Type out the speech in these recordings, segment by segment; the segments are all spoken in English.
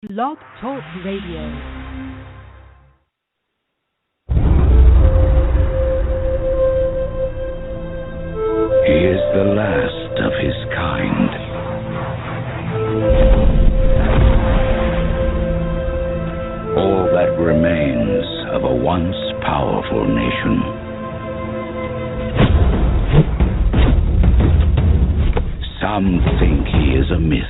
Blog Talk Radio. He is the last of his kind. All that remains of a once powerful nation. Some think he is a myth.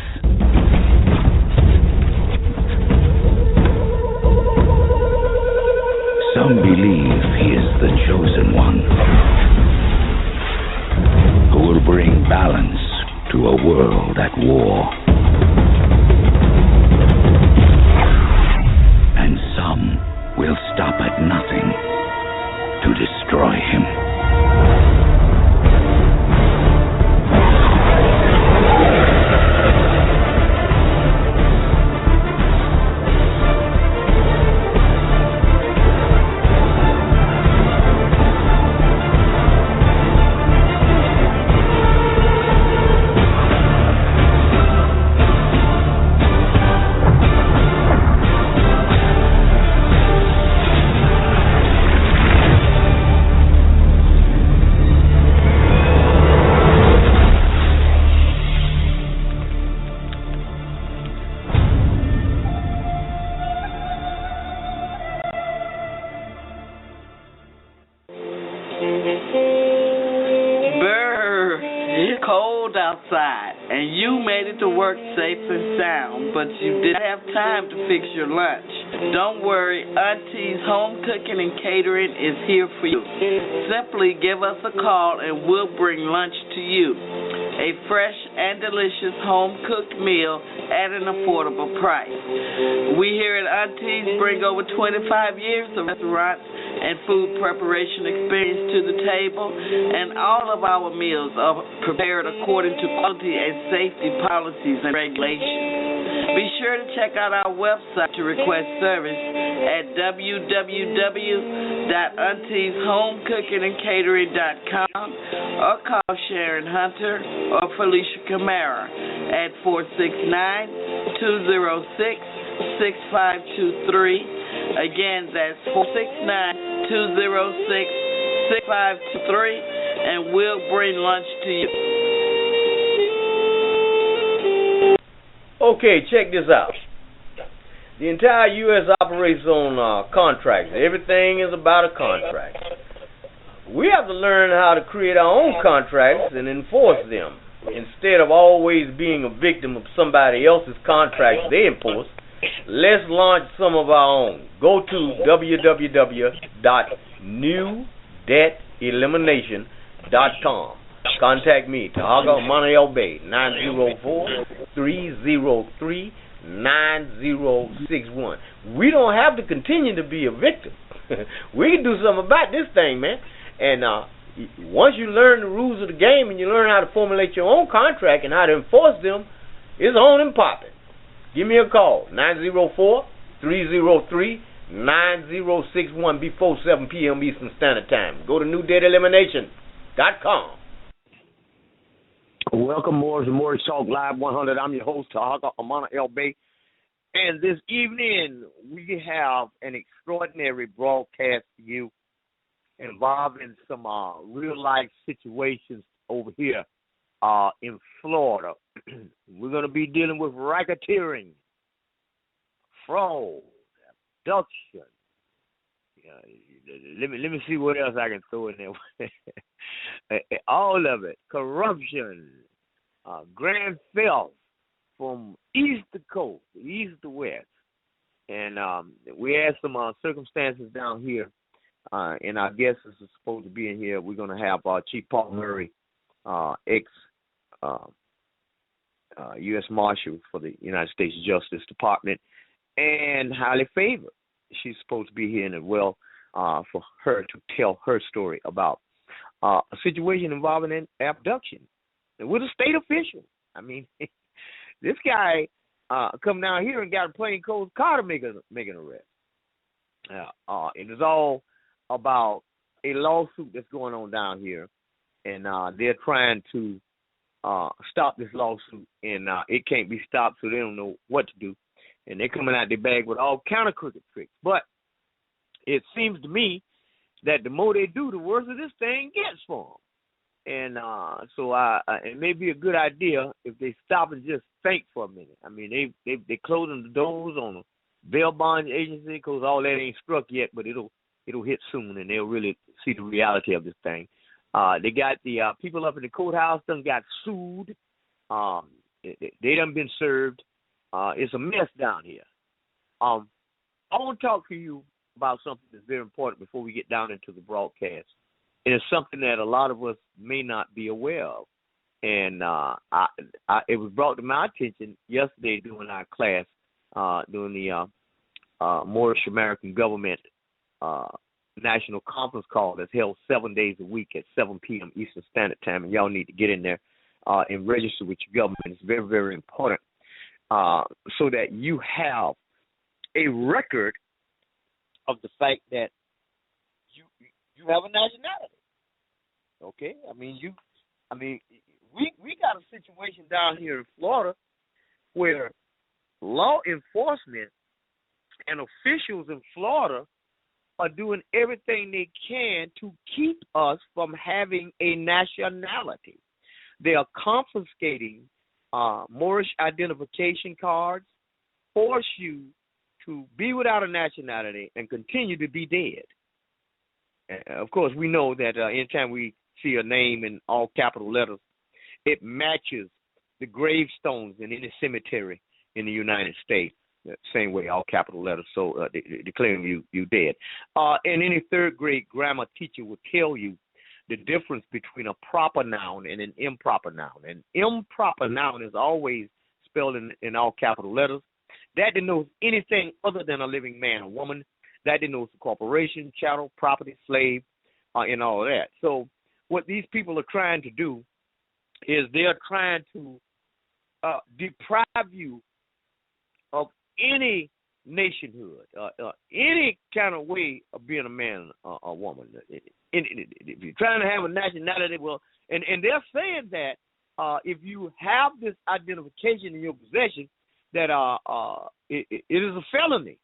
Some believe he is the chosen one, who will bring balance to a world at war. And some will stop at nothing to destroy him. But you didn't have time to fix your lunch. Don't worry, Auntie's Home Cooking and Catering is here for you. Simply give us a call and we'll bring lunch to you. A fresh and delicious home-cooked meal at an affordable price. We here at Auntie's bring over 25 years of restaurant and food preparation experience to the table, and all of our meals are prepared according to quality and safety policies and regulations. Be sure to check out our website to request service at www.auntieshomecookingandcatering.com or call Sharon Hunter or Felicia Camara at 469-206-6523. Again, that's 469-206-6523, and we'll bring lunch to you. Okay, check this out. The entire U.S. operates on contracts. Everything is about a contract. We have to learn how to create our own contracts and enforce them instead of always being a victim of somebody else's contracts they enforce. Let's launch some of our own. Go to www.newdebtelimination.com. Contact me, Tarhaka Monreal Bay, 904-303-9061. We don't have to continue to be a victim. We can do something about this thing, man. And once you learn the rules of the game and you learn how to formulate your own contract and how to enforce them, it's on and popping. Give me a call, 904-303-9061 before 7 p.m. Eastern Standard Time. Go to newdebtelimination.com. Welcome, more to More Talk Live 100. I'm your host, Tarhaka Amana El Bay. And this evening, we have an extraordinary broadcast for you involving some real-life situations over here in Florida. We're going to be dealing with racketeering, fraud, abduction. Let me see what else I can throw in there. All of it. Corruption, grand theft from east to coast, east to west. And we had some circumstances down here, and our guest is supposed to be in here. We're going to have Chief Paul Murray, U.S. Marshal for the United States Justice Department, and highly favored. She's supposed to be here as well for her to tell her story about a situation involving an abduction and with a state official. I mean, this guy come down here and got a plain cold car to make an arrest. It is all about a lawsuit that's going on down here, and they're trying to stop this lawsuit, and it can't be stopped, so they don't know what to do. and they're coming out their bag with all kind of crooked tricks. But it seems to me that the more they do, the worse this thing gets for them. And so it may be a good idea if they stop and just think for a minute. I mean, they closing the doors on the bail bond agency because all that ain't struck yet, but it'll hit soon, and they'll really see the reality of this thing. They got the people up in the courthouse done got sued. They done been served. It's a mess down here. I want to talk to you about something that's very important before we get down into the broadcast. And it's something that a lot of us may not be aware of. And it was brought to my attention yesterday during our class, during the Moorish American Government National Conference Call that's held 7 days a week at 7 p.m. Eastern Standard Time. And y'all need to get in there and register with your government. It's very, very important so that you have a record of the fact that you have a nationality. Okay? I mean, we got a situation down here in Florida where law enforcement and officials in Florida are doing everything they can to keep us from having a nationality. They are confiscating Moorish identification cards, force you to be without a nationality and continue to be dead. Of course, we know that anytime we see a name in all capital letters, it matches the gravestones in any cemetery in the United States. Same way, all capital letters, so declaring you dead. And any third grade grammar teacher will tell you the difference between a proper noun and an improper noun. An improper noun is always spelled in all capital letters. That denotes anything other than a living man or woman. That denotes a corporation, chattel, property, slave, and all of that. So what these people are trying to do is they're trying to deprive you of any nationhood, any kind of way of being a man or a woman. If you're trying to have a nationality, well, and they're saying that if you have this identification in your possession, that it is a felony.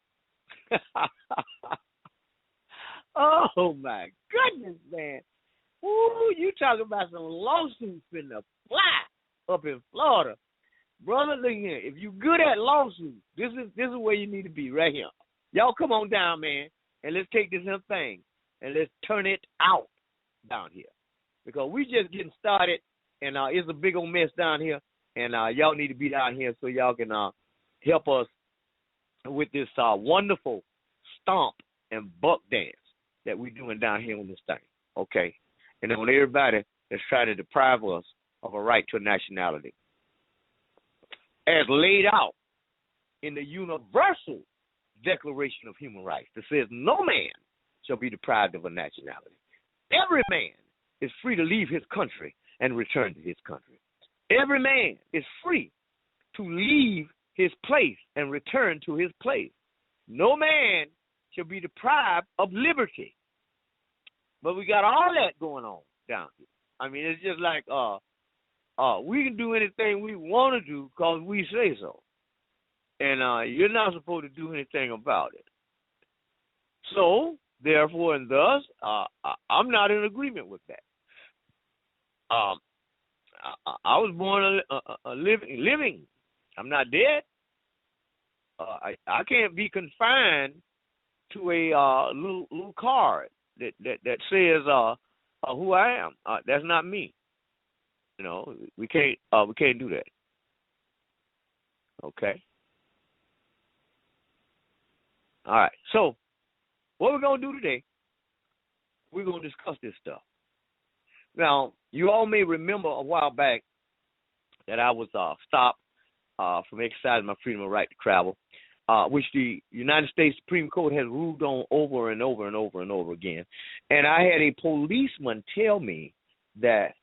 Oh my goodness, man! Ooh, you talking about some lawsuits in the fly up in Florida, brother? Look here, if you good at lawsuits, this is where you need to be right here. Y'all come on down, man, and let's take this thing and let's turn it out down here, because we just getting started, and it's a big old mess down here, and y'all need to be down here so y'all can help us with this wonderful stomp and buck dance that we're doing down here on this thing, okay? And on everybody that's trying to deprive us of a right to a nationality, as laid out in the Universal Declaration of Human Rights, that says no man shall be deprived of a nationality. Every man is free to leave his country and return to his country. Every man is free to leave his place and return to his place. No man shall be deprived of liberty. But we got all that going on down here. I mean, it's just like we can do anything we want to do because we say so. And you're not supposed to do anything about it. So, therefore, and thus, I'm not in agreement with that. I was born a living. I'm not dead. I can't be confined to a little card that says who I am. That's not me. You know, we can't do that. Okay. All right. So, what we're gonna do today? We're gonna discuss this stuff. Now, you all may remember a while back that I was stopped from exercising my freedom of right to travel, which the United States Supreme Court has ruled on over and over and over and over again. And I had a policeman tell me that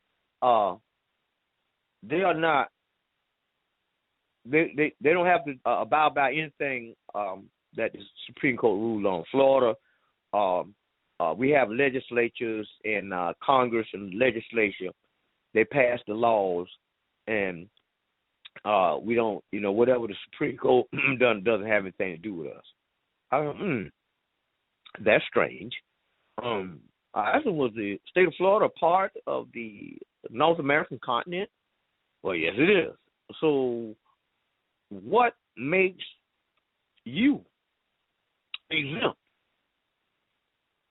they are not, they don't have to abide by anything that the Supreme Court ruled on. Florida, we have legislatures and Congress and legislature. They pass the laws, and We don't, whatever the Supreme Court doesn't have anything to do with us. That's strange. Was the state of Florida part of the North American continent? Well, yes, it is. So, what makes you exempt?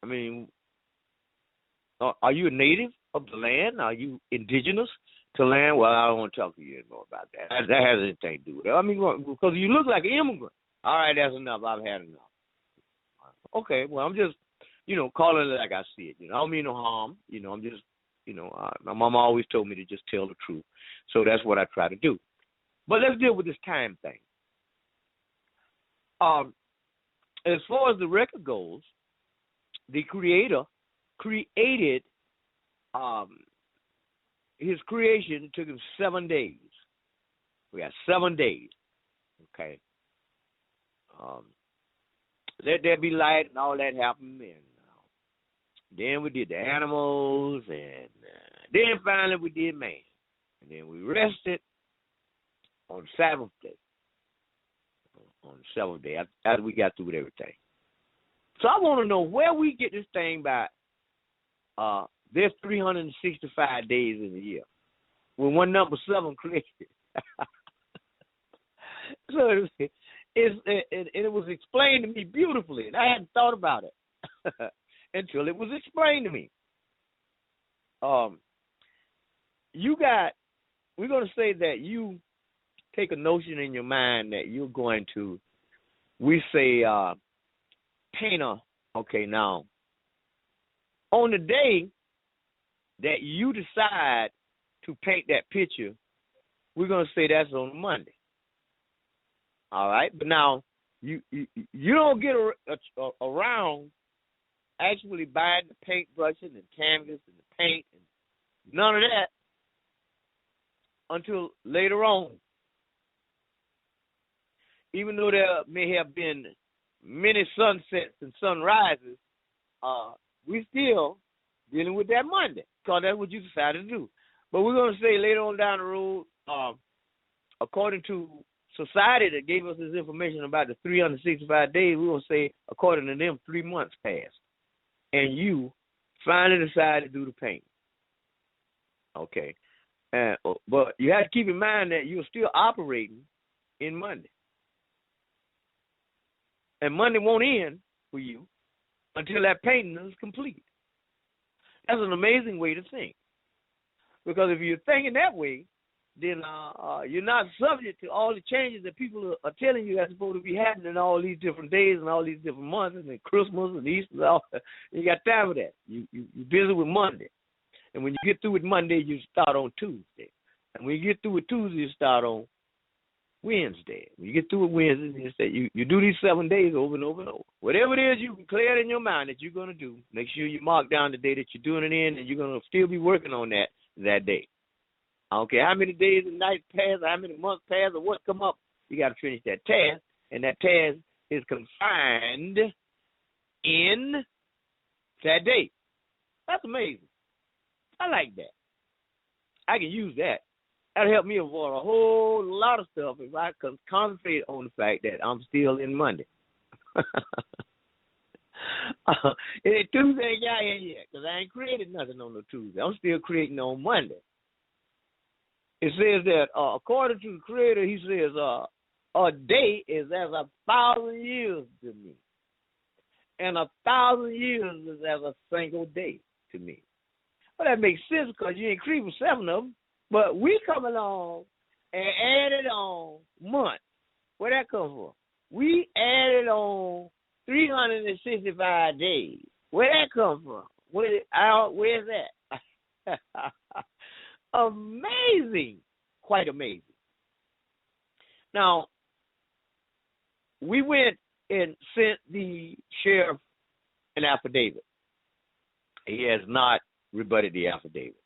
I mean, are you a native of the land? Are you indigenous to land? Well, I don't want to talk to you anymore about that. That has anything to do with it. I mean, because you look like an immigrant. All right, that's enough. I've had enough. Okay, well, I'm just, calling it like I see it. I don't mean no harm. I'm just, my mama always told me to just tell the truth. So that's what I try to do. But let's deal with this time thing. As far as the record goes, the creator created his creation took him 7 days. We got 7 days. Okay. Let there be light and all that happened. And then we did the animals, and then finally we did man. And then we rested on the Sabbath day. On the seventh day, after we got through with everything. So I want to know where we get this thing by. There's 365 days in a year. When one number 7 created. So it was explained to me beautifully, and I hadn't thought about it until it was explained to me. We're going to say that you take a notion in your mind that you're going to, we say, painter. Okay, now, on the day that you decide to paint that picture, we're going to say that's on Monday. All right, but now you don't get around actually buying the paintbrushes and canvas and the paint and none of that until later on. Even though there may have been many sunsets and sunrises, we still dealing with that Monday because that's what you decided to do. But we're going to say later on down the road, according to society that gave us this information about the 365 days, we're going to say, according to them, 3 months passed. And you finally decided to do the paint. Okay. But you have to keep in mind that you're still operating in Monday. And Monday won't end for you until that painting is complete. That's an amazing way to think. Because if you're thinking that way, then you're not subject to all the changes that people are telling you that's supposed to be happening all these different days and all these different months and Christmas and Easter. And all. You got time for that. You're busy with Monday. And when you get through with Monday, you start on Tuesday. And when you get through with Tuesday, you start on Wednesday. When you get through with Wednesday, you do these 7 days over and over and over. Whatever it is you declare in your mind that you're going to do, make sure you mark down the day that you're doing it in, and you're going to still be working on that day. I don't care how many days and nights pass, or how many months pass, or what come up, you got to finish that task, and that task is confined in that day. That's amazing. I like that. I can use that. That'll help me avoid a whole lot of stuff if I can concentrate on the fact that I'm still in Monday. Tuesday ain't got here yet because I ain't created nothing on no Tuesday. I'm still creating on Monday. It says that according to the Creator, he says a day is as 1,000 years to me. And 1,000 years is as a single day to me. Well, that makes sense because you ain't creating 7 of them. But we come along and added on months. Where that come from? We added on 365 days. Where that come from? Where's that? Amazing. Quite amazing. Now, we went and sent the sheriff an affidavit. He has not rebutted the affidavit.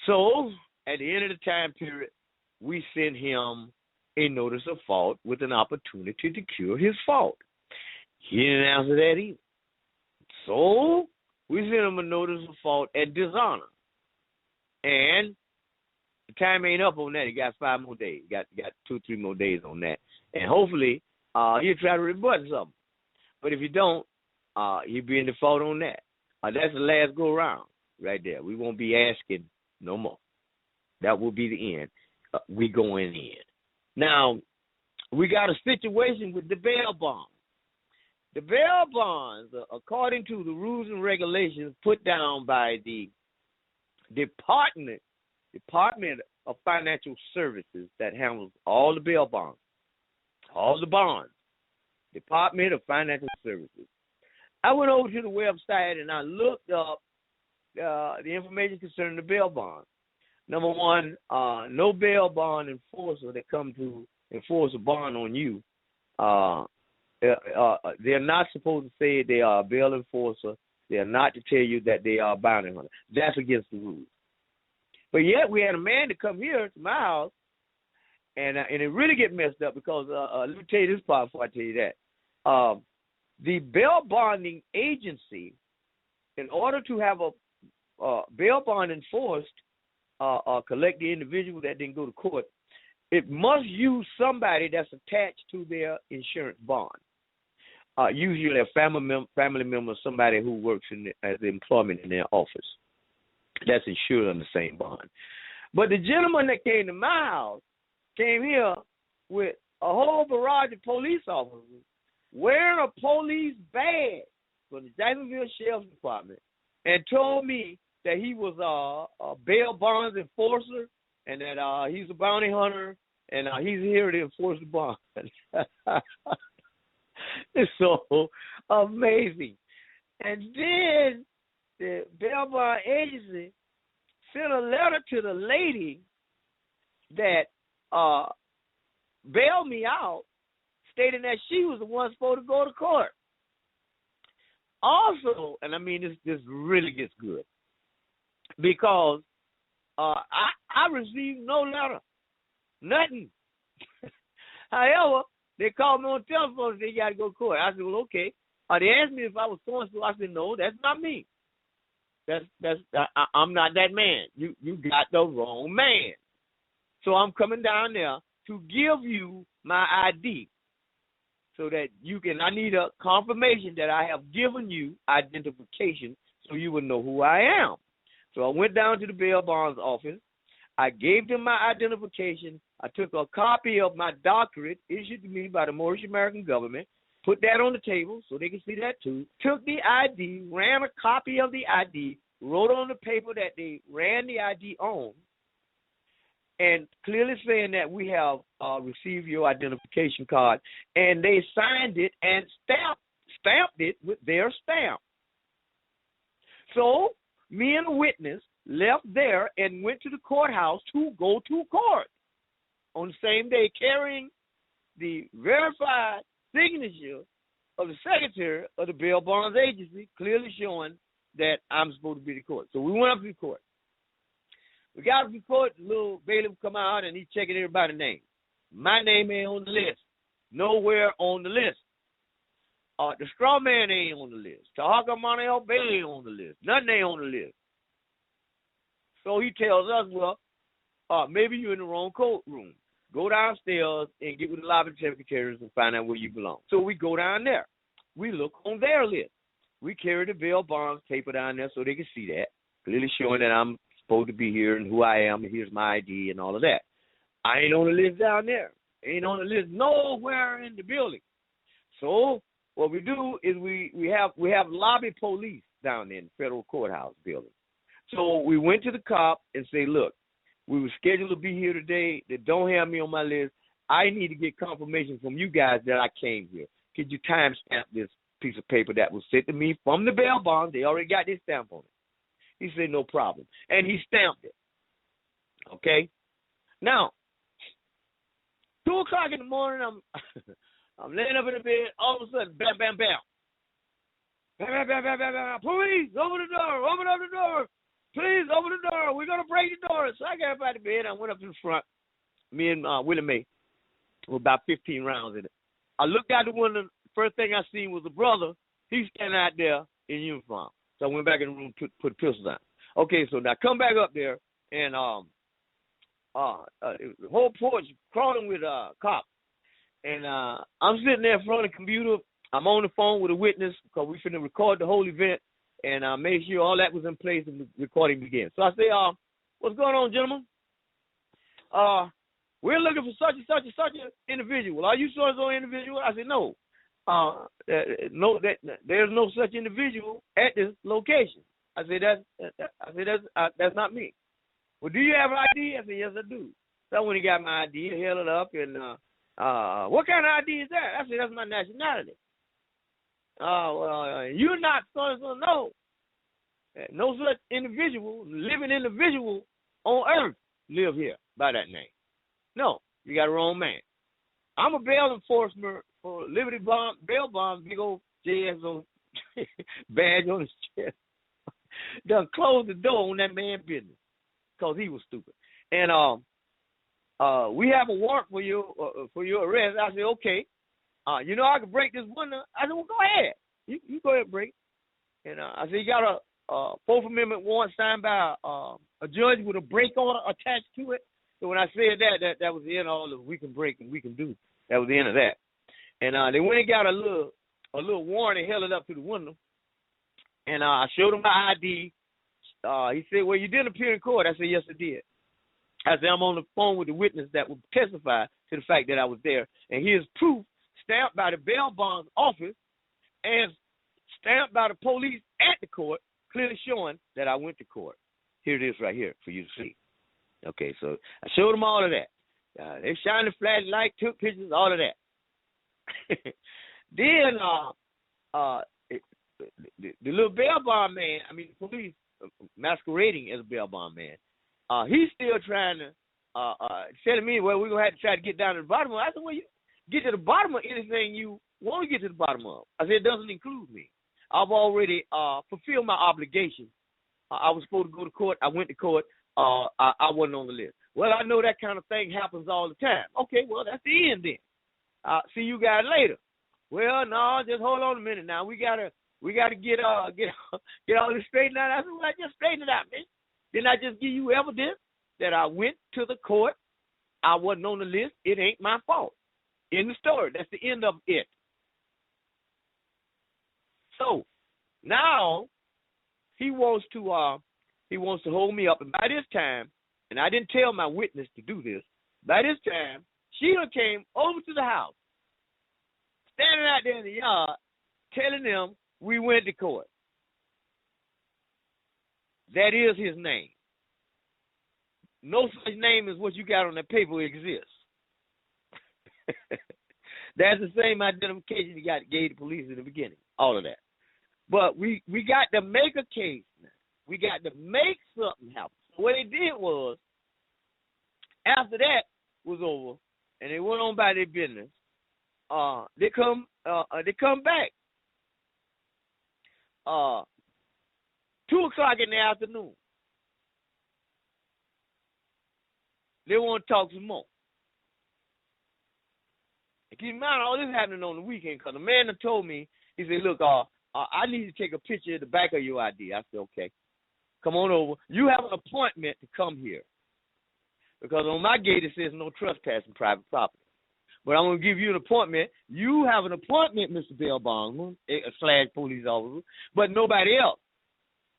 So, at the end of the time period, we sent him a notice of fault with an opportunity to cure his fault. He didn't answer that either. So, we sent him a notice of fault at dishonor. And The time ain't up on that. You got 5 more days. You got 2, 3 more days on that. And hopefully, he'll try to rebut something. But if you don't, he'll be in default on that. That's the last go around right there. We won't be asking no more. That will be the end. We going in. Now, we got a situation with the bail bonds. The bail bonds, according to the rules and regulations put down by the Department of Financial Services that handles all the bail bonds, all the bonds, Department of Financial Services. I went over to the website and I looked up the information concerning the bail bonds. Number one, no bail bond enforcer that come to enforce a bond on you, they're not supposed to say they are a bail enforcer. They are not to tell you that they are a bounty hunter. That's against the rules. But yet we had a man to come here to my house, and it really get messed up because let me tell you this part before I tell you that. The bail bonding agency, in order to have a bail bond enforced, collect the individual that didn't go to court, it must use somebody that's attached to their insurance bond. Usually a family member, somebody who works as employment in their office. That's insured on the same bond. But the gentleman that came to my house came here with a whole barrage of police officers wearing a police badge from the Jacksonville Sheriff's Department and told me that he was a bail bonds enforcer and that he's a bounty hunter and he's here to enforce the bond. It's so amazing. And then the bail bond agency sent a letter to the lady that bailed me out, stating that she was the one supposed to go to court. Also, and I mean this really gets good, because I received no letter, nothing. However, they called me on the telephone and they got to go to court. I said, well, okay. They asked me if I was so-and-so. I said, no, that's not me. I'm not that man. You got the wrong man. So I'm coming down there to give you my ID so that you can, I need a confirmation that I have given you identification so you will know who I am. So I went down to the bail bonds office. I gave them my identification. I took a copy of my doctorate issued to me by the Moorish American government, put that on the table so they can see that too, took the ID, ran a copy of the ID, wrote on the paper that they ran the ID on, and clearly saying that we have received your identification card, and they signed it and stamped it with their stamp. So me and the witness left there and went to the courthouse to go to court on the same day, carrying the verified signature of the secretary of the bail bonds agency, clearly showing that I'm supposed to be the court. So we went up to the court. We got up to the court, the little bailiff come out, and he's checking everybody's name. My name ain't on the list. Nowhere on the list. The straw man ain't on the list. Tarhaka Bailey ain't on the list. Nothing ain't on the list. So he tells us, well, maybe you're in the wrong courtroom. Go downstairs and get with the lobby secretaries and find out where you belong. So we go down there. We look on their list. We carry the bail bonds paper down there so they can see that, clearly showing that I'm supposed to be here and who I am and here's my ID and all of that. I ain't on the list down there. Ain't on the list nowhere in the building. So what we do is we have lobby police down there in the federal courthouse building. So we went to the cop and say, look, we were scheduled to be here today. They don't have me on my list. I need to get confirmation from you guys that I came here. Could you timestamp this piece of paper that was sent to me from the bail bond? They already got their stamp on it. He said, no problem. And he stamped it. Okay? Now, 2 o'clock in the morning, I'm laying up in the bed. All of a sudden, bam, bam, bam. Bam, bam, bam, bam, bam, bam. Police, open the door. Open up the door. Please, open the door. We're going to break the door. So I got up out of bed. I went up to the front. Me and Willie Mae with about 15 rounds in it. I looked out the window. The first thing I seen was a brother. He's standing out there in uniform. So I went back in the room, put the pistols down. Okay, so now come back up there, and the whole porch crawling with cops. And I'm sitting there in front of the computer. I'm on the phone with a witness because we finna record the whole event and make sure all that was in place and the recording began. So I say, what's going on, gentlemen? We're looking for such and such and such an individual. Are you so and so individual? I said, no. No, there's no such individual at this location. I said, that's not me. Well, do you have an ID? I said, yes, I do. So when he got my ID, I held it up, and what kind of ID is that? I said, that's my nationality. Well, you're not so and so. No. No such individual, living individual on earth live here by that name. No, you got a wrong man. I'm a bail enforcer for Liberty Bond, bail bond, big old JSO badge on his chest. Done closed the door on that man's business because he was stupid. And we have a warrant for your arrest. I said, okay. You know, I can break this window. I said, well, go ahead. You go ahead and break. And I said, you got a Fourth Amendment warrant signed by a judge with a break order attached to it. So when I said that was the end of all the we can break and we can do. That was the end of that. And they went and got a little warrant and held it up to the window. And I showed him my ID. He said, well, you didn't appear in court. I said, yes, I did. I said, I'm on the phone with the witness that will testify to the fact that I was there. And here's proof stamped by the bail bond office and stamped by the police at the court, clearly showing that I went to court. Here it is right here for you to see. Okay, so I showed them all of that. They shined the flashlight, took pictures, all of that. Then the little bail bond man, I mean, the police masquerading as a bail bond man, he's still trying to say to me, well, we're going to have to try to get down to the bottom of it. I said, well, you get to the bottom of anything you want to get to the bottom of. I said, it doesn't include me. I've already fulfilled my obligation. I was supposed to go to court. I went to court. I wasn't on the list. Well, I know that kind of thing happens all the time. Okay, well, that's the end then. See you guys later. Well, no, just hold on a minute now. We gotta get all this straightened out. I said, well, I just straightened it out, man. Didn't I just give you evidence that I went to the court? I wasn't on the list. It ain't my fault. In the story. That's the end of it. So now he wants to hold me up, and by this time, and I didn't tell my witness to do this, by this time, Sheila came over to the house, standing out there in the yard, telling them we went to court. That is his name. No such name as what you got on that paper exists. That's the same identification you gave the police in the beginning, all of that. But we got to make a case now. We got to make something happen. So what they did was, after that was over, and they went on by their business, they come back 2:00 in the afternoon. They want to talk some more. And keep in mind, all this happening on the weekend because the man that told me, he said, look, I need to take a picture of the back of your ID. I said, okay. Come on over. You have an appointment to come here. Because on my gate it says no trespassing private property. But I'm going to give you an appointment. You have an appointment, Mr. Bail Bondsman, / police officer, but nobody else.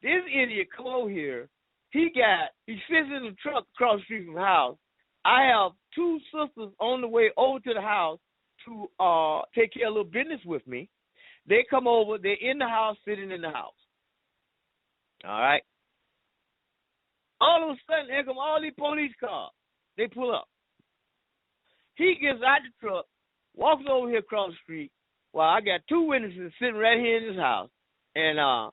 This idiot come over here. He sits in the truck across the street from the house. I have 2 sisters on the way over to the house to take care of a little business with me. They come over. They're in the house, sitting in the house. All right. All of a sudden, here come all these police cars. They pull up. He gets out the truck, walks over here across the street. Well, I got 2 witnesses sitting right here in this house. And I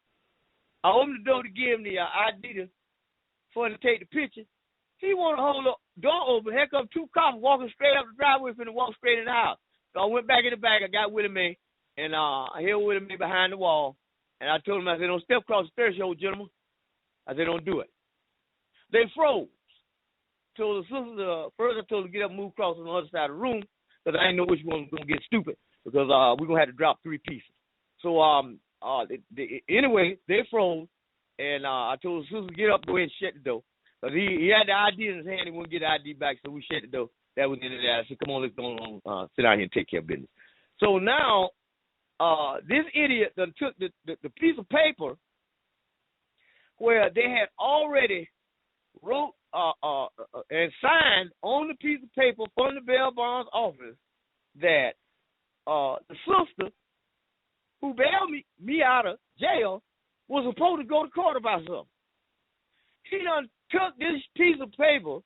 opened the door to give him the ID for him to take the picture. He want to hold the door open. Here come 2 cops walking straight up the driveway for him to walk straight in the house. So I went back in the back. I got Willie Mae. And I held Willie Mae behind the wall. And I told him, I said, don't step across the threshold, gentlemen. I said, don't do it. They froze. Told the sister, first I told her to get up and move across on the other side of the room because I didn't know which one was going to get stupid because we're going to have to drop 3 pieces. So anyway, they froze. And I told the sister to get up, go ahead and shut the door. He had the ID in his hand. He wouldn't get the ID back, so we shut the door. That was the end of that. I said, come on, let's go on, sit down here and take care of business. So now, this idiot done took the piece of paper where they had already wrote and signed on the piece of paper from the bail bonds office that the sister who bailed me out of jail was supposed to go to court about something. He done took this piece of paper,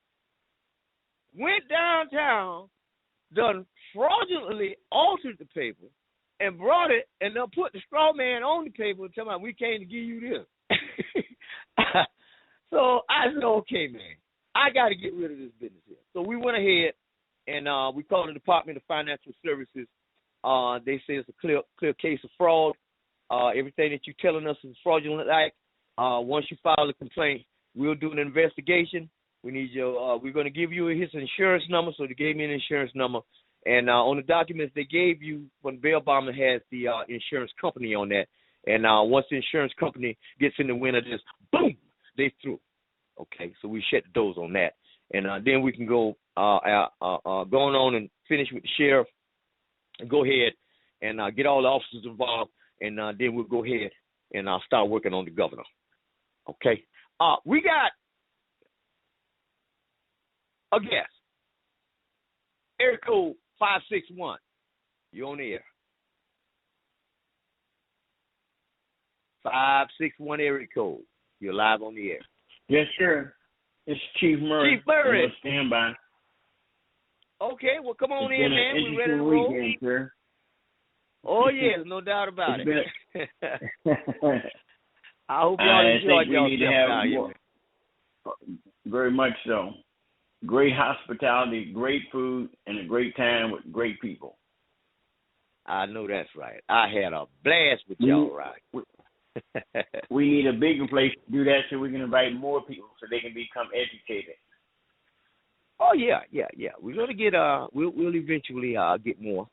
went downtown, done fraudulently altered the paper, and brought it and then put the straw man on the paper and tell me we came to give you this. So I said, okay, man, I got to get rid of this business here. So we went ahead and we called the Department of Financial Services. They say it's a clear case of fraud. Everything that you're telling us is fraudulent. Once you file a complaint, we'll do an investigation. We need your. We're going to give you his insurance number. So they gave me an insurance number, and on the documents they gave you, when bail bondman has the insurance company on that. And once the insurance company gets in the wind of this, boom, they through. Okay, so we shut the doors on that, and then we can go going on and finish with the sheriff, and go ahead and get all the officers involved, and then we'll go ahead and start working on the governor. Okay, we got a guest. Area code 561. You're on the air. 561 area code. You're live on the air. Yes, sir. It's Chief Murray. Chief Murray. Stand by. Okay, well, come on in, man. We're ready to roll. Weekend, sir. Oh, yeah, no doubt about it. I hope I y'all enjoyed yourself. Very much so. Great hospitality, great food, and a great time with great people. I know that's right. I had a blast with y'all, right? We need a bigger place to do that so we can invite more people so they can become educated. Oh, yeah. We're going to get, we'll eventually get more.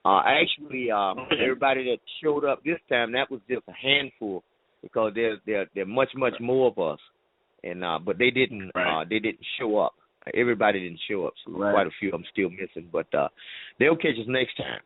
Actually, everybody that showed up this time, that was just a handful because there much more of us. And but they didn't show up. Everybody didn't show up, so quite a few of them still missing. But they'll catch us next time.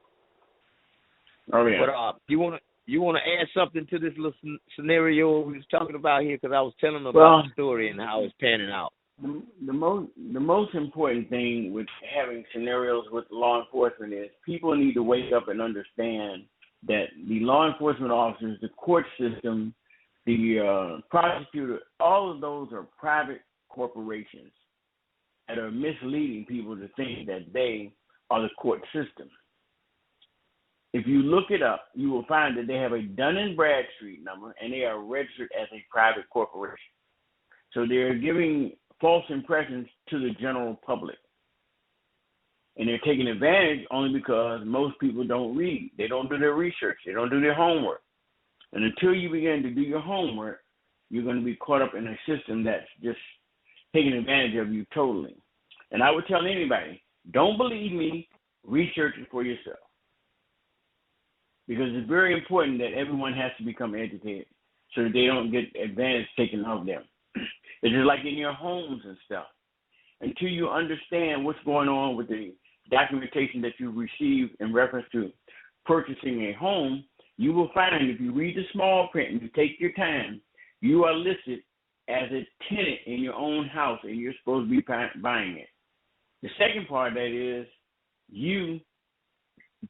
Oh yeah. But you want to add something to this little scenario we was talking about here? Because I was telling them about the story and how it's panning out. The most important thing with having scenarios with law enforcement is people need to wake up and understand that the law enforcement officers, the court system, the prosecutor, all of those are private corporations that are misleading people to think that they are the court system. If you look it up, you will find that they have a Dun & Bradstreet number, and they are registered as a private corporation. So they're giving false impressions to the general public. And they're taking advantage only because most people don't read. They don't do their research. They don't do their homework. And until you begin to do your homework, you're going to be caught up in a system that's just taking advantage of you totally. And I would tell anybody, don't believe me, research it for yourself. Because it's very important that everyone has to become educated so that they don't get advantage taken of them. It's just like in your homes and stuff. Until you understand what's going on with the documentation that you receive in reference to purchasing a home, you will find if you read the small print and you take your time, you are listed as a tenant in your own house and you're supposed to be buying it. The second part of that is you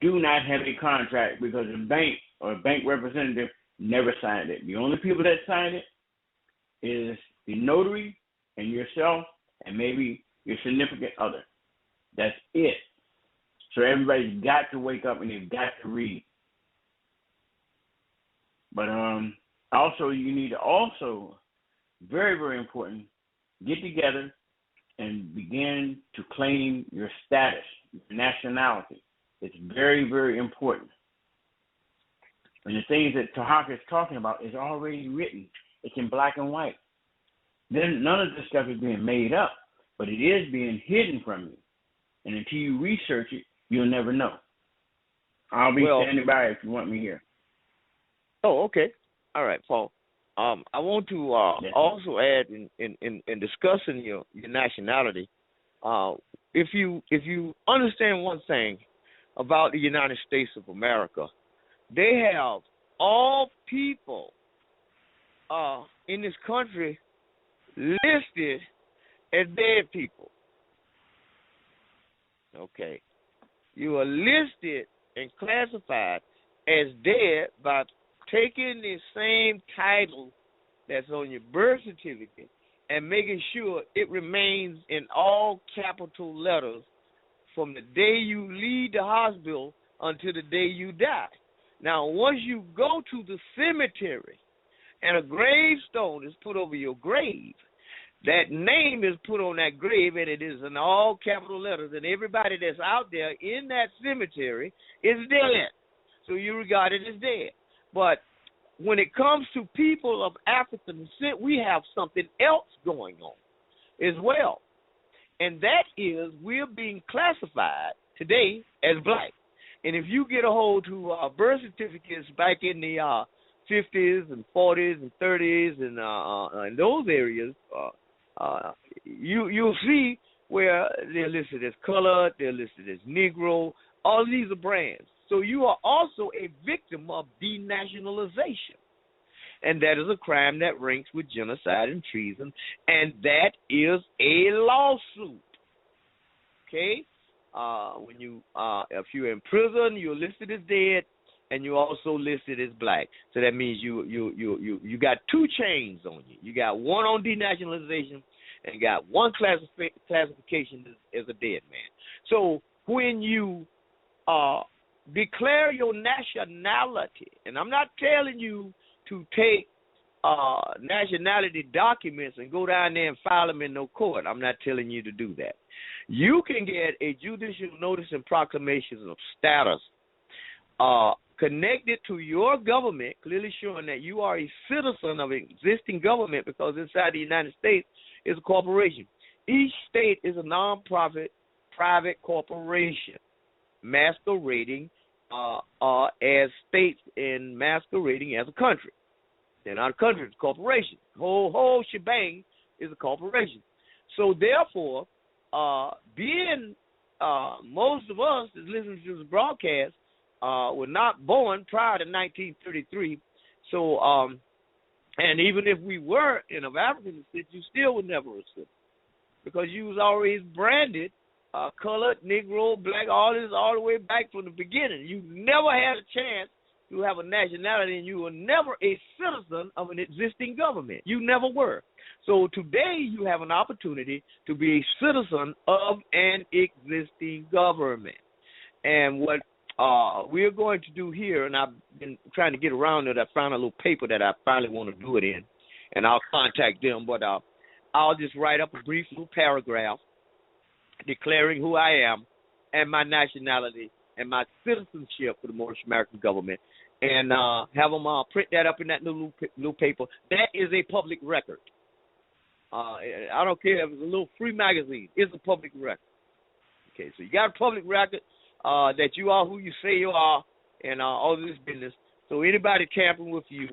do not have a contract because the bank or a bank representative never signed it. The only people that signed it is the notary and yourself and maybe your significant other. That's it. So everybody's got to wake up and they've got to read. But also you need to also, very, very important, get together and begin to claim your status, your nationality. It's very, very important. And the things that Tarhaka is talking about is already written. It's in black and white. Then none of this stuff is being made up, but it is being hidden from you. And until you research it, you'll never know. I'll be standing by if you want me here. Oh, okay. All right, Paul. I want to Yes. also add in discussing your nationality. If you understand one thing about the United States of America, they have all people in this country listed as dead people. Okay, you are listed and classified as dead by taking the same title that's on your birth certificate and making sure it remains in all capital letters from the day you leave the hospital until the day you die. Now, once you go to the cemetery and a gravestone is put over your grave, that name is put on that grave, and it is in all capital letters, and everybody that's out there in that cemetery is dead. So you regard it as dead. But when it comes to people of African descent, we have something else going on as well. And that is we're being classified today as black. And if you get a hold to birth certificates back in the 50s and 40s and 30s and in those areas, you'll see where they're listed as colored, they're listed as Negro. All of these are brands. So you are also a victim of denationalization. And that is a crime that ranks with genocide and treason, and that is a lawsuit. Okay? When you, if you're in prison, you're listed as dead, and you're also listed as black. So that means you got two chains on you. You got one on denationalization, and you got one classification as a dead man. So when you declare your nationality, and I'm not telling you to take nationality documents and go down there and file them in no court. I'm not telling you to do that. You can get a judicial notice and proclamation of status connected to your government, clearly showing that you are a citizen of an existing government, because inside the United States is a corporation. Each state is a non-profit private corporation masquerading as states and masquerading as a country. They're not a country, it's a corporation. The whole shebang is a corporation. So therefore, being most of us that listen to this broadcast were not born prior to 1933. So, and even if we were in of African descent, you still would never receive, because you was always branded colored, Negro, black, all this all the way back from the beginning. You never had a chance to have a nationality, and you were never a citizen of an existing government. You never were. So today you have an opportunity to be a citizen of an existing government. And what we're going to do here, and I've been trying to get around it, I found a little paper that I finally want to do it in, and I'll contact them, but I'll just write up a brief little paragraph declaring who I am and my nationality and my citizenship for the Moorish American government, and have them print that up in that little paper. That is a public record. I don't care if it's a little free magazine. It's a public record. Okay, so you got a public record that you are who you say you are, and all of this business. So anybody tampering with you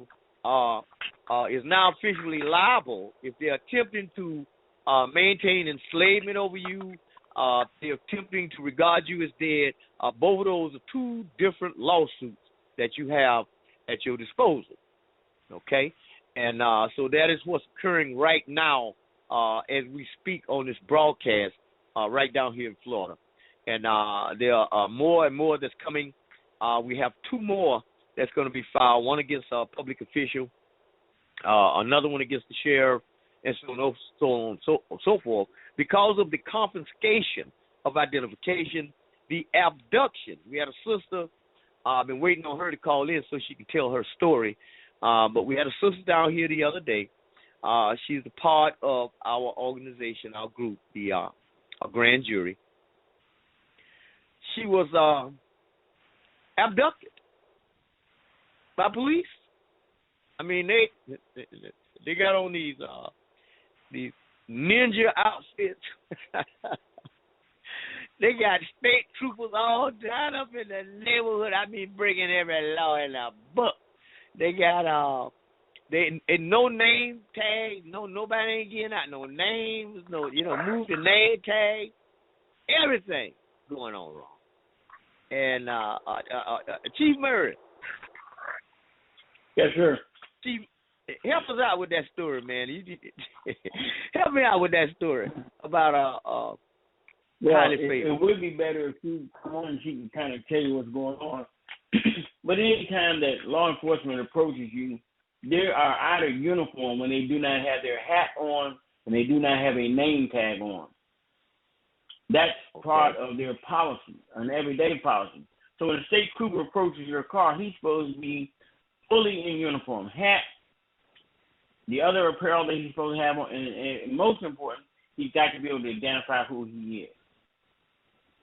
is now officially liable if they're attempting to maintain enslavement over you. They're attempting to regard you as dead. Both of those are two different lawsuits that you have at your disposal. Okay? And so that is what's occurring right now as we speak on this broadcast right down here in Florida. And there are more and more that's coming. We have two more that's going to be filed, one against a public official, another one against the sheriff, and so on and so forth, because of the confiscation of identification, the abduction. We had a sister, I've been waiting on her to call in so she can tell her story, but we had a sister down here the other day. She's a part of our organization, our group, the our grand jury. She was abducted by police. I mean, they got on these ninja outfits. They got state troopers all down up in the neighborhood. I mean, bringing every law in the book. They got They and no name tag, nobody ain't getting out no names, no move the name tag, everything going on wrong. And Chief Murray. Yes, sir. Chief, help us out with that story, man. Help me out with that story about Well, it would be better if you come on and she can kind of tell you what's going on. But any time that law enforcement approaches you, they are out of uniform when they do not have their hat on and they do not have a name tag on. That's part of their policy, an everyday policy. So when a state trooper approaches your car, he's supposed to be fully in uniform, hat, the other apparel that he's supposed to have on, and most important, he's got to be able to identify who he is.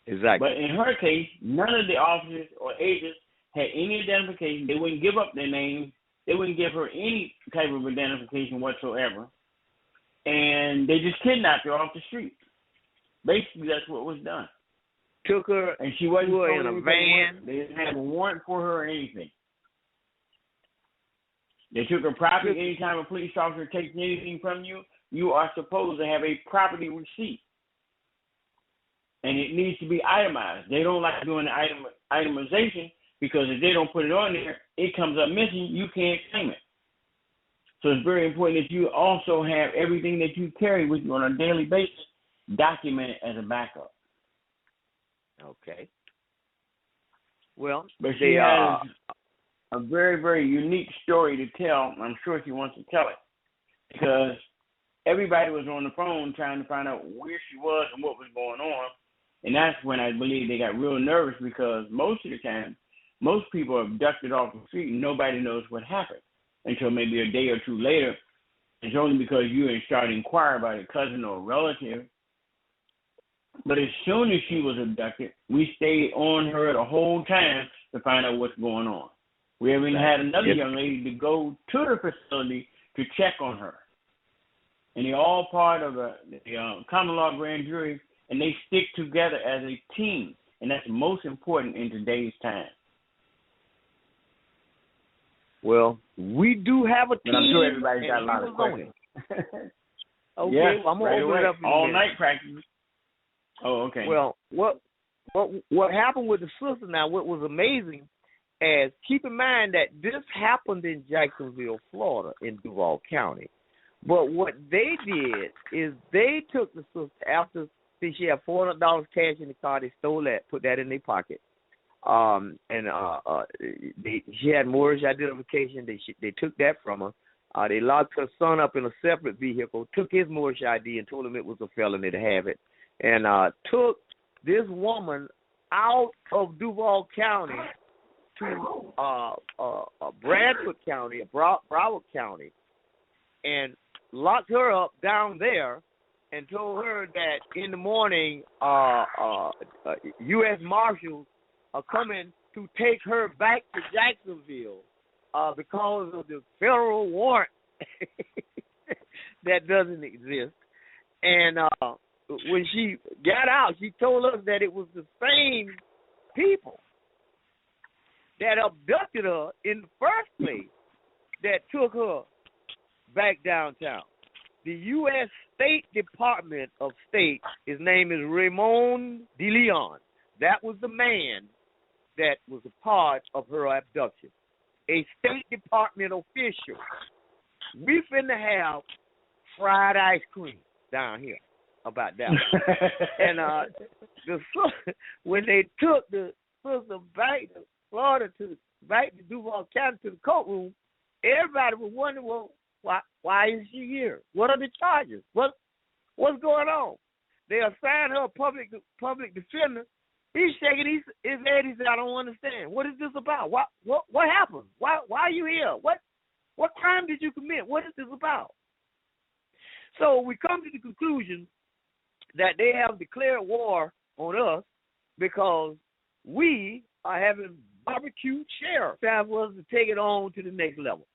Exactly. But in her case, none of the officers or agents had any identification. They wouldn't give up their names. They wouldn't give her any type of identification whatsoever. And they just kidnapped her off the street. Basically, that's what was done. Took her and she wasn't in a van. They didn't have a warrant for her or anything. They took her property. Anytime a police officer takes anything from you, you are supposed to have a property receipt. And it needs to be itemized. They don't like doing the itemization because if they don't put it on there, it comes up missing, you can't claim it. So it's very important that you also have everything that you carry with you on a daily basis documented as a backup. Okay. Well, but she has a very, very unique story to tell. I'm sure she wants to tell it because everybody was on the phone trying to find out where she was and what was going on. And that's when I believe they got real nervous because most of the time, most people are abducted off the street and nobody knows what happened until maybe a day or two later. It's only because you ain't started to inquire about a cousin or a relative. But as soon as she was abducted, we stayed on her the whole time to find out what's going on. We even had another young lady to go to the facility to check on her. And they're all part of the common law grand jury, and they stick together as a team. And that's most important in today's time. Well, we do have a team. And I'm sure everybody's got a lot of questions. Okay, yes, I'm going to open it up in all night practice. Oh, okay. Well, what happened with the sister now, what was amazing is keep in mind that this happened in Jacksonville, Florida, in Duval County. But what they did is they took the sister after she had $400 cash in the car. They stole that, put that in their pocket. She had mortgage identification. They took that from her. They locked her son up in a separate vehicle, took his mortgage ID and told him it was a felony to have it, and took this woman out of Duval County to Bradford County, Broward County, and locked her up down there and told her that in the morning U.S. Marshals are coming to take her back to Jacksonville because of the federal warrant that doesn't exist. And when she got out, she told us that it was the same people that abducted her in the first place that took her back downtown. The U.S. State Department of State, his name is Raymond De Leon. That was the man that was a part of her abduction. A State Department official. We finna have fried ice cream down here about that. And when they took the sister back to Florida, back to Duval County to the courtroom, everybody was wondering, well, why is she here? What are the charges? What's going on? They assigned her a public defender. He's shaking his head. He said, I don't understand. What is this about? What happened? Why are you here? What crime did you commit? What is this about? So we come to the conclusion that they have declared war on us because we are having barbecue sheriff. Time for us to take it on to the next level.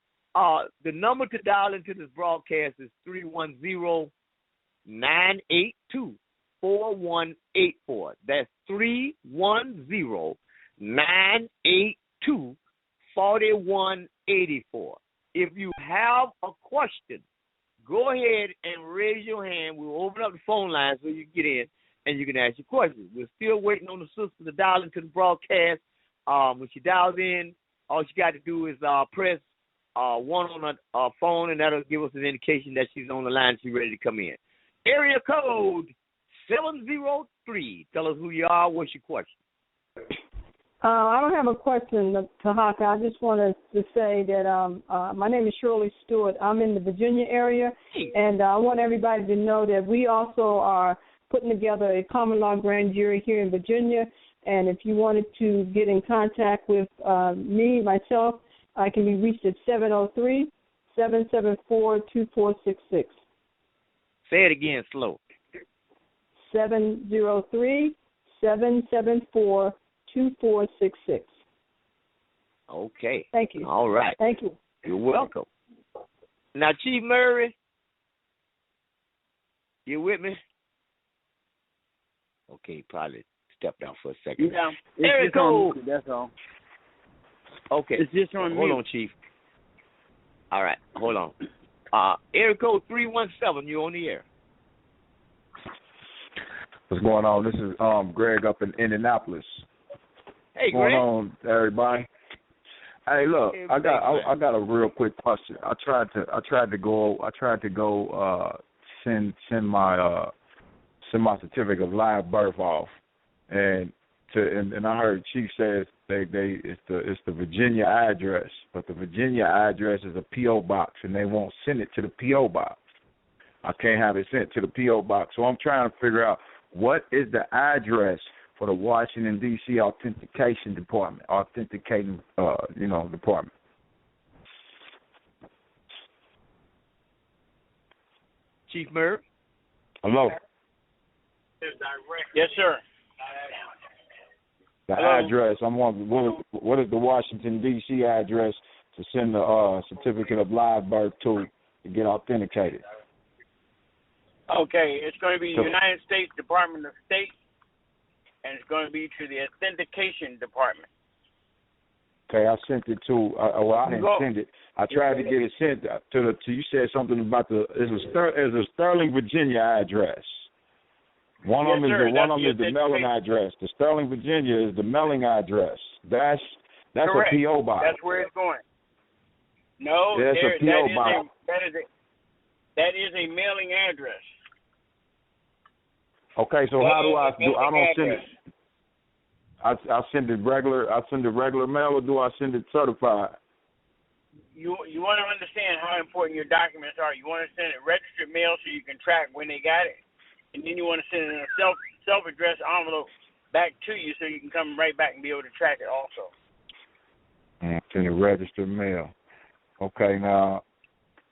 The number to dial into this broadcast is 310-982-4184. That's 310-982-4184. If you have a question, go ahead and raise your hand. We'll open up the phone line so you can get in and you can ask your questions. We're still waiting on the sister to dial into the broadcast. When she dials in, all she got to do is press 1 on her phone, and that'll give us an indication that she's on the line. She's ready to come in. Area code 703. Tell us who you are. What's your question? I don't have a question, Tarhaka. I just wanted to say that my name is Shirley Stewart. I'm in the Virginia area, and I want everybody to know that we also are putting together a common law grand jury here in Virginia. And if you wanted to get in contact with myself, I can be reached at 703-774-2466. Say it again slow. 703-774-2466. Okay. Thank you. All right. Thank you. You're welcome. Now, Chief Murray, you with me? Okay, probably stepped out for a second. Yeah. Area code. That's all. Okay. It's just on Hold mute. on, Chief. All right. Hold on. Area code 317. You're on the air. What's going on? This is Greg up in Indianapolis. Hey, What's Greg. going on, everybody? Hey, look, Hey, I got a real quick question. I tried to send my certificate of live birth off, and I heard Chief says it's the Virginia address, but the Virginia address is a P.O. box, and they won't send it to the P.O. box. I can't have it sent to the P.O. box, so I'm trying to figure out what is the address for the Washington D.C. authenticating department. Chief Murray. Hello. Yes, sir. The Hello? address. I'm wondering what is the Washington D.C. address to send the certificate of live birth to get authenticated? Okay, it's going to be United States Department of State, and it's going to be to the Authentication Department. Okay, I sent it to. I didn't send it. I tried to get it sent to you said something about it's a Sterling, Virginia address. One of them is the mailing address. The Sterling, Virginia is the mailing address. That's Correct. a P.O. box. That's where it's going. No, that's a P.O. box. That is a mailing address. Okay, so how do I don't send it? I send it regular. I send it regular mail, or do I send it certified? You want to understand how important your documents are. You want to send it registered mail so you can track when they got it, and then you want to send it in a self-addressed envelope back to you so you can come right back and be able to track it also. Send it registered mail. Okay, now,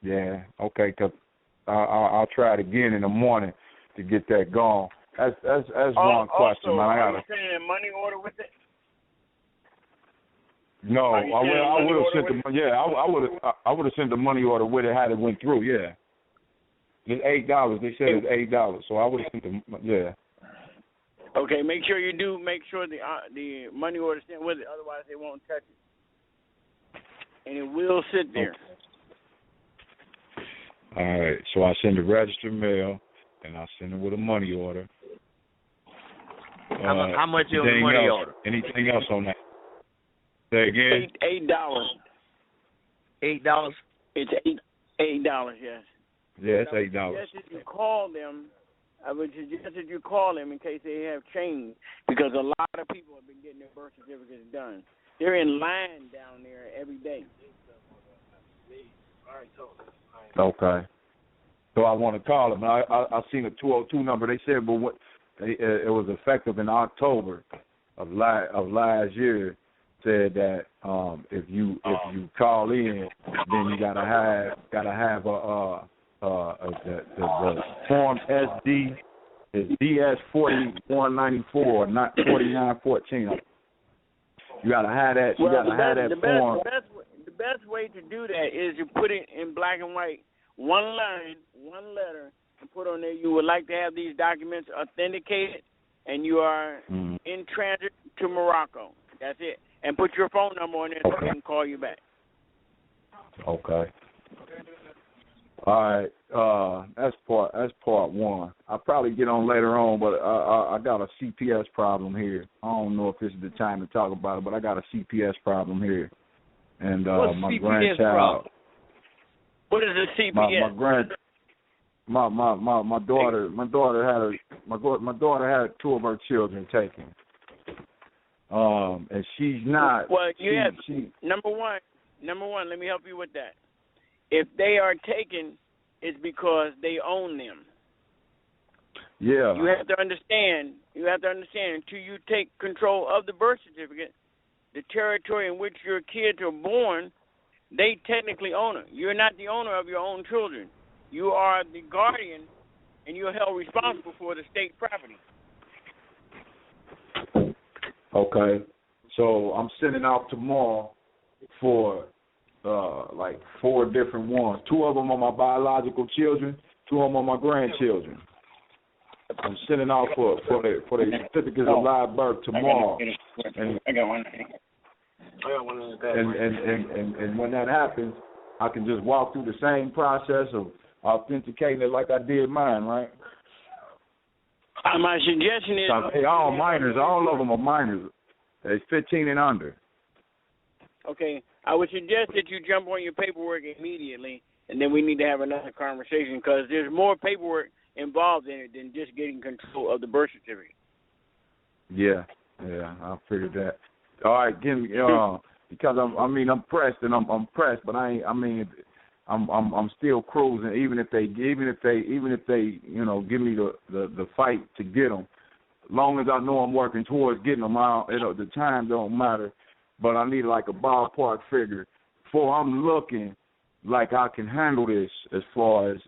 yeah, okay, cause I'll try it again in the morning to get that going. That's one question, also, man. Are you sending a money order with it? No, I would have sent the I would have sent the money order with it had it went through. Yeah, it's $8. They said it's $8, so I would have sent Okay, make sure you do. Make sure the money order sent with it. Otherwise, they won't touch it, and it will sit there. Okay. All right, so I send the registered mail, and I send it with a money order. How much is the money order? Anything else on that? Say again. $8. $8. It's $8. Yes. Yeah, it's $8. Yes, if you call them, I would suggest that you call them in case they have changed, because a lot of people have been getting their birth certificates done. They're in line down there every day. Okay. So I want to call them. I seen a 202 number. They said, but it was effective in October of last year. Said that if you call in, then you gotta have the form SD is DS 4194, not 4914. You gotta have that. You gotta have that form. The best way to do that is you put it in black and white, one line, one letter, and put on there you would like to have these documents authenticated, and you are in transit to Morocco. That's it. And put your phone number on there so they can call you back. Okay. All right, that's part one. I'll probably get on later on, but I got a CPS problem here. I don't know if this is the time to talk about it, but I got a CPS problem here, and what's my CPS grandchild. problem? What is a CPS? My daughter had two of her children taken, and she's not. Well, number one. Let me help you with that. If they are taken, it's because they own them. Yeah. You have to understand. Until you take control of the birth certificate, the territory in which your kids are born, they technically own it. You're not the owner of your own children. You are the guardian, and you're held responsible for the state property. Okay. So I'm sending out tomorrow for like 4 different ones. 2 of them are my biological children. 2 of them are my grandchildren. I'm sending out for the certificates of live birth tomorrow. I got one. And when that happens, I can just walk through the same process of authenticating it like I did mine, right? My suggestion is... all minors. All of them are minors. They're 15 and under. Okay. I would suggest that you jump on your paperwork immediately, and then we need to have another conversation because there's more paperwork involved in it than just getting control of the birth certificate. Yeah, I figured that. All right, give me because I'm pressed and I'm pressed, but I'm still cruising. Even if they give me the fight to get them, as long as I know I'm working towards getting them out, the time don't matter. But I need like a ballpark figure before I'm looking like I can handle this as far as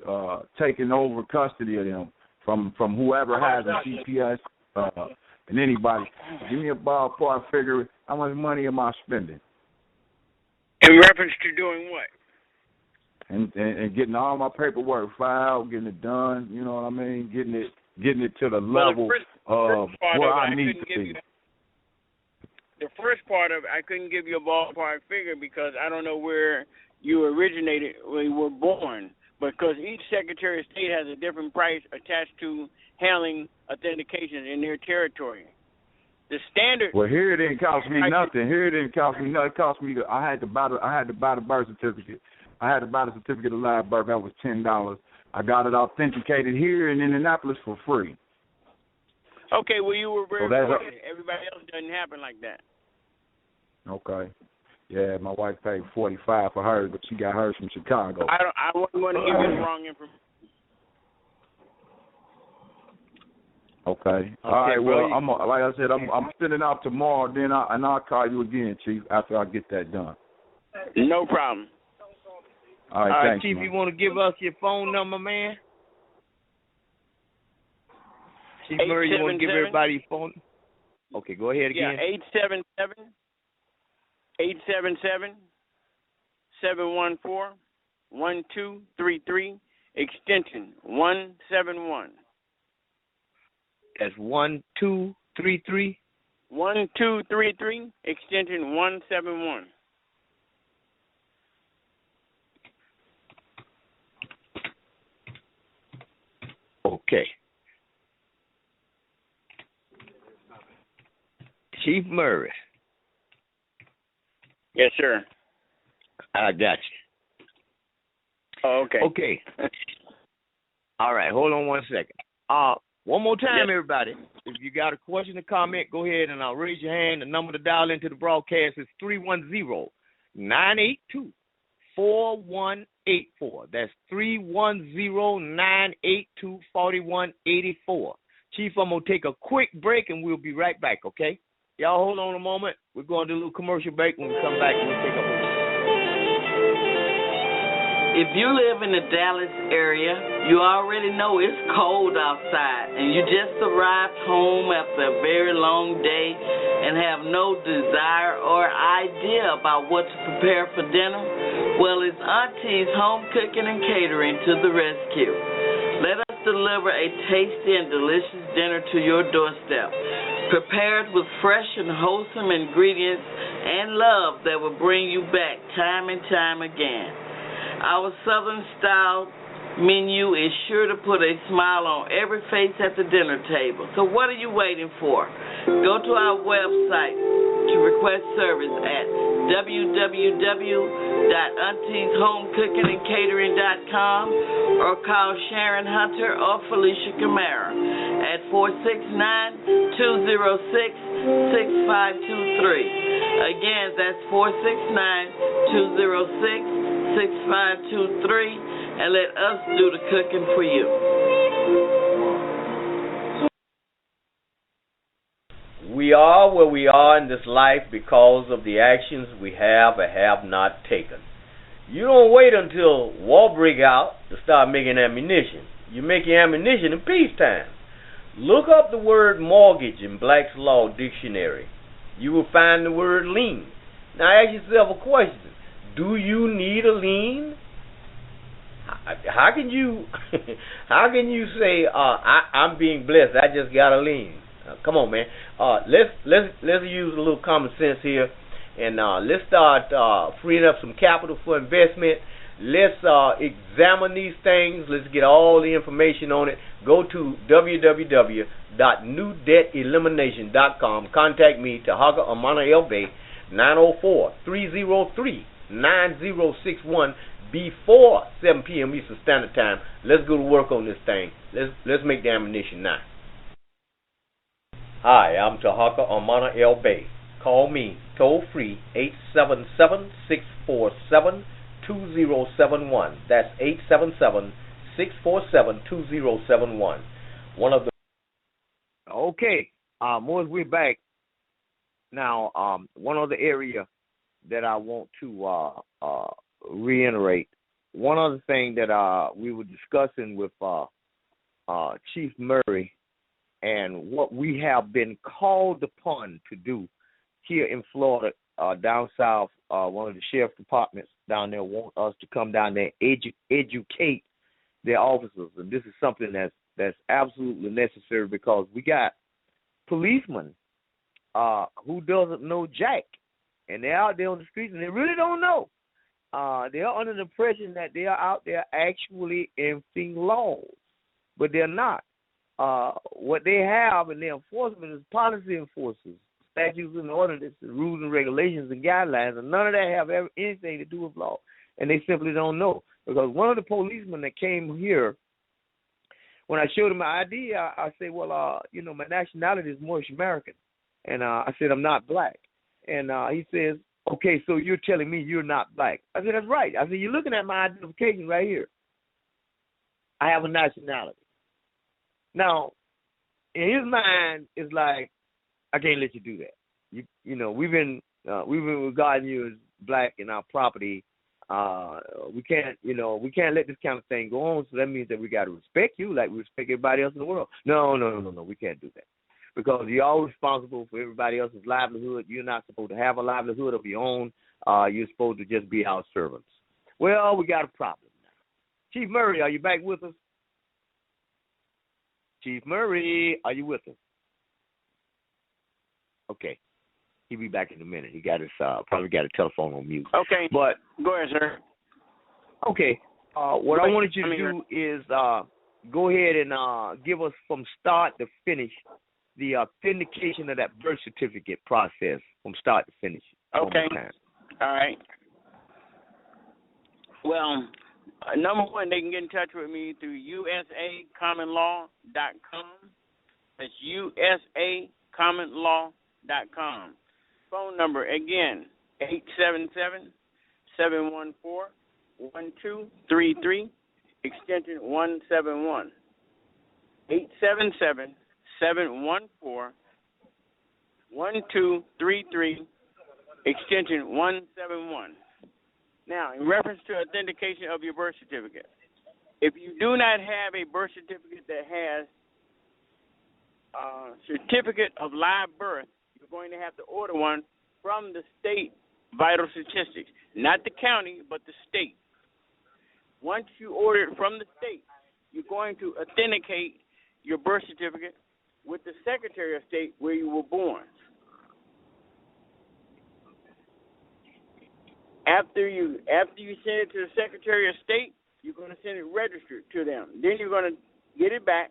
taking over custody of them from whoever has a CPS and anybody. Give me a ballpark figure. How much money am I spending? In reference to doing what? And getting all my paperwork filed, getting it done. You know what I mean? Getting it to the level of where I need to be. The first part of it, I couldn't give you a ballpark figure because I don't know where you originated, where you were born. Because each Secretary of State has a different price attached to handling authentication in their territory. The standard. Well, here it didn't cost me nothing. It cost me. I had to buy the birth certificate. I had to buy the certificate of live birth. That was $10. I got it authenticated here in Indianapolis for free. Okay, well, you were very fortunate. Everybody else doesn't happen like that. Okay. Yeah, my wife paid $45 for hers, but she got hers from Chicago. I wouldn't want to give you the wrong information. Okay. All right. Well, like I said, I'm sending out tomorrow. Then I'll call you again, Chief, after I get that done. No problem. All right. Thanks, Chief. man. You want to give us your phone number, man? Chief Murray, you want to give everybody your phone? Okay, go ahead again. Yeah, 877-714-1233, extension 171. That's 1233? 1233, extension 171. Okay. Chief Murray. Yes, sir. I got you. Oh, okay. Okay. All right. Hold on one second. One more time, everybody. If you got a question or comment, go ahead and I'll raise your hand. The number to dial into the broadcast is 310-982-4184. That's 310-982-4184. Chief, I'm going to take a quick break and we'll be right back, okay? Y'all hold on a moment. We're going to do a little commercial break. When we come back, we'll take a break. If you live in the Dallas area, you already know it's cold outside and you just arrived home after a very long day and have no desire or idea about what to prepare for dinner, well, it's Auntie's Home Cooking and Catering to the rescue. Let us deliver a tasty and delicious dinner to your doorstep, prepared with fresh and wholesome ingredients and love that will bring you back time and time again. Our Southern-style menu is sure to put a smile on every face at the dinner table. So what are you waiting for? Go to our website to request service at www.auntieshomecookingandcatering.com or call Sharon Hunter or Felicia Camara at 469-206-6523. Again, that's 469-206-6523, and let us do the cooking for you. We are where we are in this life because of the actions we have or have not taken. You don't wait until war break out to start making ammunition. You make your ammunition in peacetime. Look up the word mortgage in Black's Law Dictionary. You will find the word lien. Now ask yourself a question. Do you need a lien? How can you say I'm being blessed? I just got a lien. Come on, man. Let's use a little common sense here, and let's start freeing up some capital for investment. Let's examine these things. Let's get all the information on it. Go to www.newdebtelimination.com. Contact me, Tarhaka Amana El Bay, 904-303-9061 before 7 p.m. Eastern Standard Time. Let's go to work on this thing. Let's make the ammunition now. Hi, I'm Tarhaka Amana El Bay. Call me toll free 877-647-2071. That's 877-647-2071. Okay, Morris, we're back. Now, one other area that I want to reiterate. One other thing that we were discussing with Chief Murray and what we have been called upon to do here in Florida, down south, one of the sheriff departments down there want us to come down there and educate their officers. And this is something that's absolutely necessary because we got policemen who doesn't know jack. And they're out there on the streets and they really don't know. They're under the impression that they are out there actually enforcing laws, but they're not. What they have in their enforcement is policy enforcers, statutes and ordinances, rules and regulations and guidelines, and none of that have anything to do with law. And they simply don't know. Because one of the policemen that came here, when I showed him my ID, I said, well, my nationality is Moorish American. And I said, I'm not black. And he says, okay, so you're telling me you're not black. I said, that's right. I said, you're looking at my identification right here. I have a nationality. Now, in his mind, it's like, I can't let you do that. We've been regarding you as black in our property. We can't let this kind of thing go on. So that means that we got to respect you like we respect everybody else in the world. No, we can't do that. Because you're all responsible for everybody else's livelihood. You're not supposed to have a livelihood of your own. You're supposed to just be our servants. Well, we got a problem now. Chief Murray, are you back with us? Chief Murray, are you with us? Okay. He'll be back in a minute. He got his probably got a telephone on mute. Okay. But go ahead, sir. Okay. What I wanted you to do is go ahead and give us from start to finish the authentication of that birth certificate process from start to finish. Okay. All right. Well, number one, they can get in touch with me through usacommonlaw.com. That's usacommonlaw.com. Phone number, again, 877-714-1233, extension 171. 877-714-1233, extension 171. Now, in reference to authentication of your birth certificate, if you do not have a birth certificate that has a certificate of live birth, you're going to have to order one from the state vital statistics, not the county, but the state. Once you order it from the state, you're going to authenticate your birth certificate with the Secretary of State where you were born. After you send it to the Secretary of State, you're going to send it registered to them. Then you're going to get it back,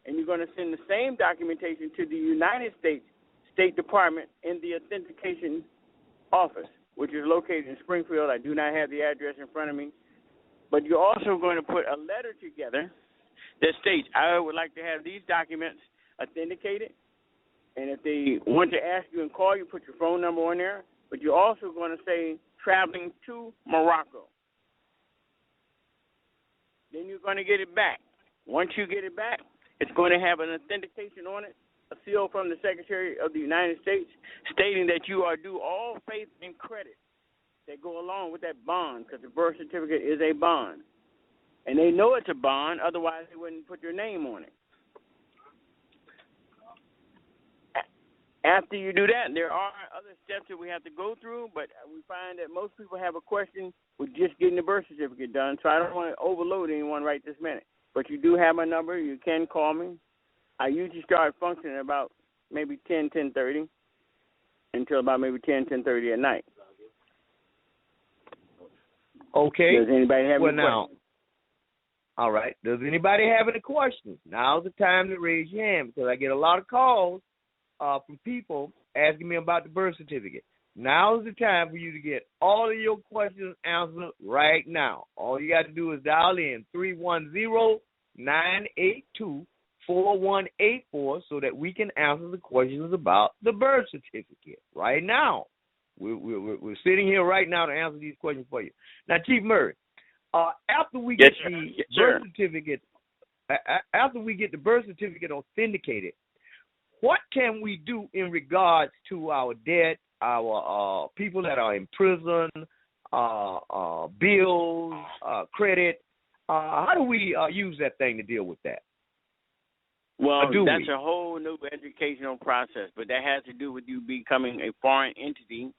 and you're going to send the same documentation to the United States State Department in the authentication office, which is located in Springfield. I do not have the address in front of me. But you're also going to put a letter together that states, I would like to have these documents authenticated. And if they want to ask you and call you, put your phone number on there. But you're also going to say traveling to Morocco. Then you're going to get it back. Once you get it back, it's going to have an authentication on it, a seal from the Secretary of the United States stating that you are due all faith and credit that go along with that bond, because the birth certificate is a bond. And they know it's a bond, otherwise they wouldn't put your name on it. After you do that, there are other steps that we have to go through, but we find that most people have a question with just getting the birth certificate done, so I don't want to overload anyone right this minute. But you do have my number. You can call me. I usually start functioning about maybe 10:30 until about maybe 10:30 at night. Okay. Does anybody have any now, questions? All right. Does anybody have any questions? Now's the time to raise your hand, because I get a lot of calls from people asking me about the birth certificate. Now's the time for you to get all of your questions answered right now. All you got to do is dial in 310-982-4184 so that we can answer the questions about the birth certificate right now. We're sitting here right now to answer these questions for you. Now, Chief Murray, after we get the birth certificate, after we get the birth certificate authenticated, what can we do in regards to our debt, our people that are in prison, bills, credit? How do we use that thing to deal with that? Well, that's a whole new educational process, but that has to do with you becoming a foreign entity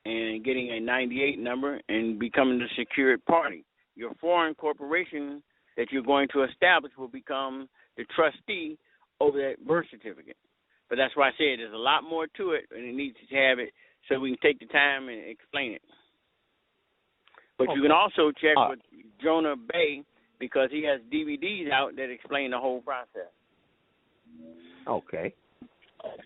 and getting a 98 number and becoming the secured party. Your foreign corporation that you're going to establish will become the trustee over that birth certificate. But that's why I said there's a lot more to it, and it needs to have it so we can take the time and explain it. But you can also check with Jonah Bay, because he has DVDs out that explain the whole process. Okay.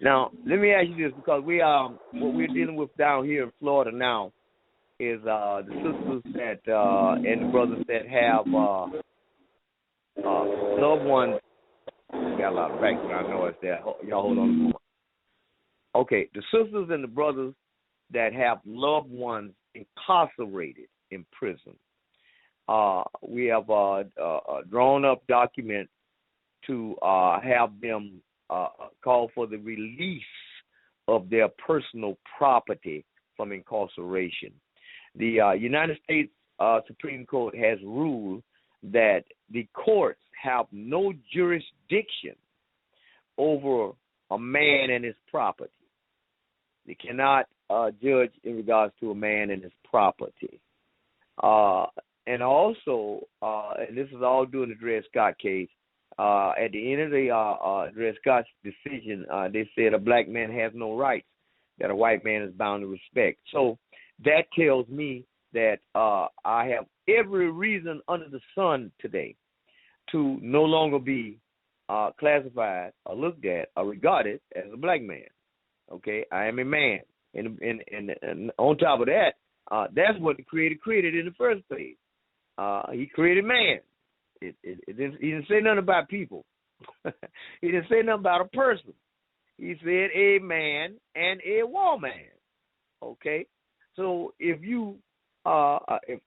Now, let me ask you this, because we what we're dealing with down here in Florida now is the sisters that and the brothers that have loved ones. Got a lot of background noise there. Y'all hold on a moment. Okay, the sisters and the brothers that have loved ones incarcerated in prison. We have a drawn up document to have them call for the release of their personal property from incarceration. The United States Supreme Court has ruled that the courts have no jurisdiction over a man and his property. They cannot judge in regards to a man and his property. And also, and this is all during the Dred Scott case, at the end of the Dred Scott's decision, they said a black man has no rights that a white man is bound to respect. So that tells me that I have every reason under the sun today to no longer be classified or looked at or regarded as a black man. Okay, I am a man, and on top of that, that's what the Creator created in the first place. He created man. He didn't say nothing about people. He didn't say nothing about a person. He said a man and a woman. Okay, so if you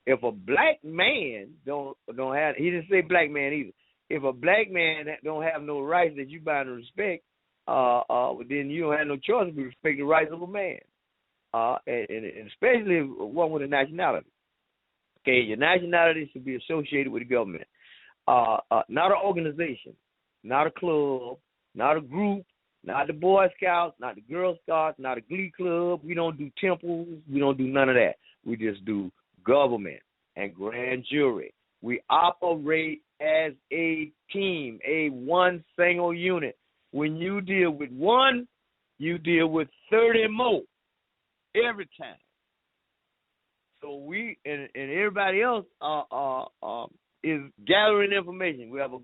if a black man don't have, he didn't say black man either. If a black man don't have no rights that you bound to respect, then you don't have no choice but to respect the rights of a man, and especially one with a nationality. Okay, your nationality should be associated with the government, not an organization, not a club, not a group, not the Boy Scouts, not the Girl Scouts, not a Glee Club. We don't do temples. We don't do none of that. We just do government and grand jury. We operate as a team, a one single unit. When you deal with one, you deal with 30 more every time. So we and everybody else is gathering information. We have a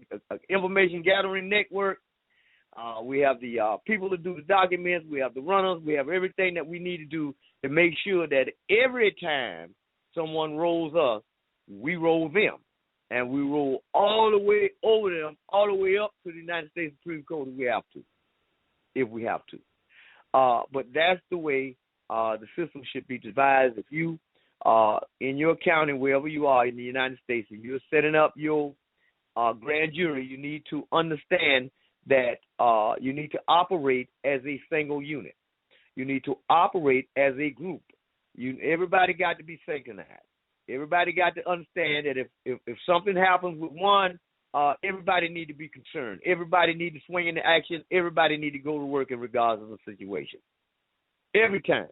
information gathering network. We have the people to do the documents. We have the runners. We have everything that we need to do to make sure that every time someone rolls us, we roll them. And we roll all the way over them, all the way up to the United States Supreme Court if we have to. But that's the way the system should be devised. If you, in your county, wherever you are in the United States, if you're setting up your grand jury, you need to understand that you need to operate as a single unit. You need to operate as a group. Everybody got to be synchronized. Everybody got to understand that if something happens with one, everybody need to be concerned. Everybody need to swing into action. Everybody need to go to work in regards to the situation. Every time.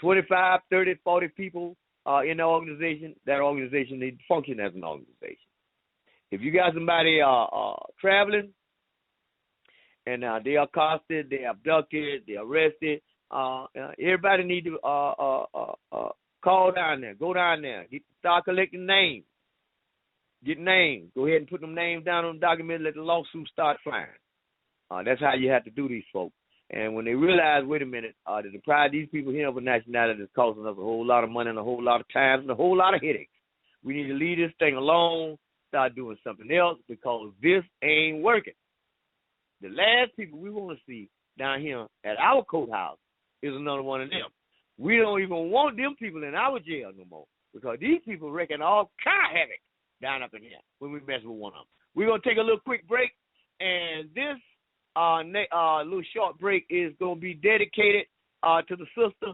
25, 30, 40 people in the organization, that organization needs to function as an organization. If you got somebody traveling and they are accosted, they abducted, they arrested, everybody need to call down there, go down there, start collecting names. Get names. Go ahead and put them names down on the document, let the lawsuit start flying. That's how you have to do these folks. And when they realize, wait a minute, to deprive these people here of a nationality is costing us a whole lot of money and a whole lot of time and a whole lot of headaches. We need to leave this thing alone, start doing something else, because this ain't working. The last people we want to see down here at our courthouse is another one of them. We don't even want them people in our jail no more, because these people wrecking all kind of havoc down up in here when we mess with one of them. We're going to take a little quick break, and this little short break is going to be dedicated to the sister,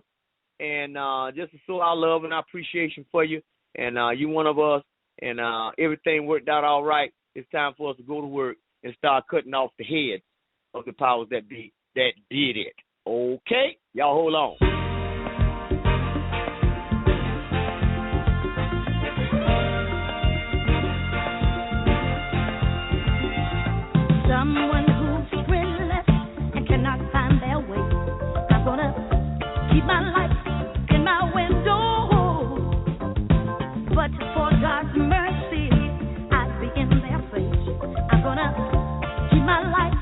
and just to show our love and our appreciation for you, and you one of us, and everything worked out all right. It's time for us to go to work and start cutting off the heads of the powers that be that did it. Okay? Y'all hold on. Someone who's friendless and cannot find their way. I'm gonna keep my light in my window, but for God's mercy, I'd be in their face. I'm gonna keep my light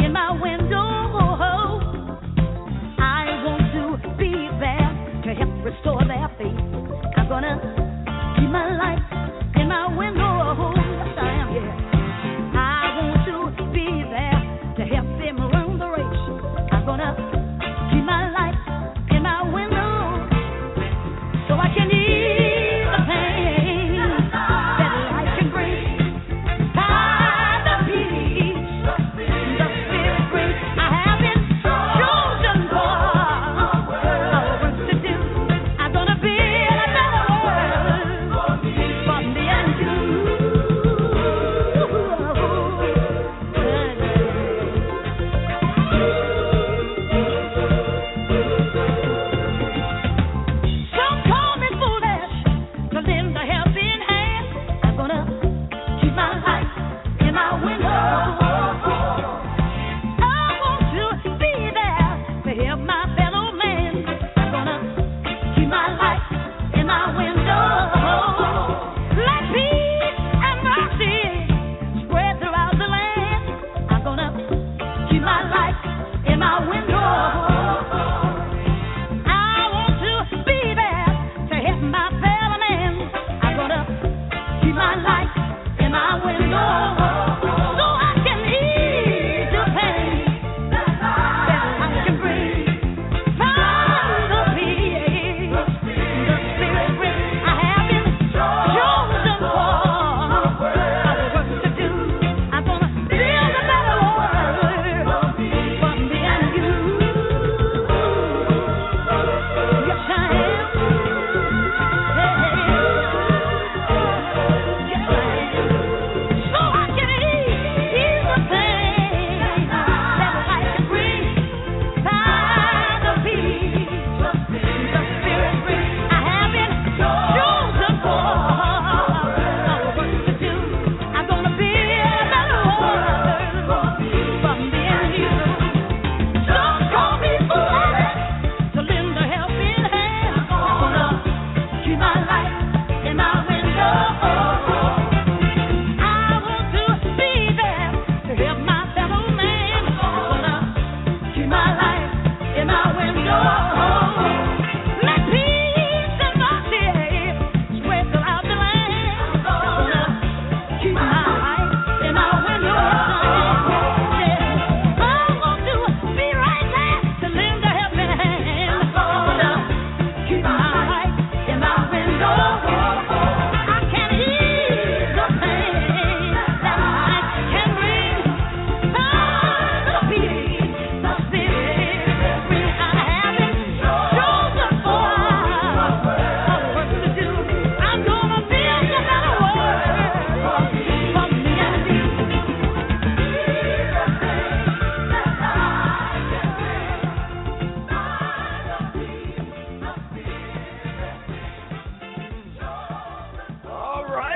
in my window. I want to be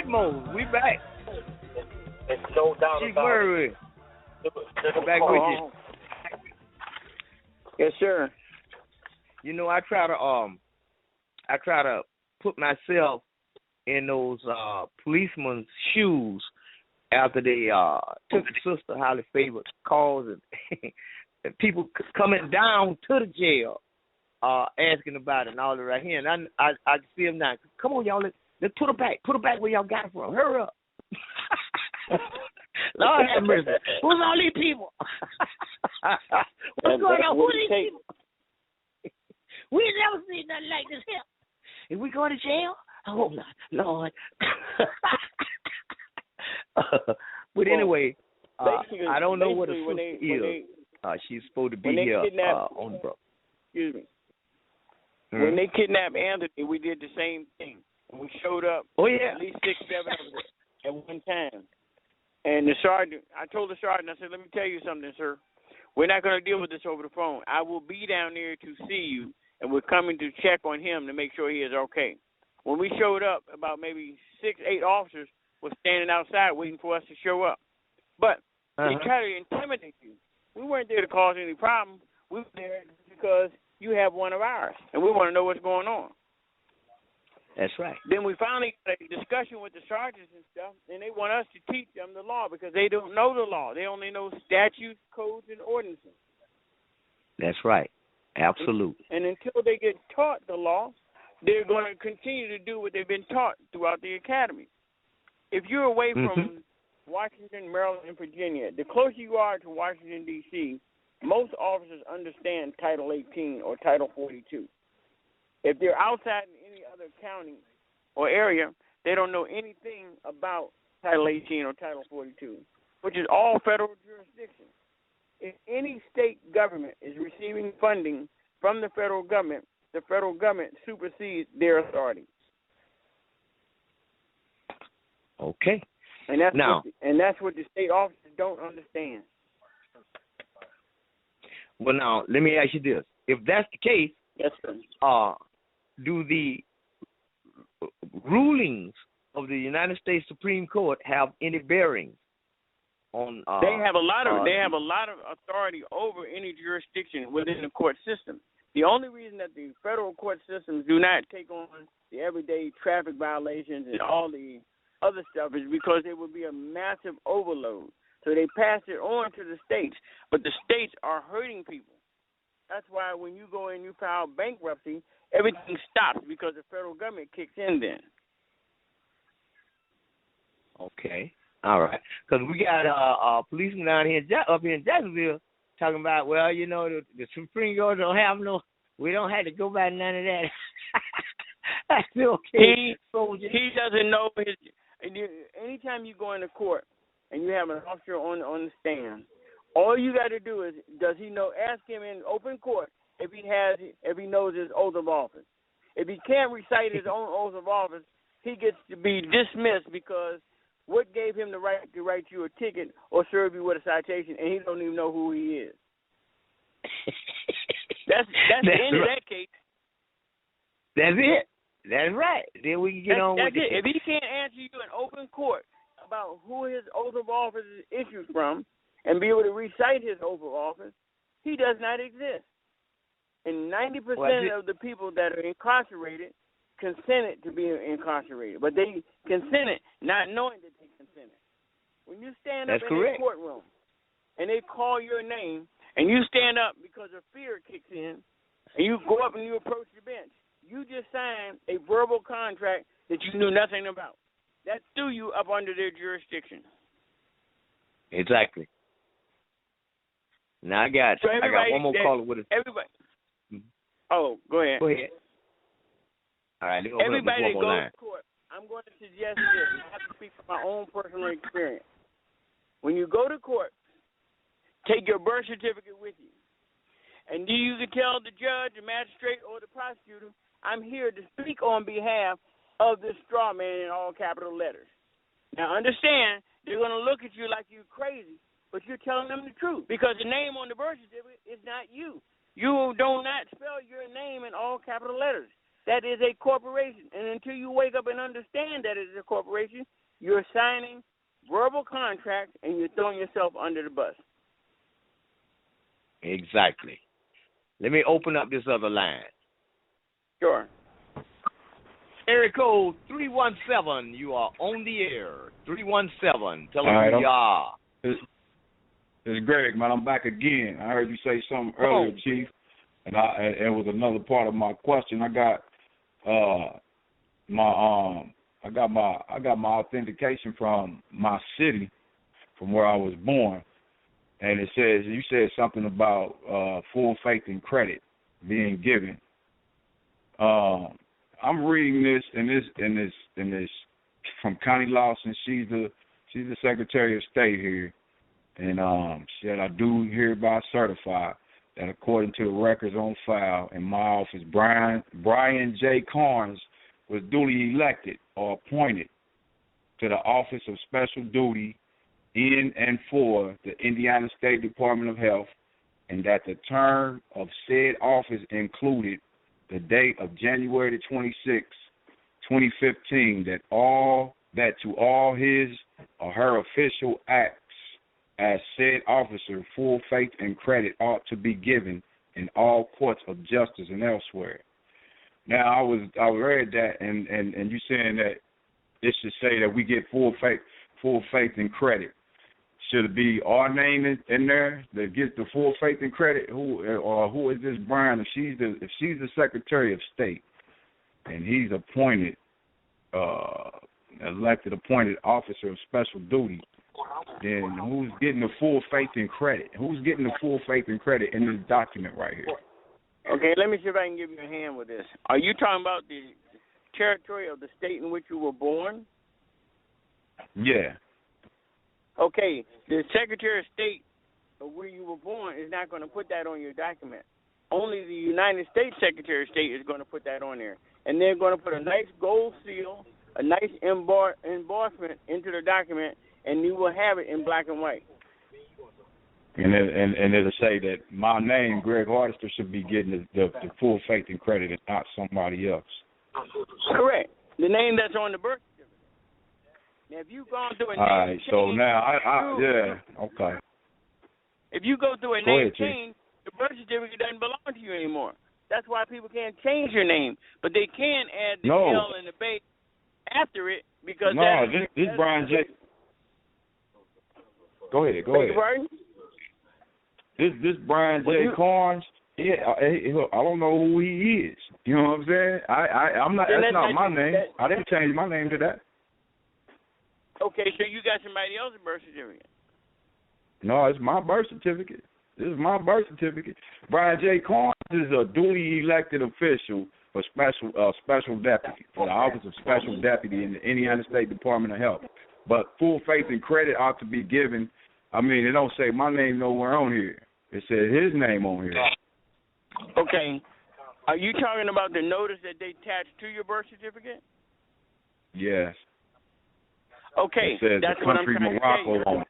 mode. We back. It's no doubt Chief about Murray. it. Back with you. Yes, sir. You know, I try to put myself in those policemen's shoes after they took Sister Holly Favor's calls and people coming down to the jail asking about it and all that right here. And I see them now. Come on, y'all. Let's put her back. Put her back where y'all got it from. Hurry up. Lord have mercy. Who's all these people? What's going on? Who are these people? We ain't never seen nothing like this here. If we go to jail, I hope not. Lord. But anyway, I don't know what a sister is. She's supposed to be here on the bro. Excuse me. When they kidnapped Anthony, we did the same thing. We showed up. Oh, yeah. At least 6, 7 of us at one time. And the sergeant, I told the sergeant, I said, let me tell you something, sir. We're not going to deal with this over the phone. I will be down there to see you, and we're coming to check on him to make sure he is okay. When we showed up, about maybe 6, 8 officers were standing outside waiting for us to show up. But they try to intimidate you. We weren't there to cause any problem. We were there because you have one of ours, and we want to know what's going on. That's right. Then we finally had a discussion with the sergeants and stuff, and they want us to teach them the law because they don't know the law. They only know statutes, codes, and ordinances. That's right. Absolutely. And until they get taught the law, they're going to continue to do what they've been taught throughout the academy. If you're away from Washington, Maryland, and Virginia, the closer you are to Washington, D.C., most officers understand Title 18 or Title 42. If they're outside in any other county or area, they don't know anything about Title 18 or Title 42, which is all federal jurisdiction. If any state government is receiving funding from the federal government supersedes their authority. Okay. And that's what the state officers don't understand. Well, now, let me ask you this. If that's the case, yes, sir. Do the rulings of the United States Supreme Court have any bearing on? They have a lot of authority over any jurisdiction within the court system. The only reason that the federal court systems do not take on the everyday traffic violations and all the other stuff is because there would be a massive overload. So they pass it on to the states, but the states are hurting people. That's why when you go in, you file bankruptcy, everything stops because the federal government kicks in then. Okay. All right. Because we got a policeman down here up here in Jacksonville talking about, well, you know, the Supreme Court don't have we don't have to go by none of that. That's okay. He doesn't know anytime you go into court and you have an officer on the stand, all you got to do is, does he know? Ask him in open court if he knows his oath of office. If he can't recite his own oath of office, he gets to be dismissed because what gave him the right to write you a ticket or serve you with a citation, and he don't even know who he is. That's the end of that case. That's it. That's right. Then we can get on with it. If he can't answer you in open court about who his oath of office is issued from and be able to recite his oath of office, he does not exist. And 90% of the people that are incarcerated consented to be incarcerated, but they consented not knowing that they consented. When you stand up in a courtroom and they call your name and you stand up because of fear kicks in and you go up and you approach the bench, you just signed a verbal contract that you knew nothing about. That threw you up under their jurisdiction. Exactly. Now I got one more caller with us. Everybody. Oh, go ahead. Go ahead. All right. Everybody that goes to court, I'm going to suggest this. I have to speak from my own personal experience. When you go to court, take your birth certificate with you. And you can tell the judge, the magistrate, or the prosecutor, I'm here to speak on behalf of this straw man in all capital letters. Now, understand, they're going to look at you like you're crazy, but you're telling them the truth because the name on the birth certificate is not you. You do not spell your name in all capital letters. that is a corporation. And until you wake up and understand that it is a corporation, you're signing verbal contracts and you're throwing yourself under the bus. Exactly. Let me open up this other line. Sure. Area code 317. You are on the air. 317. Tell us All right, who you are. It's Greg, man. I'm back again. I heard you say something earlier, Chief, and it was another part of my question. I got my authentication from my city, from where I was born, and it says you said something about full faith and credit being given. I'm reading this from Connie Lawson. She's the Secretary of State here, and she said, I do hereby certify that according to the records on file in my office, Brian J. Carnes was duly elected or appointed to the Office of Special Duty in and for the Indiana State Department of Health, and that the term of said office included the date of January 26, 2015, that to all his or her official acts as said officer, full faith and credit ought to be given in all courts of justice and elsewhere. Now, I read that, and you saying that it should say that we get full faith and credit. Should it be our name in there that gets the full faith and credit? Who is this Brian? If she's the Secretary of State, and he's appointed, appointed officer of special duty, then who's getting the full faith and credit? Who's getting the full faith and credit in this document right here? Okay, let me see if I can give you a hand with this. Are you talking about the territory of the state in which you were born? Yeah. Okay, the Secretary of State of where you were born is not going to put that on your document. Only the United States Secretary of State is going to put that on there. And they're going to put a nice gold seal, a nice embossment into the document, and you will have it in black and white. And it'll say that my name, Greg Hardister, should be getting the full faith and credit and not somebody else. Correct. The name that's on the birth certificate. Now, if you've gone through a name all right, change, so now okay. If you go through a name change, the birth certificate doesn't belong to you anymore. That's why people can't change your name, but they can add the L and the B after it because this Brian J. Go ahead. This Brian J. Carnes, I don't know who he is. You know what I'm saying? I'm not. That's not my name. I didn't change my name to that. Okay, so you got somebody else's birth certificate. No, it's my birth certificate. This is my birth certificate. Brian J. Carnes is a duly elected official for special deputy for the Office of Special Deputy in the Indiana State Department of Health. But full faith and credit ought to be given. I mean, it don't say my name nowhere on here. It says his name on here. Okay. Are you talking about the notice that they attached to your birth certificate? Yes. Okay, it says that's the what I'm country trying Morocco to say. on it.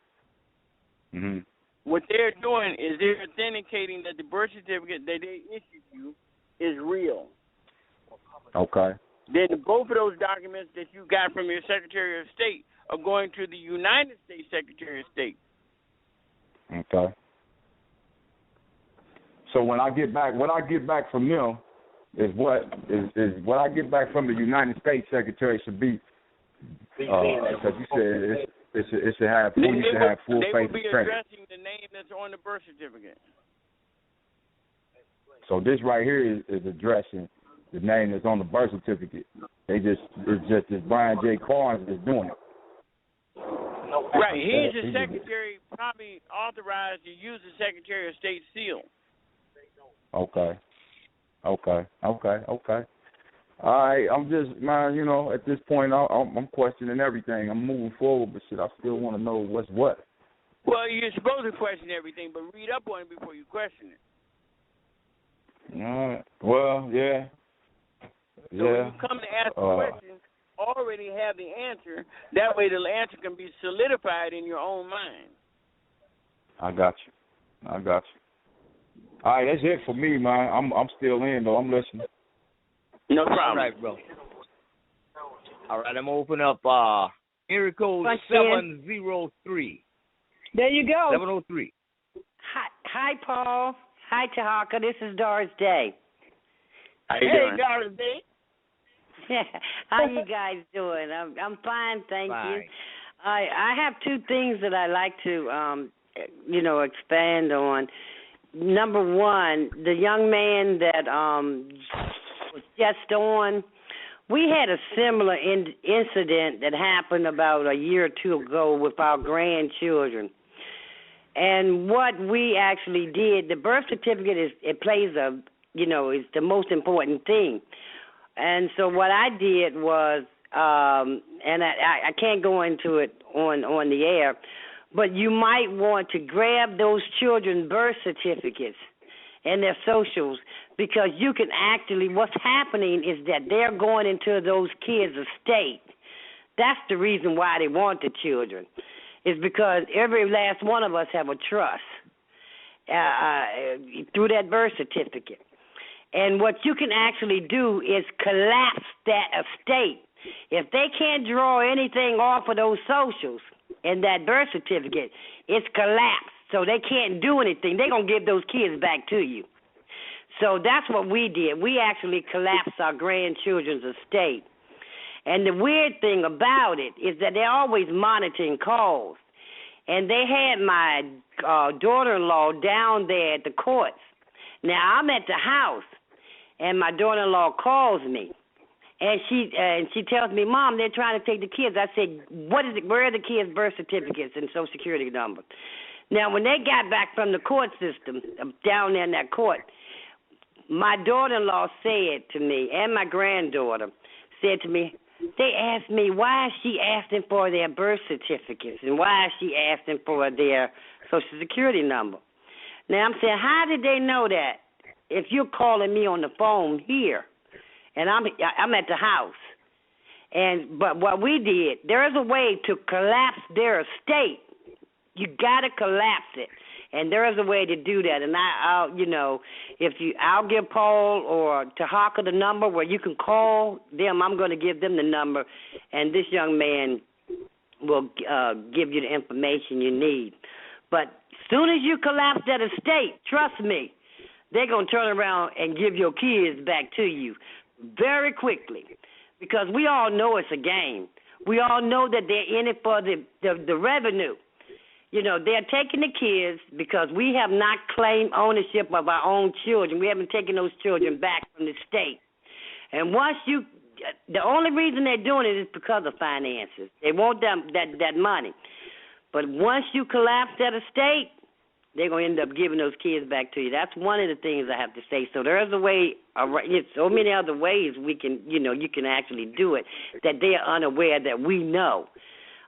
Mm-hmm. What they're doing is they're authenticating that the birth certificate that they issued you is real. Okay. Then both of those documents that you got from your Secretary of State are going to the United States Secretary of State. Okay. So when I get back from them is what I get back from the United States Secretary should be because you said it should have full faith and credit. They will be addressing the name that's on the birth certificate. So this right here is addressing the name that's on the birth certificate. It's just this Brian J. Carnes is doing it. Right. He's the secretary, probably authorized to use the Secretary of State seal. Okay. All right, I'm just, man, at this point, I'm questioning everything. I'm moving forward, but shit, I still want to know what's what. Well, you're supposed to question everything, but read up on it before you question it. All right. Well, yeah. So when you come to ask a question, already have the answer. That way the answer can be solidified in your own mind. I got you. All right, that's it for me, man. I'm still in, though. I'm listening. No problem. All right, bro. All right, I'm open up area code 703. There you go. 703. Hi, Paul. Hi, Tarhaka. This is Doris Day. How you doing? Doris Day. How you guys doing? I'm fine, thank Fine. you. I have two things that I like to, expand on. Number one, the young man that was just on, we had a similar incident that happened about a year or two ago with our grandchildren. And what we actually did, the birth certificate is the most important thing. And so what I did was, and I can't go into it on the air, but you might want to grab those children's birth certificates and their socials, because you can actually, what's happening is that they're going into those kids' estate. That's the reason why they want the children, is because every last one of us have a trust through that birth certificate. And what you can actually do is collapse that estate. If they can't draw anything off of those socials and that birth certificate, it's collapsed. So they can't do anything. They're going to give those kids back to you. So that's what we did. We actually collapsed our grandchildren's estate. And the weird thing about it is that they're always monitoring calls. And they had my daughter-in-law down there at the courts. Now, I'm at the house, and my daughter-in-law calls me. And she tells me, Mom, they're trying to take the kids. I said, what is it? Where are the kids' birth certificates and Social Security number? Now, when they got back from the court system, down there in that court, my daughter-in-law said to me, and my granddaughter said to me, they asked me, why is she asking for their birth certificates and why is she asking for their Social Security number? Now, I'm saying, how did they know that if you're calling me on the phone here and I'm at the house? But what we did, there is a way to collapse their estate. You got to collapse it, and there is a way to do that. And I'll give Paul or Tarhaka the number where you can call them. I'm going to give them the number, and this young man will give you the information you need. But as soon as you collapse that estate, trust me, they're going to turn around and give your kids back to you very quickly, because we all know it's a game. We all know that they're in it for the revenue. They're taking the kids because we have not claimed ownership of our own children. We haven't taken those children back from the state. And the only reason they're doing it is because of finances. They want that money. But once you collapse that estate, they're going to end up giving those kids back to you. That's one of the things I have to say. So there is a way, so many other ways we can, you can actually do it that they are unaware that we know.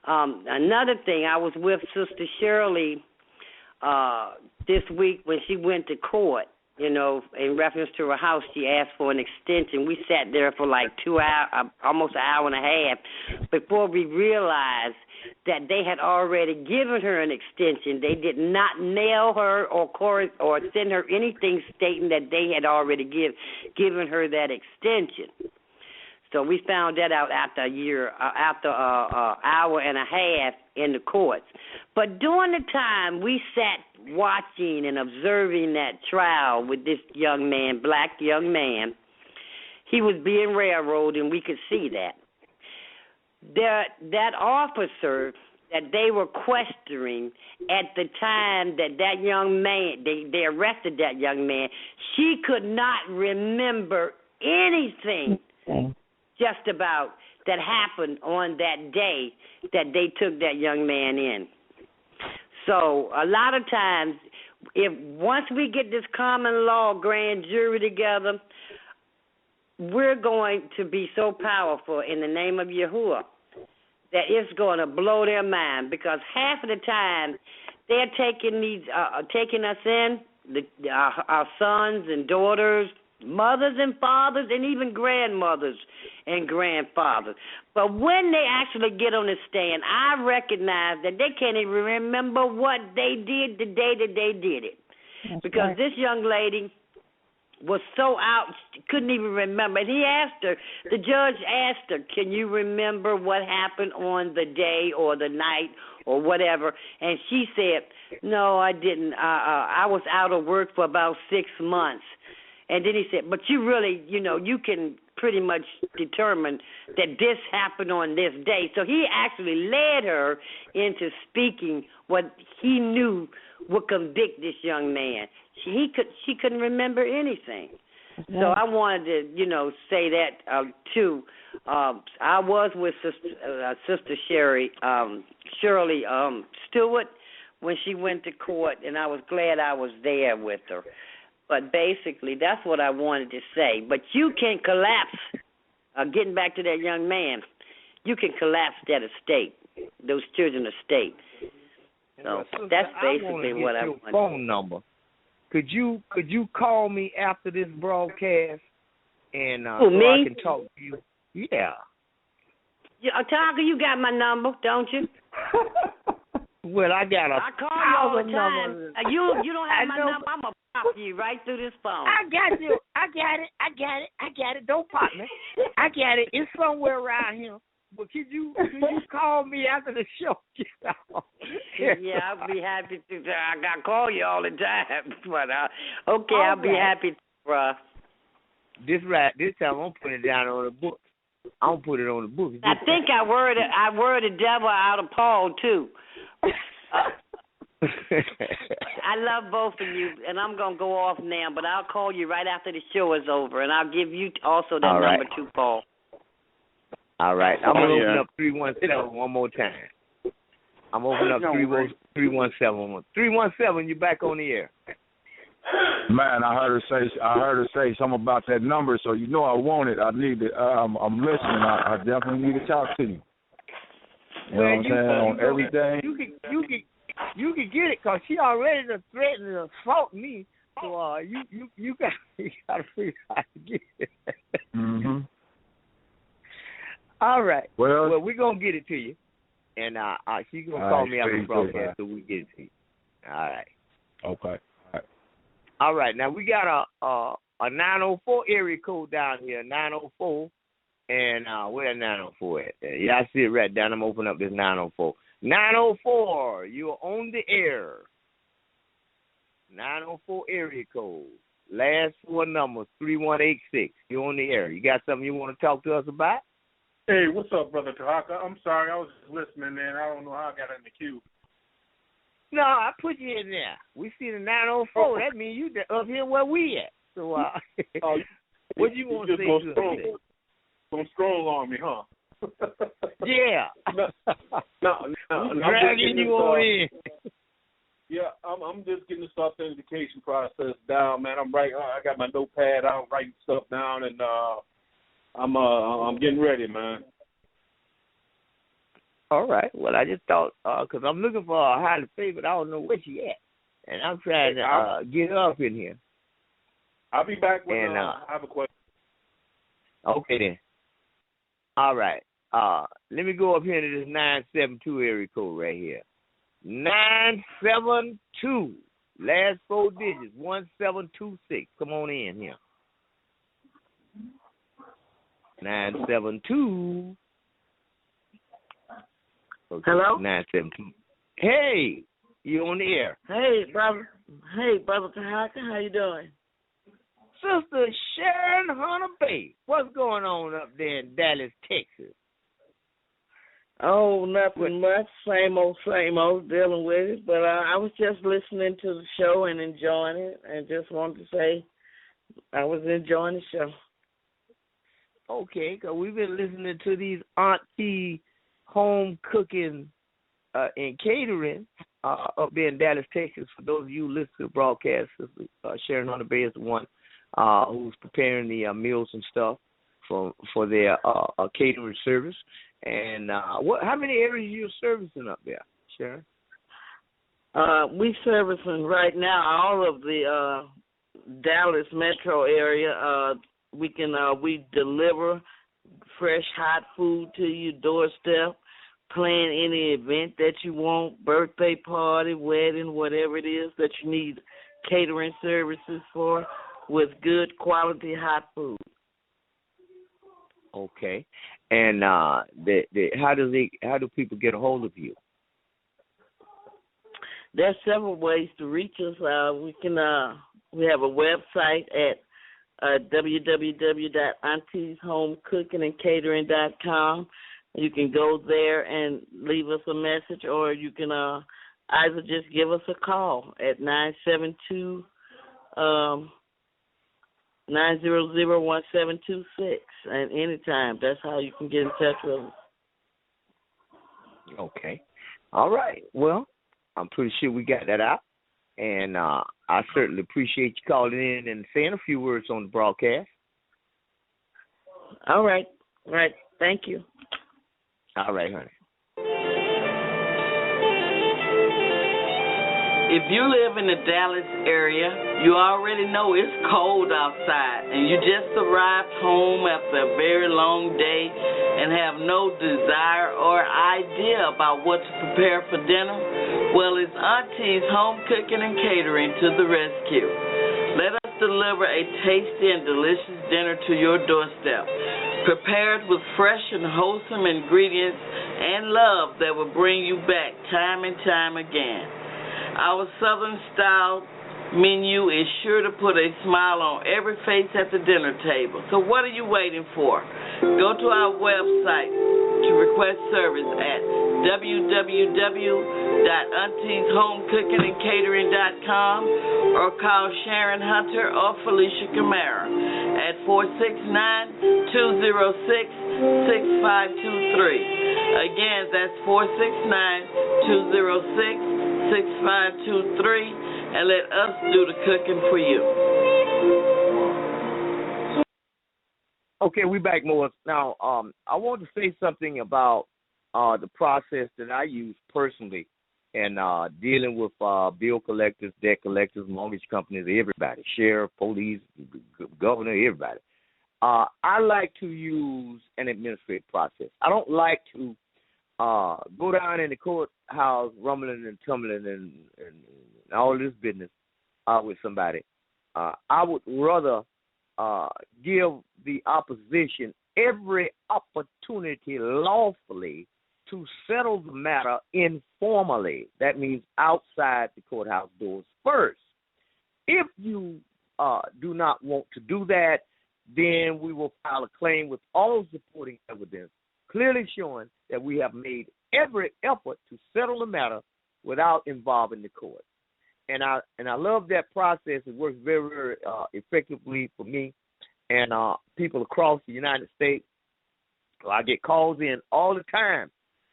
Another thing, I was with Sister Shirley this week when she went to court, in reference to her house. She asked for an extension. We sat there for like 2 hours, almost an hour and a half, before we realized that they had already given her an extension. They did not mail her or send her anything stating that they had already given her that extension. So we found that out after an hour and a half in the courts. But during the time we sat watching and observing that trial with this young man, black young man, he was being railroaded, and we could see that. That officer that they were questioning at the time that young man, they arrested that young man, she could not remember anything just about that happened on that day that they took that young man in. So a lot of times, once we get this common law grand jury together, we're going to be so powerful in the name of Yahuwah that it's going to blow their mind, because half of the time they're taking us in, our sons and daughters, mothers and fathers, and even grandmothers and grandfathers. But when they actually get on the stand, I recognize that they can't even remember what they did the day that they did it. That's because right. This young lady, was so out, she couldn't even remember. And the judge asked her, can you remember what happened on the day or the night or whatever? And she said, no, I didn't. I was out of work for about 6 months. And then he said, but you really, you can pretty much determine that this happened on this day. So he actually led her into speaking what he knew would convict this young man. She couldn't remember anything. So I wanted to, say that too. I was with Sister Shirley Stewart when she went to court, and I was glad I was there with her. But basically, that's what I wanted to say. But you can collapse, getting back to that young man, you can collapse that estate, those children's estate. So that's basically what I wanted. Phone number. Could you call me after this broadcast and so me? I can talk to you? Yeah. Tarhaka, you got my number, don't you? Well, I got I call you all the time. You don't have my number. I'm gonna pop you right through this phone. I got you. I got it. Don't pop me. I got it. It's somewhere around here. But could you call me after the show? Yeah, I'll be happy to. I call you all the time. But okay, I'll be happy to, bruh. This time I'm putting it down on the book. I'm put it on the book. I think I worded the devil out of Paul too. I love both of you, and I'm going to go off now, but I'll call you right after the show is over, and I'll give you also that number too, Paul. All right. I'm going to open up 317 one more time. I'm opening up 317. 317, you're back on the air. Man, I heard her say something about that number, so I want it. I need it. I'm listening. I definitely need to talk to you. You know what I'm saying? On everything. You can get it because she already threatened to assault me. So you got to figure out how to get it. Mm-hmm. All right. Well, we're gonna get it to you, and she's gonna call me after the broadcast so we get it to you. All right. Okay. All right. Now we got a 904 area code down here, 904, and where 904 at? Yeah, I see it right down. I'm opening up this 904. 904, you're on the air. 904 area code. Last four numbers, 3186. You're on the air. You got something you want to talk to us about? Hey, what's up, Brother Tarhaka? I'm sorry, I was just listening, man. I don't know how I got in the queue. No, I put you in there. We see the 904. That means you up here where we at. So, what you want to say to us? Don't scroll on me, huh? Yeah. No, dragging you on in. Yeah, I'm just getting this authentication process down, man. I got my notepad out, writing stuff down, and I'm getting ready, man. All right. Well, I just thought because I'm looking for a highly favored. I don't know where she at, and I'm trying to get her up in here. I'll be back when I have a question. Okay then. All right. Let me go up here to this 972 area code right here. 972. Last four digits, 1726. Come on in here. 972. Okay. Hello? 972. Hey, you on the air. Hey, brother. Hey, Brother Tarhaka, how you doing? Sister Sharon Hunter Bay, what's going on up there in Dallas, Texas? Oh, nothing much. Same old, dealing with it. But I was just listening to the show and enjoying it, and just wanted to say I was enjoying the show. Okay, because we've been listening to these auntie home cooking and catering up there in Dallas, Texas. For those of you who listen to the broadcast, Sharon Hunter Bay is the one who's preparing the meals and stuff for their catering service. And how many areas are you servicing up there, Sharon? We servicing right now all of the Dallas metro area. We deliver fresh hot food to your doorstep. Plan any event that you want, birthday party, wedding, whatever it is that you need catering services for. with good quality hot food. Okay. And how do people get a hold of you? There's several ways to reach us. We have a website at www.auntieshomecookingandcatering.com. You can go there and leave us a message, or you can either just give us a call at 972 900-1726 at any time. That's how you can get in touch with us. Okay. All right. Well, I'm pretty sure we got that out. And I certainly appreciate you calling in and saying a few words on the broadcast. All right. All right. Thank you. All right, honey. If you live in the Dallas area, you already know it's cold outside, and you just arrived home after a very long day and have no desire or idea about what to prepare for dinner. Well, it's Auntie's Home Cooking and Catering to the rescue. Let us deliver a tasty and delicious dinner to your doorstep, prepared with fresh and wholesome ingredients and love that will bring you back time and time again. Our Southern-style menu is sure to put a smile on every face at the dinner table. So what are you waiting for? Go to our website to request service at www.auntieshomecookingandcatering.com or call Sharon Hunter or Felicia Camara at 469-206-6523. Again, that's 469-206-6523, and let us do the cooking for you. Okay, we back, Morris. Now, I want to say something about the process that I use personally in dealing with bill collectors, debt collectors, mortgage companies, everybody, sheriff, police, governor, everybody. I like to use an administrative process. I don't like to go down in the courthouse rumbling and tumbling and all this business with somebody. I would rather give the opposition every opportunity lawfully to settle the matter informally. That means outside the courthouse doors first. If you do not want to do that, then we will file a claim with all supporting evidence, clearly showing that we have made every effort to settle the matter without involving the court. And I love that process. It works very, very effectively for me and people across the United States. So I get calls in all the time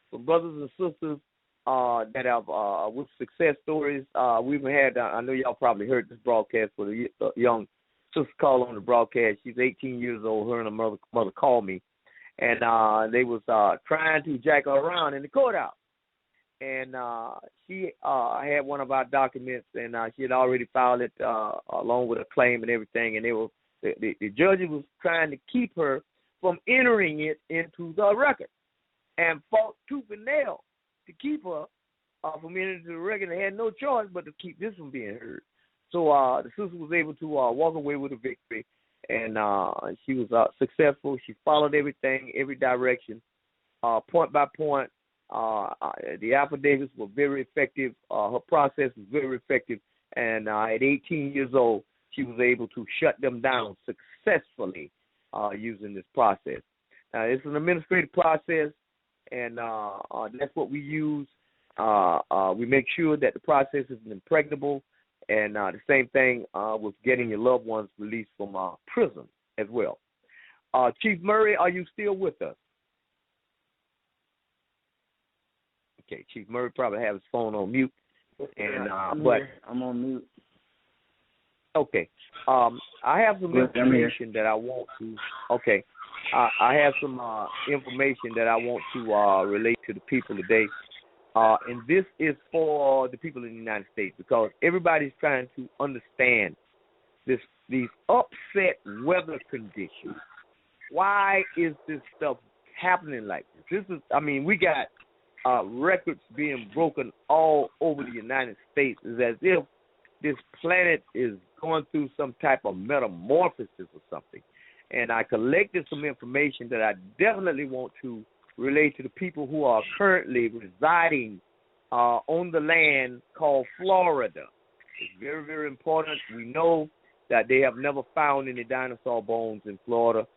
from brothers and sisters that have with success stories. We've had, I know y'all probably heard this broadcast with a young sister call on the broadcast. She's 18 years old. Her and her mother called me, and they was trying to jack her around in the courthouse. And she had one of our documents, and she had already filed it along with a claim and everything. And the judge was trying to keep her from entering it into the record, and fought tooth and nail to keep her from entering into the record. They had no choice but to keep this from being heard. So the sister was able to walk away with a victory, and she was successful. She followed everything, every direction, point by point. The affidavits were very effective. Her process was very effective, and at 18 years old, she was able to shut them down successfully using this process. It's an administrative process, and that's what we use. We make sure that the process is impregnable, and the same thing with getting your loved ones released from prison as well. Chief Murray, are you still with us? Okay, Chief Murray probably has his phone on mute, and but I'm on mute. Okay, I have some information that I want to. Okay, I have some information that I want to relate to the people today, and this is for the people in the United States, because everybody's trying to understand these upset weather conditions. Why is this stuff happening like this? This is, I mean, we got records being broken all over the United States. It's as if this planet is going through some type of metamorphosis or something. And I collected some information that I definitely want to relate to the people who are currently residing on the land called Florida. It's very, very important. We know that they have never found any dinosaur bones in Florida,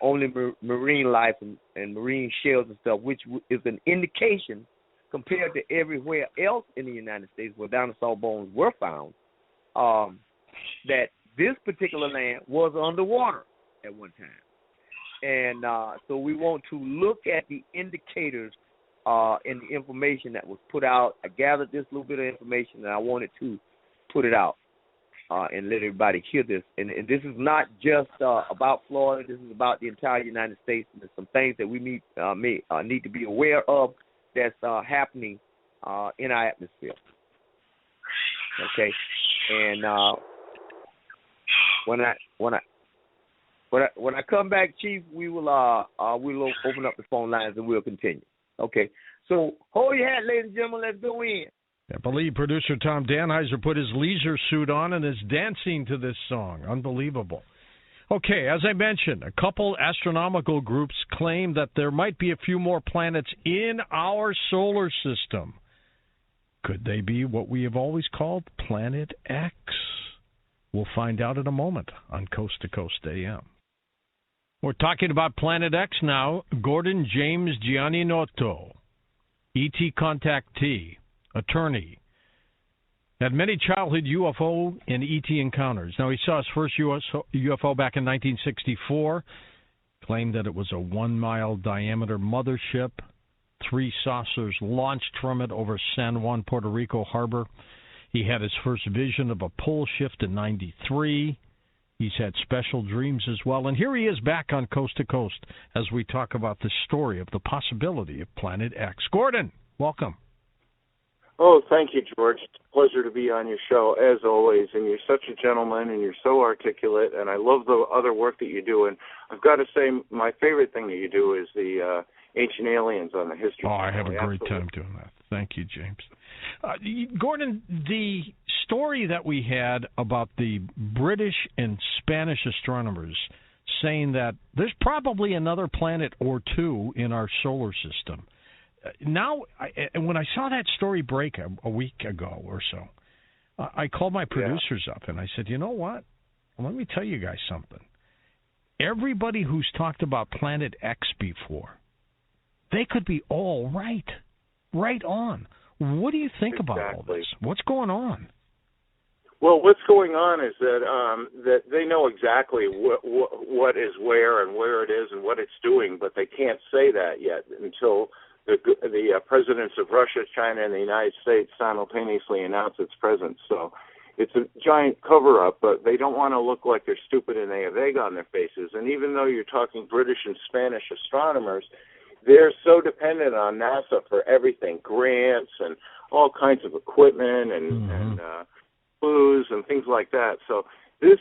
only marine life and marine shells and stuff, which is an indication compared to everywhere else in the United States where dinosaur bones were found, that this particular land was underwater at one time. And so we want to look at the indicators and the information that was put out. I gathered this little bit of information, and I wanted to put it out and let everybody hear this. And this is not just about Florida. This is about the entire United States. And there's some things that we need to be aware of that's happening in our atmosphere. Okay, and when I come back, Chief, we'll open up the phone lines and we'll continue. Okay, so hold your hat, ladies and gentlemen. Let's go in. I believe producer Tom Danheiser put his leisure suit on and is dancing to this song. Unbelievable. Okay, as I mentioned, a couple astronomical groups claim that there might be a few more planets in our solar system. Could they be what we have always called Planet X? We'll find out in a moment on Coast to Coast AM. We're talking about Planet X now. Gordon James Gianninotto, ET contactee, attorney, had many childhood UFO and ET encounters. Now, he saw his first UFO back in 1964, claimed that it was a 1-mile diameter mothership. 3 saucers launched from it over San Juan, Puerto Rico harbor. He had his first vision of a pole shift in 93. He's had special dreams as well. And here he is back on Coast to Coast as we talk about the story of the possibility of Planet X. Gordon, welcome. Oh, thank you, George. It's a pleasure to be on your show, as always. And you're such a gentleman, and you're so articulate, and I love the other work that you do. And I've got to say, my favorite thing that you do is the Ancient Aliens on the History Channel. I have a great time doing that. Thank you, James. Gordon, the story that we had about the British and Spanish astronomers saying that there's probably another planet or two in our solar system. Now, when I saw that story break a week ago or so, I called my producers up and I said, you know what? Let me tell you guys something. Everybody who's talked about Planet X before, they could be all right. Right on. What do you think about all this? What's going on? Well, what's going on is that they know exactly what is where and where it is and what it's doing, but they can't say that yet until the presidents of Russia, China, and the United States simultaneously announce its presence. So it's a giant cover-up, but they don't want to look like they're stupid and they have egg on their faces. And even though you're talking British and Spanish astronomers, they're so dependent on NASA for everything, grants and all kinds of equipment and clues and things like that. So this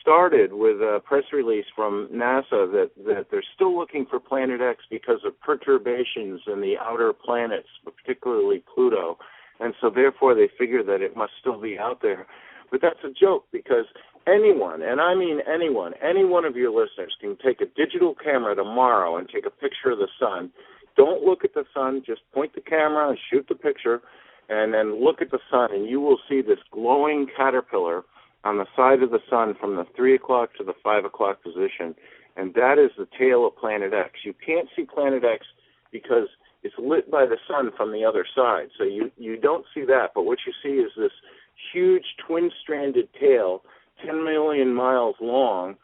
started with a press release from NASA that they're still looking for Planet X because of perturbations in the outer planets, particularly Pluto. And so therefore they figure that it must still be out there. But that's a joke because anyone, and I mean anyone, any one of your listeners can take a digital camera tomorrow and take a picture of the sun. Don't look at the sun, just point the camera and shoot the picture, and then look at the sun, and you will see this glowing caterpillar on the side of the sun from the 3 o'clock to the 5 o'clock position, and that is the tail of Planet X. You can't see Planet X because it's lit by the sun from the other side, so you don't see that, but what you see is this huge twin-stranded tail, 10 million miles long,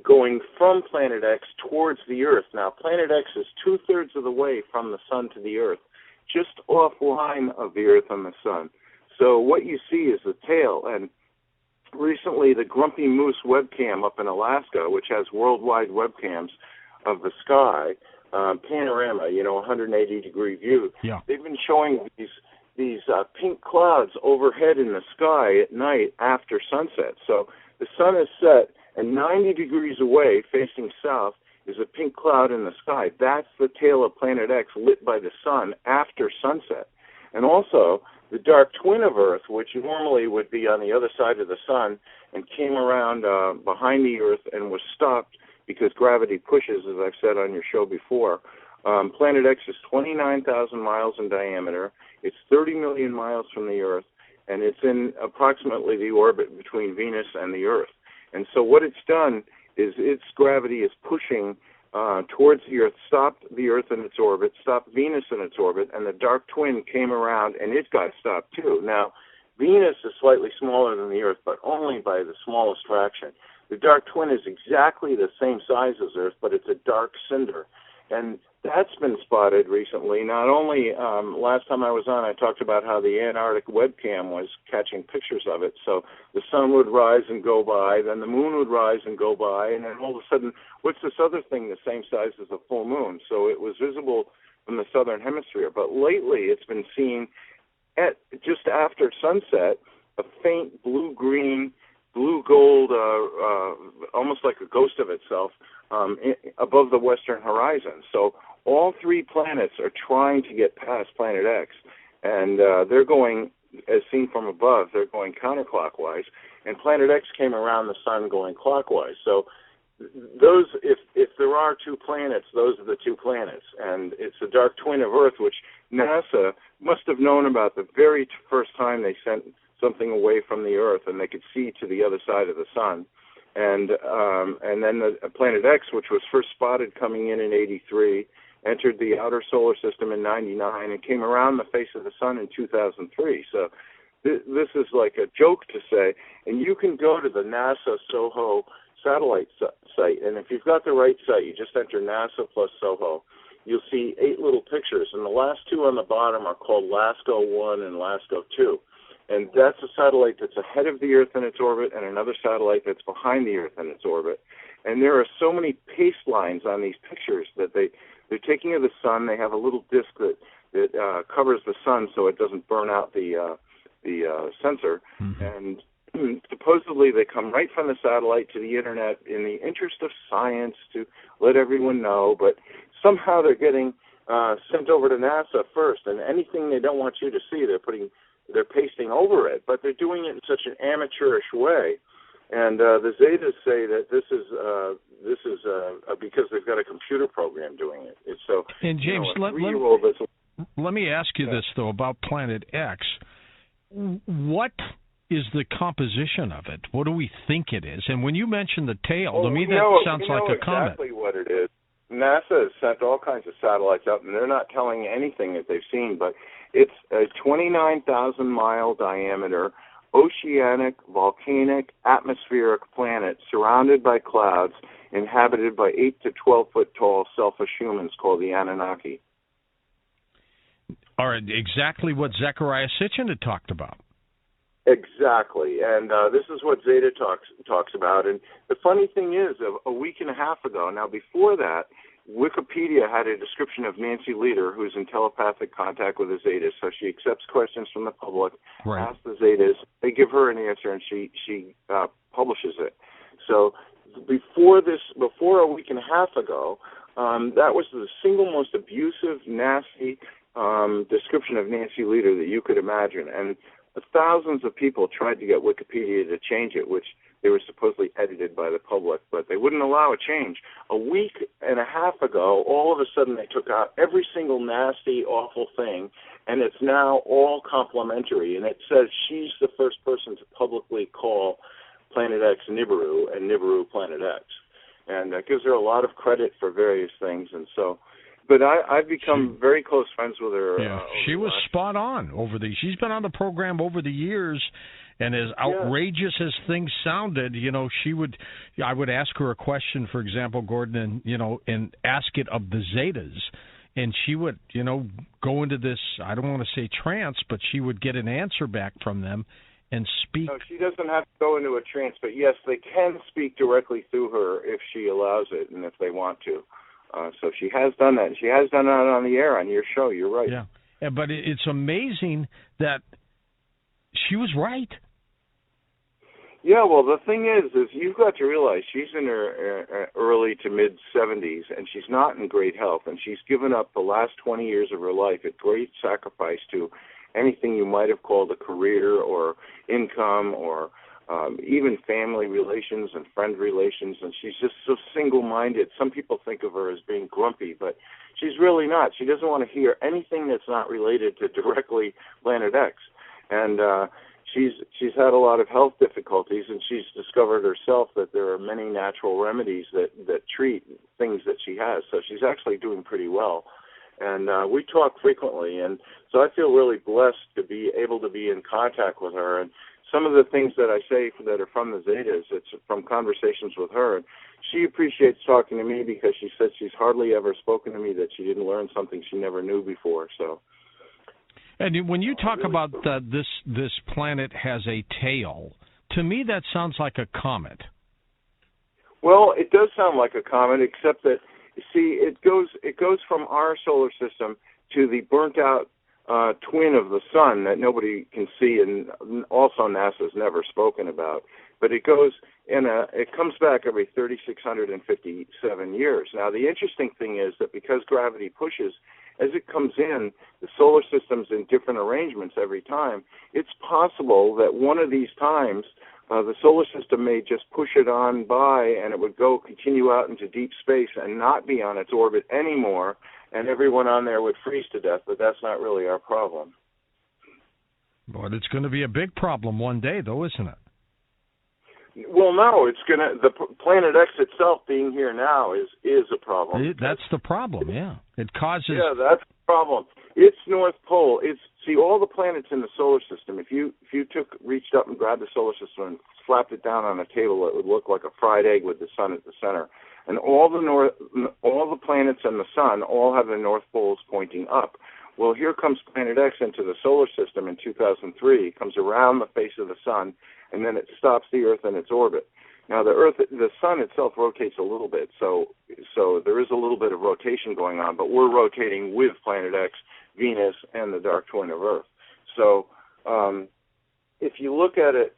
going from Planet X towards the Earth. Now, Planet X is 2/3 of the way from the sun to the Earth, just offline of the Earth and the sun. So what you see is the tail, and recently the Grumpy Moose webcam up in Alaska, which has worldwide webcams of the sky, panorama, 180-degree view, they've been showing these pink clouds overhead in the sky at night after sunset. So the sun is set, and 90 degrees away, facing south, is a pink cloud in the sky. That's the tail of Planet X lit by the sun after sunset. And also, the dark twin of Earth, which normally would be on the other side of the sun, and came around behind the Earth and was stopped because gravity pushes, as I've said on your show before. Planet X is 29,000 miles in diameter. It's 30 million miles from the Earth, and it's in approximately the orbit between Venus and the Earth. And so what it's done is its gravity is pushing towards the Earth, stopped the Earth in its orbit, stopped Venus in its orbit, and the dark twin came around, and it got stopped too. Now, Venus is slightly smaller than the Earth, but only by the smallest fraction. The dark twin is exactly the same size as Earth, but it's a dark cinder. And that's been spotted recently. Not only last time I was on, I talked about how the Antarctic webcam was catching pictures of it. So the sun would rise and go by, then the moon would rise and go by, and then all of a sudden, what's this other thing the same size as the full moon? So it was visible from the southern hemisphere. But lately, it's been seen at just after sunset, a faint blue-green, blue-gold, almost like a ghost of itself, above the western horizon. So all three planets are trying to get past Planet X, and they're going, as seen from above, they're going counterclockwise, and Planet X came around the sun going clockwise. So those, if there are two planets, those are the two planets, and it's the dark twin of Earth, which NASA must have known about the very first time they sent something away from the Earth, and they could see to the other side of the sun. And then the Planet X, which was first spotted coming in '83, entered the outer solar system in '99 and came around the face of the sun in 2003. So this is like a joke to say. And you can go to the NASA SOHO satellite site, and if you've got the right site, you just enter NASA plus SOHO. You'll see 8 little pictures, and the last 2 on the bottom are called LASCO 1 and LASCO 2. And that's a satellite that's ahead of the Earth in its orbit and another satellite that's behind the Earth in its orbit. And there are so many paste lines on these pictures that they're taking of the sun. They have a little disc that covers the sun so it doesn't burn out the sensor. Mm-hmm. And supposedly they come right from the satellite to the Internet in the interest of science to let everyone know. But somehow they're getting sent over to NASA first. And anything they don't want you to see, they're pasting over it, but they're doing it in such an amateurish way. And the Zetas say that this is because they've got a computer program doing it. It's so. And James, let me ask you this though about Planet X. What is the composition of it? What do we think it is? And when you mention the tail, to me that sounds like a comet. Exactly what it is. NASA has sent all kinds of satellites up, and they're not telling anything that they've seen, but it's a 29,000-mile diameter, oceanic, volcanic, atmospheric planet surrounded by clouds, inhabited by 8 to 12-foot tall selfish humans called the Anunnaki. All right, exactly what Zecharia Sitchin had talked about. Exactly, and this is what Zeta talks about. And the funny thing is, a week and a half ago, now before that, Wikipedia had a description of Nancy Leader, who's in telepathic contact with the Zetas. So she accepts questions from the public, asks the Zetas, they give her an answer, and she publishes it. So before a week and a half ago, that was the single most abusive, nasty description of Nancy Leader that you could imagine. And thousands of people tried to get Wikipedia to change it, which they were supposedly edited by the public, but they wouldn't allow a change. A week and a half ago, all of a sudden they took out every single nasty, awful thing, and it's now all complimentary, and it says she's the first person to publicly call Planet X Nibiru and Nibiru Planet X. And that gives her a lot of credit for various things, and so... But I've become very close friends with her. Yeah, she was spot on she's been on the program over the years, and as outrageous as things sounded, I would ask her a question, for example, Gordon, and ask it of the Zetas, and she would, go into this, I don't want to say trance, but she would get an answer back from them and speak. No, she doesn't have to go into a trance, but yes, they can speak directly through her if she allows it and if they want to. So she has done that. She has done that on the air on your show. You're right. Yeah, but it's amazing that she was right. Yeah, well, the thing is you've got to realize she's in her early to mid-70s, and she's not in great health, and she's given up the last 20 years of her life at great sacrifice to anything you might have called a career or income or even family relations and friend relations, and she's just so single-minded. Some people think of her as being grumpy, but she's really not. She doesn't want to hear anything that's not related to directly Planet X. And she's had a lot of health difficulties, and she's discovered herself that there are many natural remedies that treat things that she has. So she's actually doing pretty well. And we talk frequently, and so I feel really blessed to be able to be in contact with her. And some of the things that I say that are from the Zetas, it's from conversations with her. And she appreciates talking to me because she said she's hardly ever spoken to me that she didn't learn something she never knew before. So. And when you talk about this planet has a tail, to me that sounds like a comet. Well, it does sound like a comet, except that, you see, it goes from our solar system to the burnt-out twin of the sun that nobody can see, and also NASA's never spoken about. But it comes back every 3,657 years. Now, the interesting thing is that because gravity pushes, as it comes in, the solar system's in different arrangements every time. It's possible that one of these times the solar system may just push it on by, and it would continue out into deep space and not be on its orbit anymore, and everyone on there would freeze to death, but that's not really our problem. But it's going to be a big problem one day, though, isn't it? Well, no, the Planet X itself being here now is a problem. That's the problem, yeah. It causes... Yeah, that's the problem. Its North Pole, see, all the planets in the solar system, if you reached up and grabbed the solar system and slapped it down on a table, it would look like a fried egg with the sun at the center. And all the planets and the sun all have their North Poles pointing up. Well, here comes Planet X into the solar system in 2003. It comes around the face of the sun, and then it stops the Earth in its orbit. Now, the sun itself rotates a little bit, so there is a little bit of rotation going on, but we're rotating with Planet X, Venus, and the dark twin of Earth. So if you look at it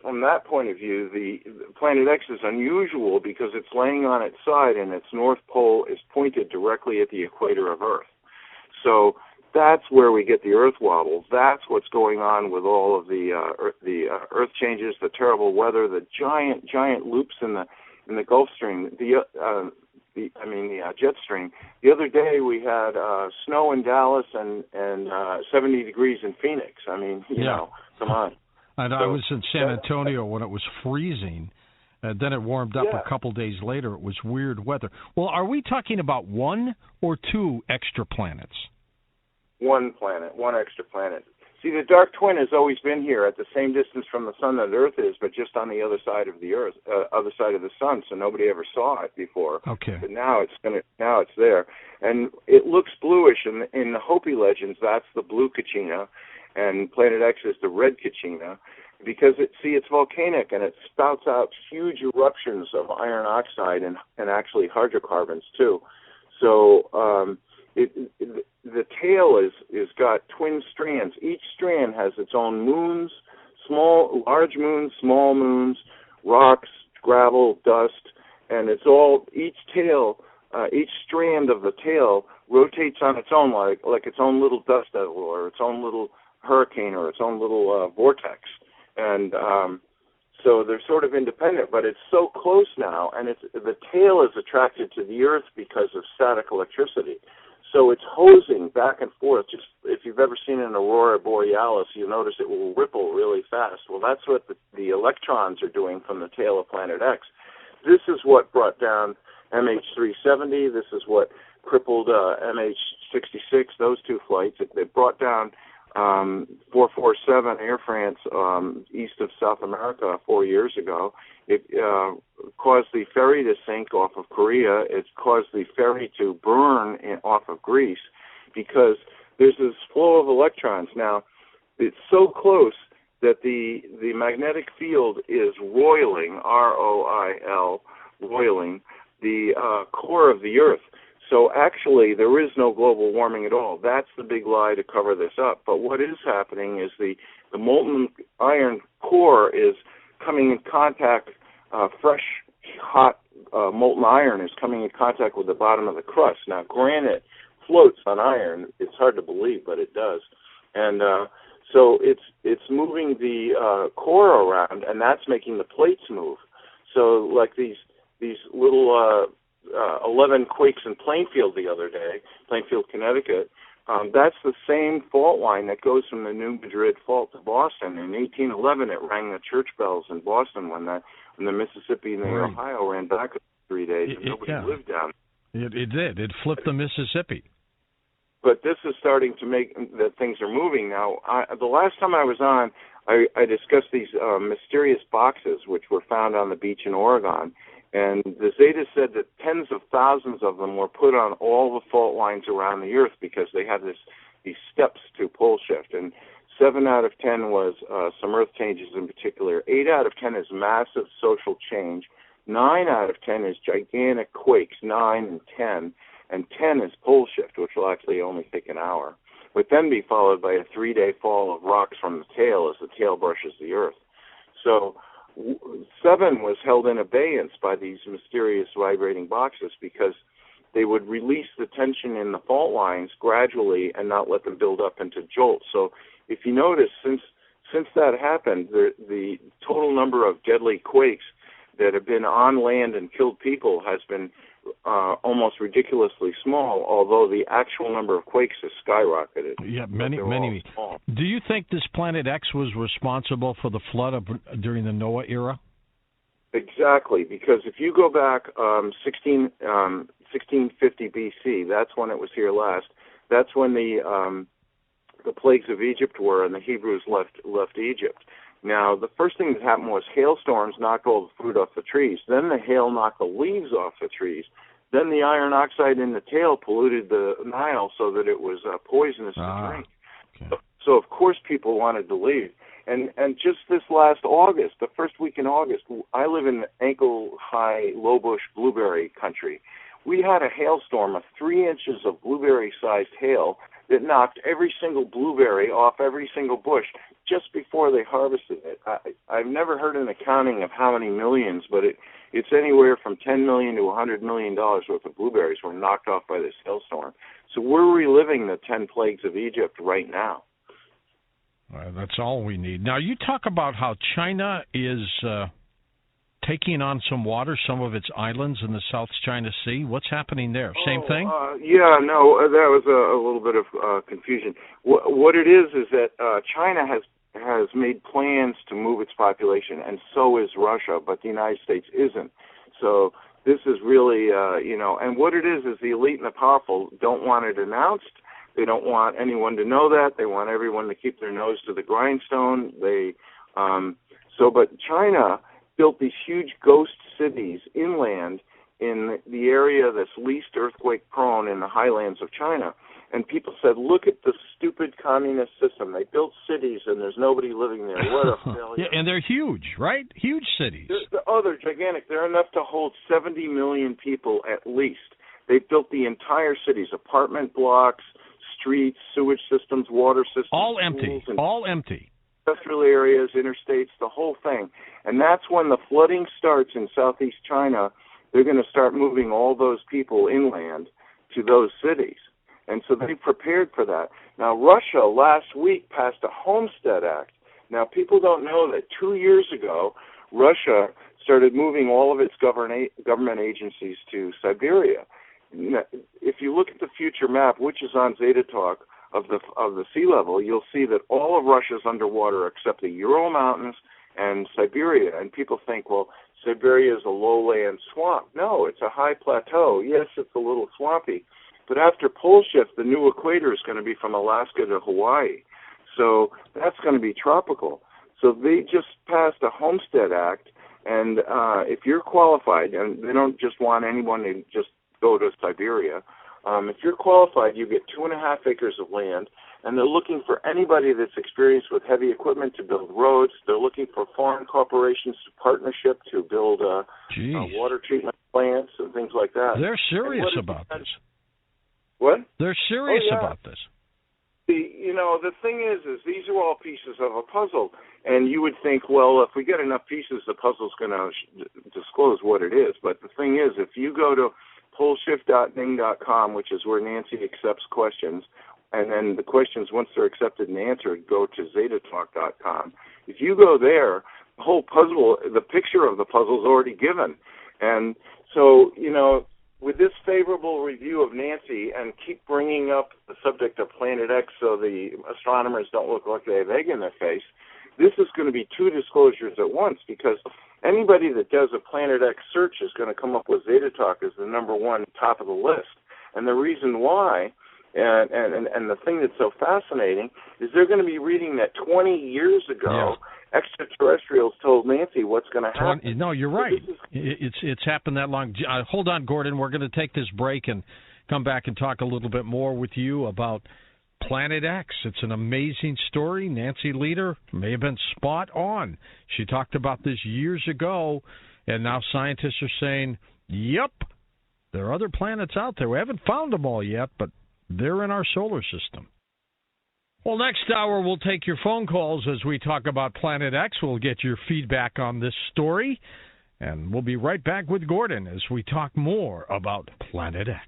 from that point of view, the Planet X is unusual because it's laying on its side, and its North Pole is pointed directly at the equator of Earth. So that's where we get the Earth wobbles. That's what's going on with all of the Earth changes, the terrible weather, the giant loops in the Gulf Stream, the jet stream. The other day we had snow in Dallas and 70 degrees in Phoenix. I mean, you know, come on. And I was in San Antonio when it was freezing. And then it warmed up a couple days later. It was weird weather. Well, are we talking about one or two extra planets? One planet, one extra planet. See, the dark twin has always been here at the same distance from the sun that Earth is, but just on the other side of the Earth, other side of the sun. So nobody ever saw it before. Okay. But now it's there, and it looks bluish. In the Hopi legends, that's the blue Kachina, and Planet X is the red Kachina. Because it's volcanic and it spouts out huge eruptions of iron oxide and actually hydrocarbons too. So the tail is got twin strands. Each strand has its own moons, large moons, small moons, rocks, gravel, dust, and it's all each strand of the tail rotates on its own like its own little dust devil or its own little hurricane or its own little vortex. And so they're sort of independent, but it's so close now, and the tail is attracted to the Earth because of static electricity. So it's hosing back and forth. Just if you've ever seen an aurora borealis, you'll notice it will ripple really fast. Well, that's what the electrons are doing from the tail of Planet X. This is what brought down MH370. This is what crippled MH66, those two flights. They brought down 447 Air France east of South America 4 years ago. It caused the ferry to sink off of Korea. It caused the ferry to burn off of Greece because there's this flow of electrons. Now, it's so close that the magnetic field is roiling, R-O-I-L, roiling, the core of the Earth. So actually, there is no global warming at all. That's the big lie to cover this up. But what is happening is the molten iron core is coming in contact, fresh, hot molten iron is coming in contact with the bottom of the crust. Now, granite floats on iron. It's hard to believe, but it does. and so it's moving the core around, and that's making the plates move. So like these little 11 quakes in Plainfield the other day, Plainfield, Connecticut. That's the same fault line that goes from the New Madrid Fault to Boston. In 1811, it rang the church bells in Boston when the Mississippi and the Ohio ran back 3 days, and nobody lived down there. It did. It flipped the Mississippi. But this is starting to make that things are moving now. The last time I was on, I discussed these mysterious boxes which were found on the beach in Oregon. And the Zeta said that tens of thousands of them were put on all the fault lines around the Earth because they had these steps to pole shift. And 7 out of 10 was some Earth changes in particular. 8 out of 10 is massive social change. 9 out of 10 is gigantic quakes, 9 and 10. And 10 is pole shift, which will actually only take an hour. Would then be followed by a 3-day fall of rocks from the tail as the tail brushes the Earth. So 7 was held in abeyance by these mysterious vibrating boxes because they would release the tension in the fault lines gradually and not let them build up into jolts. So if you notice, since that happened, the total number of deadly quakes that have been on land and killed people has been almost ridiculously small, although the actual number of quakes has skyrocketed. Yeah, many. Do you think this Planet X was responsible for the flood during the Noah era? Exactly, because if you go back 1650 BC, that's when it was here last. That's when the plagues of Egypt were, and the Hebrews left Egypt. Now, the first thing that happened was hailstorms knocked all the fruit off the trees. Then the hail knocked the leaves off the trees. Then the iron oxide in the tail polluted the Nile so that it was poisonous to drink. Okay. So, of course, people wanted to leave. And just this last August, the first week in August, I live in ankle-high, low-bush blueberry country. We had a hailstorm of 3 inches of blueberry-sized hail that knocked every single blueberry off every single bush just before they harvested it. I've never heard an accounting of how many millions, but it's anywhere from $10 million to $100 million worth of blueberries were knocked off by this hailstorm. So we're reliving the 10 plagues of Egypt right now. That's all we need. Now, you talk about how China is taking on some water, some of its islands in the South China Sea. What's happening there? Same thing? Yeah, no, that was a little bit of confusion. What it is that China has made plans to move its population, and so is Russia, but the United States isn't. So this is really, and what it is the elite and the powerful don't want it announced. They don't want anyone to know that. They want everyone to keep their nose to the grindstone. But China built these huge ghost cities inland in the area that's least earthquake prone in the highlands of China. And people said, look at the stupid communist system. They built cities and there's nobody living there. What a failure. Yeah, and they're huge, right? Huge cities. They're gigantic. They're enough to hold 70 million people at least. They built the entire cities, apartment blocks, streets, sewage systems, water systems. All empty. Industrial areas, interstates, the whole thing. And that's when the flooding starts in southeast China. They're going to start moving all those people inland to those cities. And so they prepared for that. Now, Russia last week passed a Homestead Act. Now, people don't know that 2 years ago, Russia started moving all of its government agencies to Siberia. If you look at the future map, which is on Zeta Talk, of the sea level, you'll see that all of Russia's underwater except the Ural Mountains and Siberia. And people think, well, Siberia is a lowland swamp. No, it's a high plateau. Yes, it's a little swampy. But after pole shift, the new equator is going to be from Alaska to Hawaii. So that's going to be tropical. So they just passed a Homestead Act, and if you're qualified, and they don't just want anyone to just go to Siberia, if you're qualified, you get 2.5 acres of land, and they're looking for anybody that's experienced with heavy equipment to build roads. They're looking for foreign corporations to partnership to build water treatment plants and things like that. They're serious about this. What? They're serious about this. The thing is these are all pieces of a puzzle, and you would think, well, if we get enough pieces, the puzzle's going to disclose what it is. But the thing is, if you go to poleshift.ning.com, which is where Nancy accepts questions, and then the questions, once they're accepted and answered, go to zetatalk.com. If you go there, the whole puzzle, the picture of the puzzle is already given. And so, with this favorable review of Nancy, and keep bringing up the subject of Planet X so the astronomers don't look like they have egg in their face, this is going to be two disclosures at once, because anybody that does a Planet X search is going to come up with Zeta Talk as the number one top of the list. And the reason why, and the thing that's so fascinating, is they're going to be reading that 20 years ago, extraterrestrials told Nancy what's going to happen. No, you're right. It's happened that long. Hold on, Gordon. We're going to take this break and come back and talk a little bit more with you about Planet X. It's an amazing story. Nancy Leader may have been spot on. She talked about this years ago, and now scientists are saying, yep, there are other planets out there. We haven't found them all yet, but they're in our solar system. Well, next hour we'll take your phone calls as we talk about Planet X. We'll get your feedback on this story, and we'll be right back with Gordon as we talk more about Planet X.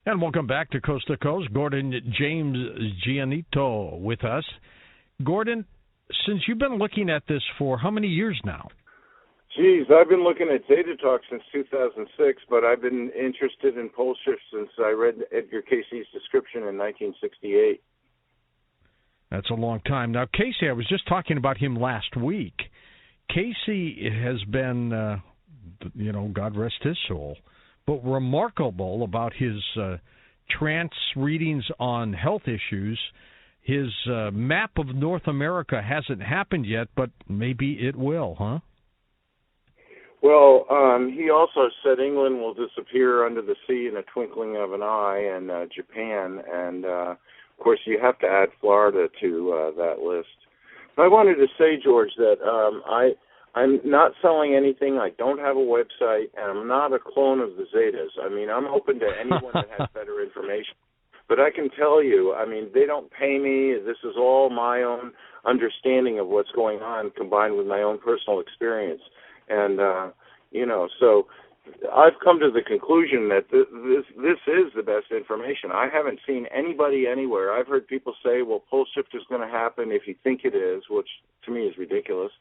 And welcome back to Coast to Coast. Gordon James Giannitto with us. Gordon, since you've been looking at this for how many years now? Geez, I've been looking at Zeta Talk since 2006, but I've been interested in pole shifts since I read Edgar Cayce's description in 1968. That's a long time. Now, Cayce, I was just talking about him last week. Cayce has been, God rest his soul, but remarkable about his trance readings on health issues. His map of North America hasn't happened yet, but maybe it will, huh? Well, he also said England will disappear under the sea in a twinkling of an eye, and Japan, and of course you have to add Florida to that list. But I wanted to say, George, that I'm not selling anything. I don't have a website, and I'm not a clone of the Zetas. I mean, I'm open to anyone that has better information. But I can tell you, they don't pay me. This is all my own understanding of what's going on, combined with my own personal experience. And, so I've come to the conclusion that this is the best information. I haven't seen anybody anywhere. I've heard people say, well, pole shift is going to happen if you think it is, which to me is ridiculous.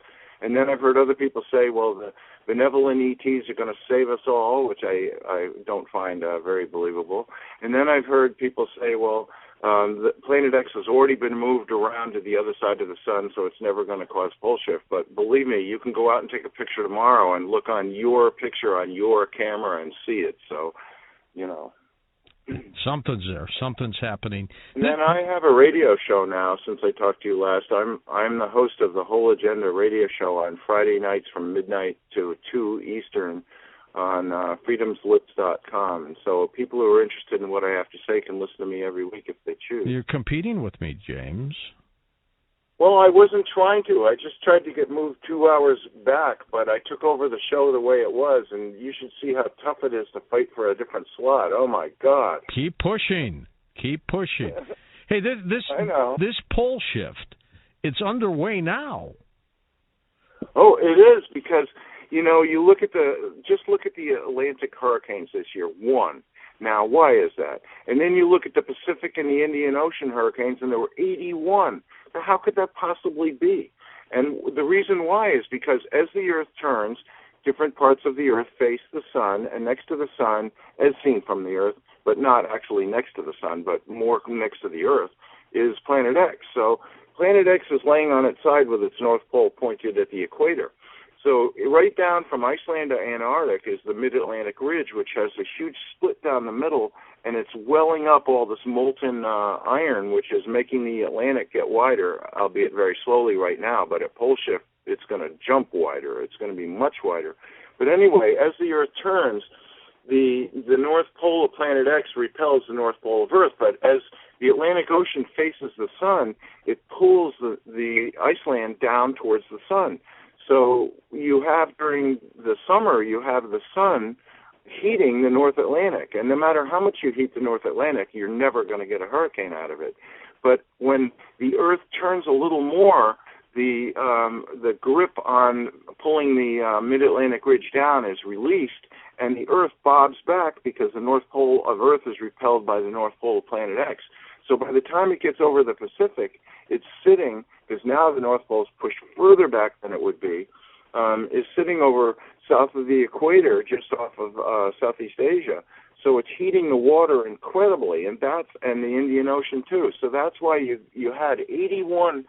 And then I've heard other people say, well, the benevolent ETs are going to save us all, which I don't find very believable. And then I've heard people say, well, the Planet X has already been moved around to the other side of the sun, so it's never going to cause pole shift. But believe me, you can go out and take a picture tomorrow and look on your picture on your camera and see it. So, Something's there. Something's happening. And then I have a radio show now since I talked to you last. I'm the host of the Whole Agenda radio show on Friday nights from midnight to 2 Eastern on freedomslips.com. And so people who are interested in what I have to say can listen to me every week if they choose. You're competing with me, James. Well, I wasn't trying to. I just tried to get moved 2 hours back, but I took over the show the way it was, and you should see how tough it is to fight for a different slot. Oh, my God. Keep pushing. Keep pushing. Hey, this pole shift, it's underway now. Oh, it is, because, you look at the Atlantic hurricanes this year, one. Now, why is that? And then you look at the Pacific and the Indian Ocean hurricanes, and there were 81. Now, how could that possibly be? And the reason why is because as the Earth turns, different parts of the Earth face the sun, and next to the sun, as seen from the Earth, but not actually next to the sun, but more next to the Earth, is Planet X. So Planet X is laying on its side with its North Pole pointed at the equator. So right down from Iceland to Antarctic is the Mid-Atlantic Ridge, which has a huge split down the middle, and it's welling up all this molten iron, which is making the Atlantic get wider, albeit very slowly right now. But at pole shift, it's going to jump wider. It's going to be much wider. But anyway, as the Earth turns, the North Pole of Planet X repels the North Pole of Earth. But as the Atlantic Ocean faces the sun, it pulls the Iceland down towards the sun. So you have, during the summer, you have the sun heating the North Atlantic. And no matter how much you heat the North Atlantic, you're never going to get a hurricane out of it. But when the Earth turns a little more, the grip on pulling the Mid-Atlantic Ridge down is released, and the Earth bobs back because the North Pole of Earth is repelled by the North Pole of Planet X. So by the time it gets over the Pacific, it's sitting, because now the North Pole's pushed further back than it would be, is sitting over south of the equator, just off of Southeast Asia. So it's heating the water incredibly, and the Indian Ocean too. So that's why you had 81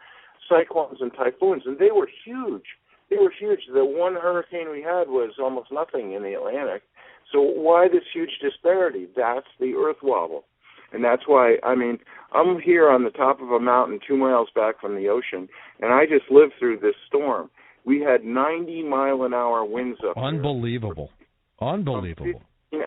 cyclones and typhoons, and they were huge. They were huge. The one hurricane we had was almost nothing in the Atlantic. So why this huge disparity? That's the Earth wobble. And that's why, I mean, I'm here on the top of a mountain 2 miles back from the ocean, and I just lived through this storm. We had 90-mile-an-hour winds up there. Unbelievable. 15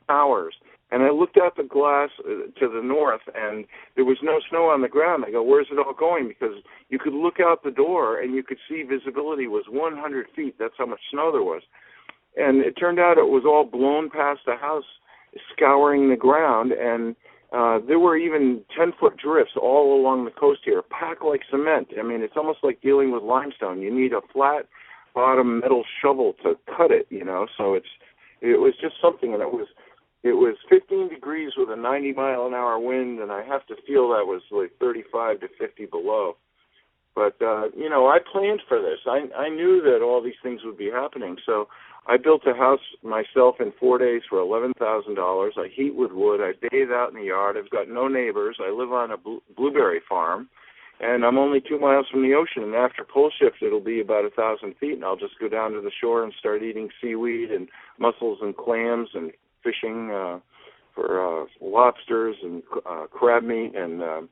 hours. And I looked out the glass to the north, and there was no snow on the ground. I go, where's it all going? Because you could look out the door, and you could see visibility was 100 feet. That's how much snow there was. And it turned out it was all blown past the house, scouring the ground, and there were even 10-foot drifts all along the coast here, packed like cement. I mean, it's almost like dealing with limestone. You need a flat-bottom metal shovel to cut it, you know. So it was just something, and it was 15 degrees with a 90-mile-an-hour wind, and I have to feel that was like 35 to 50 below. But, you know, I planned for this. I knew that all these things would be happening, so I built a house myself in 4 days for $11,000. I heat with wood. I bathe out in the yard. I've got no neighbors. I live on a blueberry farm, and I'm only 2 miles from the ocean. And after pole shift, it'll be about 1,000 feet, and I'll just go down to the shore and start eating seaweed and mussels and clams and fishing for lobsters and crab meat and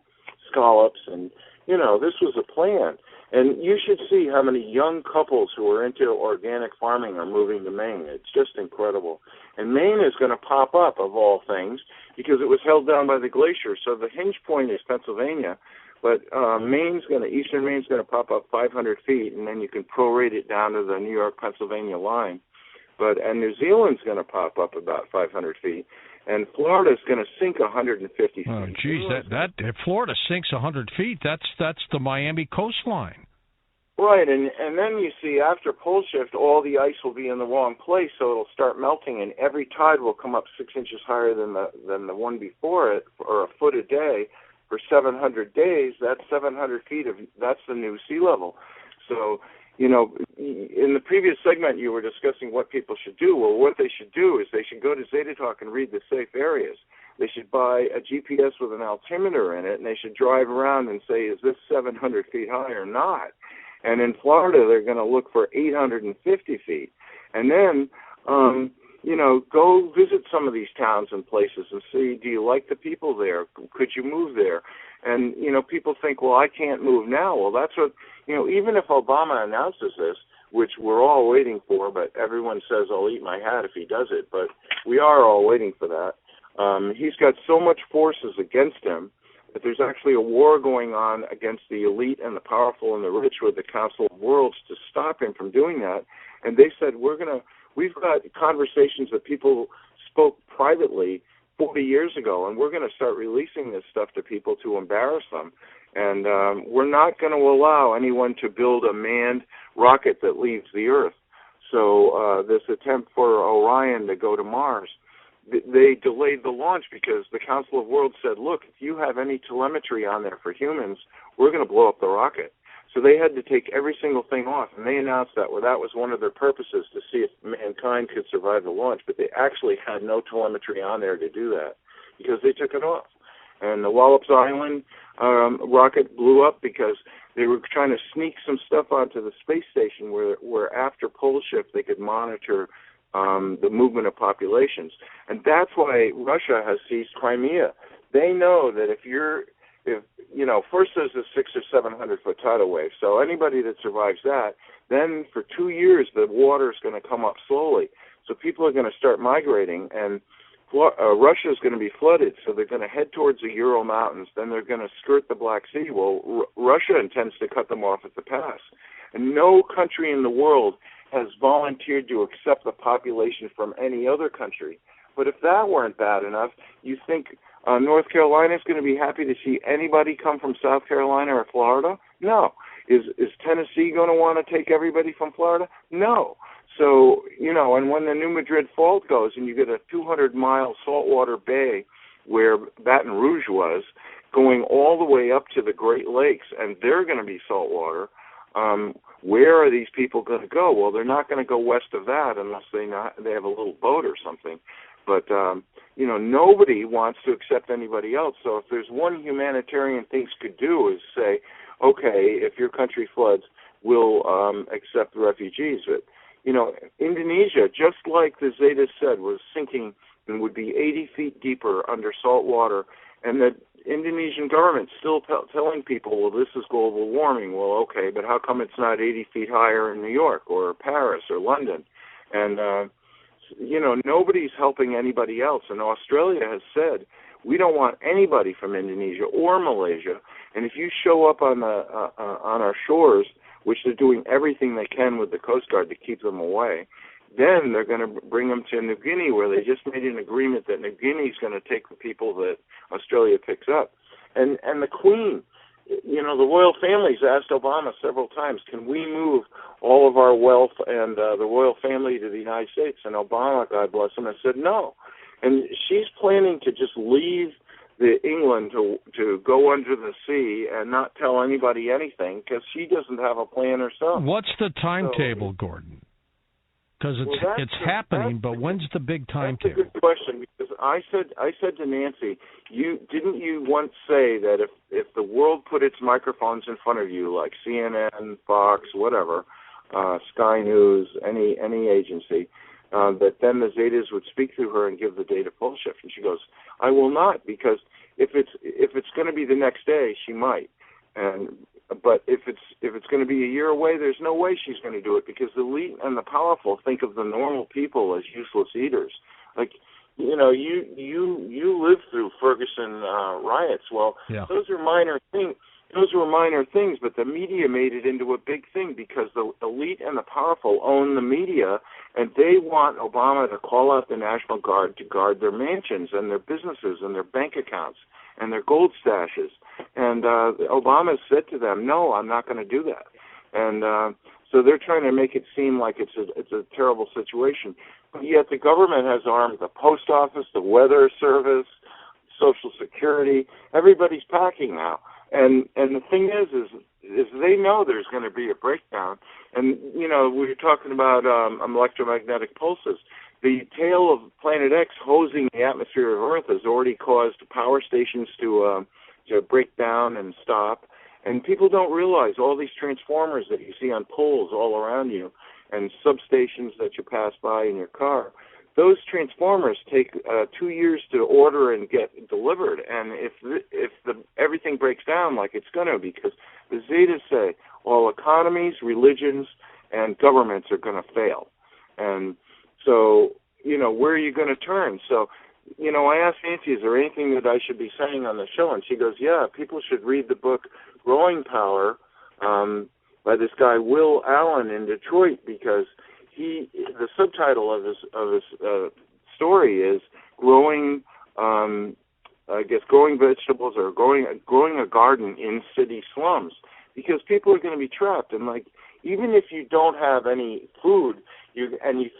scallops. And, you know, this was a plan. And you should see how many young couples who are into organic farming are moving to Maine. It's just incredible. And Maine is going to pop up, of all things, because it was held down by the glacier. So the hinge point is Pennsylvania, but eastern Maine's going to pop up 500 feet, and then you can prorate it down to the New York-Pennsylvania line. And New Zealand's going to pop up about 500 feet, and Florida's going to sink 150 feet. Oh, geez, that if Florida sinks 100 feet, that's the Miami coastline. Right, and then you see after pole shift, all the ice will be in the wrong place, so it'll start melting, and every tide will come up 6 inches higher than the one before it, or a foot a day for 700 days. That's 700 feet that's the new sea level. So, you know, in the previous segment you were discussing what people should do. Well, what they should do is they should go to Zetatalk and read the safe areas. They should buy a GPS with an altimeter in it, and they should drive around and say, is this 700 feet high or not? And in Florida, they're going to look for 850 feet. And then, you know, go visit some of these towns and places and see, do you like the people there? Could you move there? And, you know, people think, well, I can't move now. Well, that's what, you know, even if Obama announces this, which we're all waiting for, but everyone says I'll eat my hat if he does it, but we are all waiting for that. He's got so much forces against him that there's actually a war going on against the elite and the powerful and the rich with the Council of Worlds to stop him from doing that. And they said, we've got conversations that people spoke privately 40 years ago, and we're going to start releasing this stuff to people to embarrass them. And we're not going to allow anyone to build a manned rocket that leaves the Earth. So this attempt for Orion to go to Mars, they delayed the launch because the Council of Worlds said, look, if you have any telemetry on there for humans, we're going to blow up the rocket. So they had to take every single thing off, and they announced that that was one of their purposes, to see if mankind could survive the launch. But they actually had no telemetry on there to do that because they took it off. And the Wallops Island rocket blew up because they were trying to sneak some stuff onto the space station where after pole shift they could monitor the movement of populations. And that's why Russia has seized Crimea. They know that if first there's a 600 or 700 foot tidal wave. So anybody that survives that, then for 2 years the water is going to come up slowly. So people are going to start migrating, and Russia is going to be flooded. So they're going to head towards the Ural Mountains. Then they're going to skirt the Black Sea. Well, Russia intends to cut them off at the pass. And no country in the world has volunteered to accept the population from any other country. But if that weren't bad enough, you think North Carolina is going to be happy to see anybody come from South Carolina or Florida? No. Is Tennessee going to want to take everybody from Florida? No. So, and when the New Madrid Fault goes and you get a 200-mile saltwater bay where Baton Rouge was, going all the way up to the Great Lakes, and they're going to be saltwater. Where are these people going to go? Well, they're not going to go west of that unless they have a little boat or something. But, nobody wants to accept anybody else. So if there's one humanitarian things could do is say, okay, if your country floods, we'll accept refugees. But, Indonesia, just like the Zeta said, was sinking and would be 80 feet deeper under salt water, and the Indonesian government still telling people, well, this is global warming. Well, okay, but how come it's not 80 feet higher in New York or Paris or London? And, nobody's helping anybody else. And Australia has said, we don't want anybody from Indonesia or Malaysia. And if you show up on our shores, which they're doing everything they can with the Coast Guard to keep them away, then they're going to bring them to New Guinea, where they just made an agreement that New Guinea is going to take the people that Australia picks up. And the Queen, the royal family's asked Obama several times, can we move all of our wealth and the royal family to the United States? And Obama, God bless him, has said no. And she's planning to just leave England to go under the sea and not tell anybody anything because she doesn't have a plan herself. What's the timetable, Gordon? Because it's happening, but when's the big timetable? That's a good question, because I said to Nancy, didn't you once say that if the world put its microphones in front of you, like CNN, Fox, whatever, Sky News, any agency, that then the Zetas would speak through her and give the data pole shift? And she goes, I will not, because if it's going to be the next day, she might. But if it's going to be a year away, there's no way she's going to do it, because the elite and the powerful think of the normal people as useless eaters. Like, you lived through Ferguson riots. Well, yeah. Those are minor things. Those were minor things, but the media made it into a big thing because the elite and the powerful own the media, and they want Obama to call out the National Guard to guard their mansions and their businesses and their bank accounts and their gold stashes. And Obama said to them, no, I'm not going to do that. And so they're trying to make it seem like it's a terrible situation. But yet the government has armed the post office, the weather service, Social Security. Everybody's packing now. And the thing is they know there's going to be a breakdown. And, we were talking about electromagnetic pulses. The tail of Planet X hosing the atmosphere of Earth has already caused power stations to break down and stop. And people don't realize all these transformers that you see on poles all around you and substations that you pass by in your car, those transformers take 2 years to order and get delivered. And if everything breaks down like it's going to, because the Zetas say all economies, religions, and governments are going to fail. And so, where are you going to turn? So, I asked Nancy, is there anything that I should be saying on the show? And she goes, yeah, people should read the book Growing Power by this guy, Will Allen, in Detroit, because the subtitle of his story is growing vegetables or growing a garden in city slums, because people are going to be trapped. And even if you don't have any food, you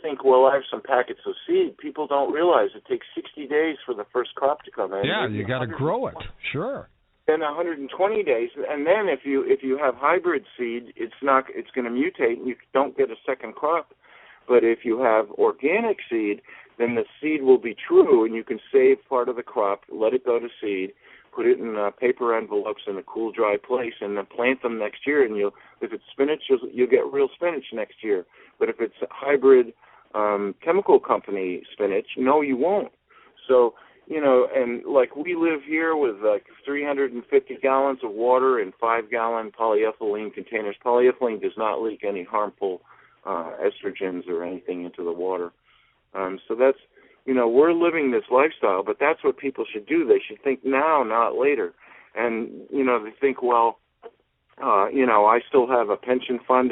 think, well, I have some packets of seed, people don't realize it takes 60 days for the first crop to come in. Yeah, you got to grow it. Sure. Then 120 days, and then if you have hybrid seed, it's going to mutate, and you don't get a second crop. But if you have organic seed, then the seed will be true, and you can save part of the crop, let it go to seed, put it in paper envelopes in a cool, dry place, and then plant them next year. And if it's spinach, you'll get real spinach next year. But if it's hybrid chemical company spinach, no, you won't. So, and we live here with 350 gallons of water in 5-gallon polyethylene containers. Polyethylene does not leak any harmful estrogens or anything into the water. So that's, we're living this lifestyle, but that's what people should do. They should think now, not later. And, they think, well, I still have a pension fund,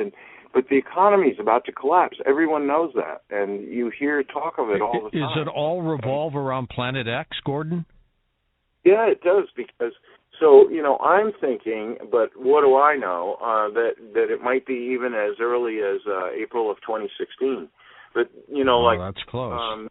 but the economy is about to collapse. Everyone knows that, and you hear talk of it all the time. Is it all revolve around Planet X, Gordon? Yeah, it does, because, so, I'm thinking, but what do I know, that it might be even as early as April of 2016. But, that's close.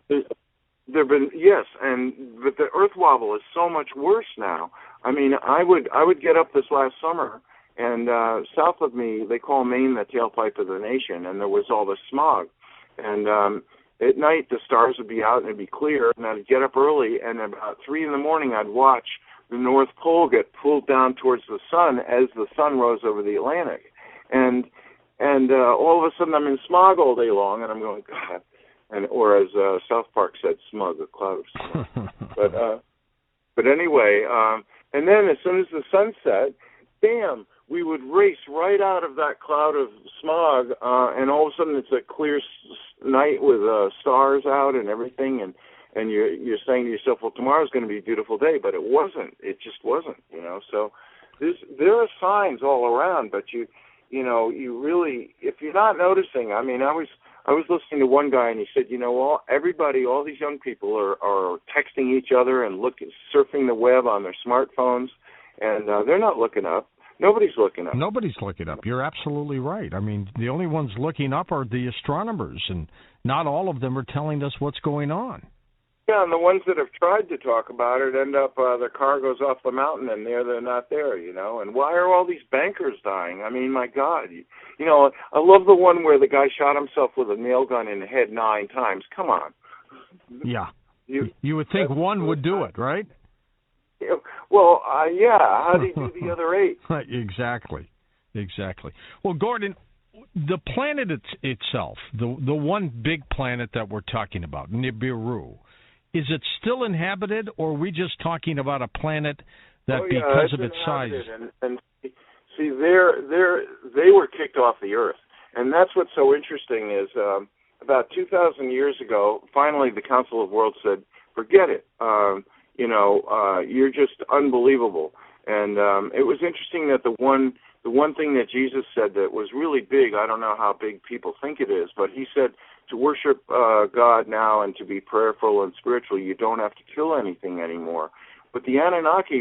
There've been, yes, but the Earth wobble is so much worse now. I mean, I would get up this last summer, and south of me, they call Maine the tailpipe of the nation, and there was all this smog. And at night, the stars would be out and it'd be clear, and I'd get up early, and about 3 in the morning, I'd watch the North Pole get pulled down towards the sun as the sun rose over the Atlantic. And all of a sudden, I'm in smog all day long, and I'm going, God. And or as South Park said, smug, a cloud of smog. But anyway, and then as soon as the sun set, bam, we would race right out of that cloud of smog, and all of a sudden it's a clear night with stars out and everything, and you're saying to yourself, well, tomorrow's going to be a beautiful day, but it wasn't. It just wasn't, So there are signs all around, but you really, if you're not noticing, I mean, I was listening to one guy, and he said, all these young people are texting each other and surfing the web on their smartphones, and they're not looking up. Nobody's looking up. Nobody's looking up. You're absolutely right. I mean, the only ones looking up are the astronomers, and not all of them are telling us what's going on. Yeah, and the ones that have tried to talk about it end up, their car goes off the mountain, and they're not there, And why are all these bankers dying? I mean, my God. I love the one where the guy shot himself with a nail gun in the head 9 times. Come on. Yeah. You would think one would do it, right? Well, yeah. How do you do the other 8? Exactly. Well, Gordon, the planet itself, the one big planet that we're talking about, Nibiru, is it still inhabited, or are we just talking about a planet that because of its size? And see, they were kicked off the Earth, and that's what's so interesting is about 2,000 years ago, finally the Council of Worlds said, forget it. You're just unbelievable. And it was interesting that the one thing that Jesus said that was really big, I don't know how big people think it is, but he said to worship God now and to be prayerful and spiritual, you don't have to kill anything anymore. But the Anunnaki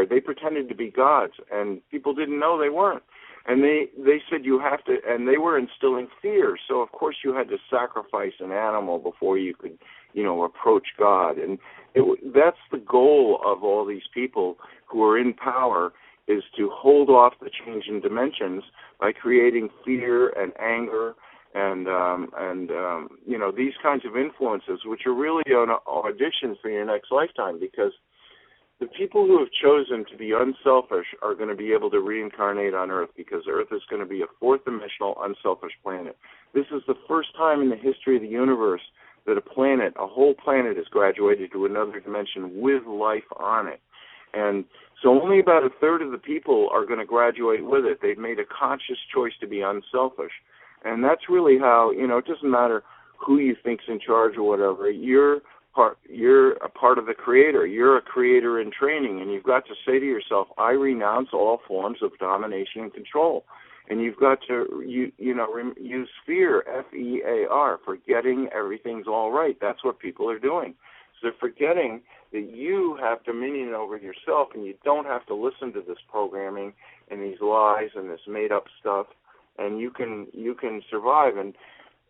they pretended to be gods, and people didn't know they weren't. And they said you have to, and they were instilling fear. So, of course, you had to sacrifice an animal before you could, approach God. And that's the goal of all these people who are in power, is to hold off the change in dimensions by creating fear and anger and these kinds of influences, which are really an audition for your next lifetime, because the people who have chosen to be unselfish are going to be able to reincarnate on Earth, because Earth is going to be a fourth-dimensional, unselfish planet. This is the first time in the history of the universe that a whole planet has graduated to another dimension with life on it. And so only about a third of the people are going to graduate with it. They've made a conscious choice to be unselfish. And that's really how, it doesn't matter who you think's in charge or whatever. You're a part of the Creator. You're a creator in training, and you've got to say to yourself, I renounce all forms of domination and control. And you've got to, use fear, F-E-A-R, forgetting everything's all right. That's what people are doing. So they're forgetting that you have dominion over yourself, and you don't have to listen to this programming and these lies and this made-up stuff, and you can survive. And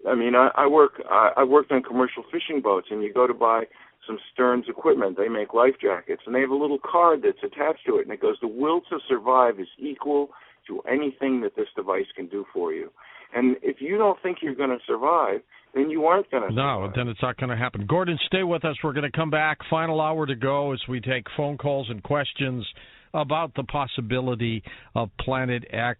I mean, I worked on commercial fishing boats, and you go to buy some Stearns equipment. They make life jackets, and they have a little card that's attached to it, and it goes, the will to survive is equal to anything that this device can do for you. And if you don't think you're going to survive, then you aren't going to survive. No, then it's not going to happen. Gordon, stay with us. We're going to come back. Final hour to go as we take phone calls and questions about the possibility of Planet X.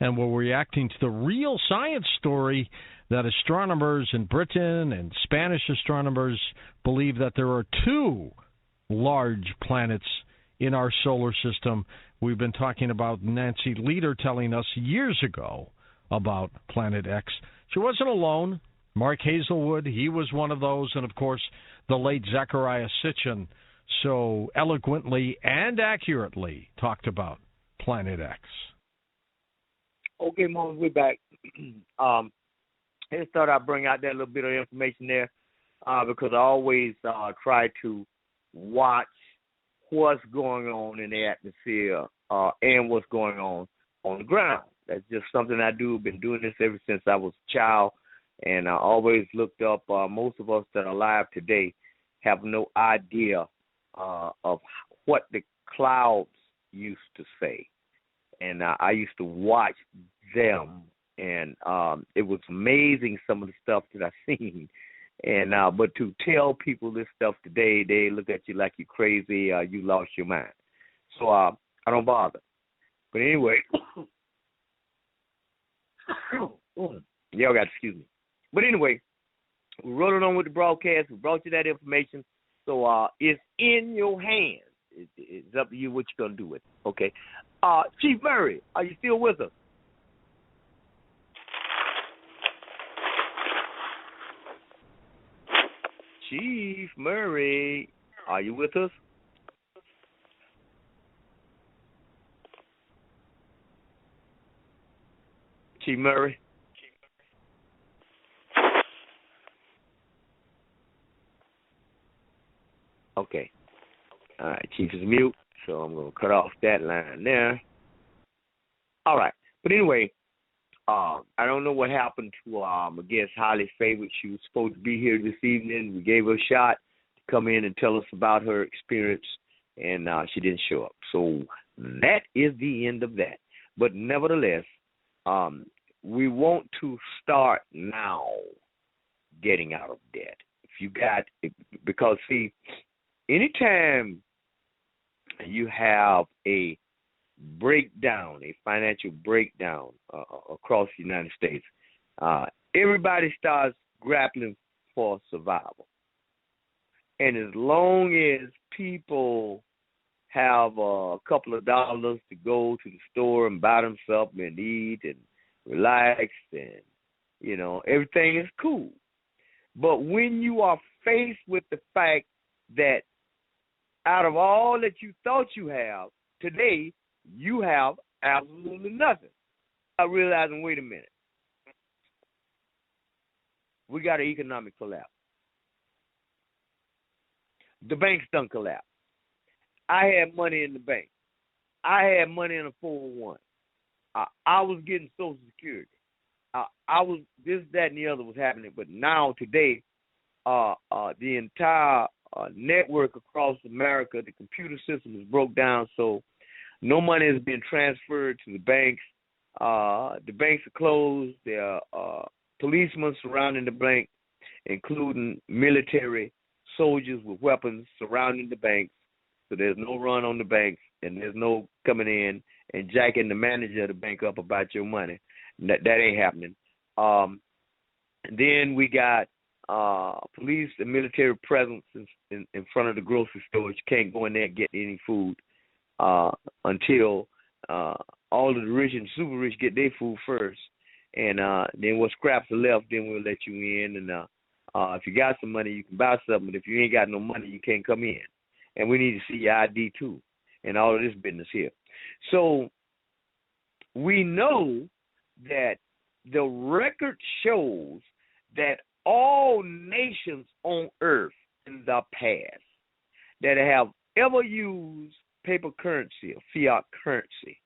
And we're reacting to the real science story that astronomers in Britain and Spanish astronomers believe that there are 2 large planets in our solar system. We've been talking about Nancy Leader telling us years ago about Planet X. She wasn't alone. Mark Hazelwood, he was one of those, and of course the late Zechariah Sitchin so eloquently and accurately talked about Planet X. Okay, Mom, we're back. I just thought I'd bring out that little bit of information there because I always try to watch what's going on in the atmosphere and what's going on the ground. That's just something I do. Been doing this ever since I was a child, and I always looked up. Most of us that are alive today have no idea of what the clouds used to say. And I used to watch them, and it was amazing some of the stuff that I seen. And but to tell people this stuff today, they look at you like you're crazy, you lost your mind. So I don't bother. But anyway, y'all got to excuse me. But anyway, we're rolling on with the broadcast. We brought you that information. So it's in your hands. It's up to you what you're going to do with it. Okay. Chief Murray, are you still with us? Chief Murray, are you with us? Chief Murray? Okay. All right, Chief is mute, so I'm going to cut off that line there. All right. But anyway, I don't know what happened to, I guess, Highly Favored. She was supposed to be here this evening. We gave her a shot to come in and tell us about her experience, and she didn't show up. So that is the end of that. But nevertheless, we want to start now getting out of debt. If you got, because see, anytime you have a breakdown, a financial breakdown across the United States, everybody starts grappling for survival. And as long as people have a couple of dollars to go to the store and buy them something and eat and relax, and, you know, everything is cool. But when you are faced with the fact that out of all that you thought you have, today you have absolutely nothing. I'm realizing, wait a minute, we got an economic collapse. The banks done collapsed. I had money in the bank. I had money in a 401. I was getting Social Security. I was this, that, and the other was happening. But now, today, the entire network across America, the computer system is broke down, so no money is being transferred to the banks. The banks are closed. There are policemen surrounding the bank, including military soldiers with weapons surrounding the banks. So there's no run on the banks, and there's no coming in and jacking the manager of the bank up about your money. That ain't happening. Then we got police and military presence in front of the grocery stores. You can't go in there and get any food until all of the rich and super rich get their food first. And then what scraps are left, then we'll let you in. And if you got some money, you can buy something. But if you ain't got no money, you can't come in. And we need to see your ID too, and all of this business here. So we know that the record shows that all nations on earth in the past that have ever used paper currency or fiat currency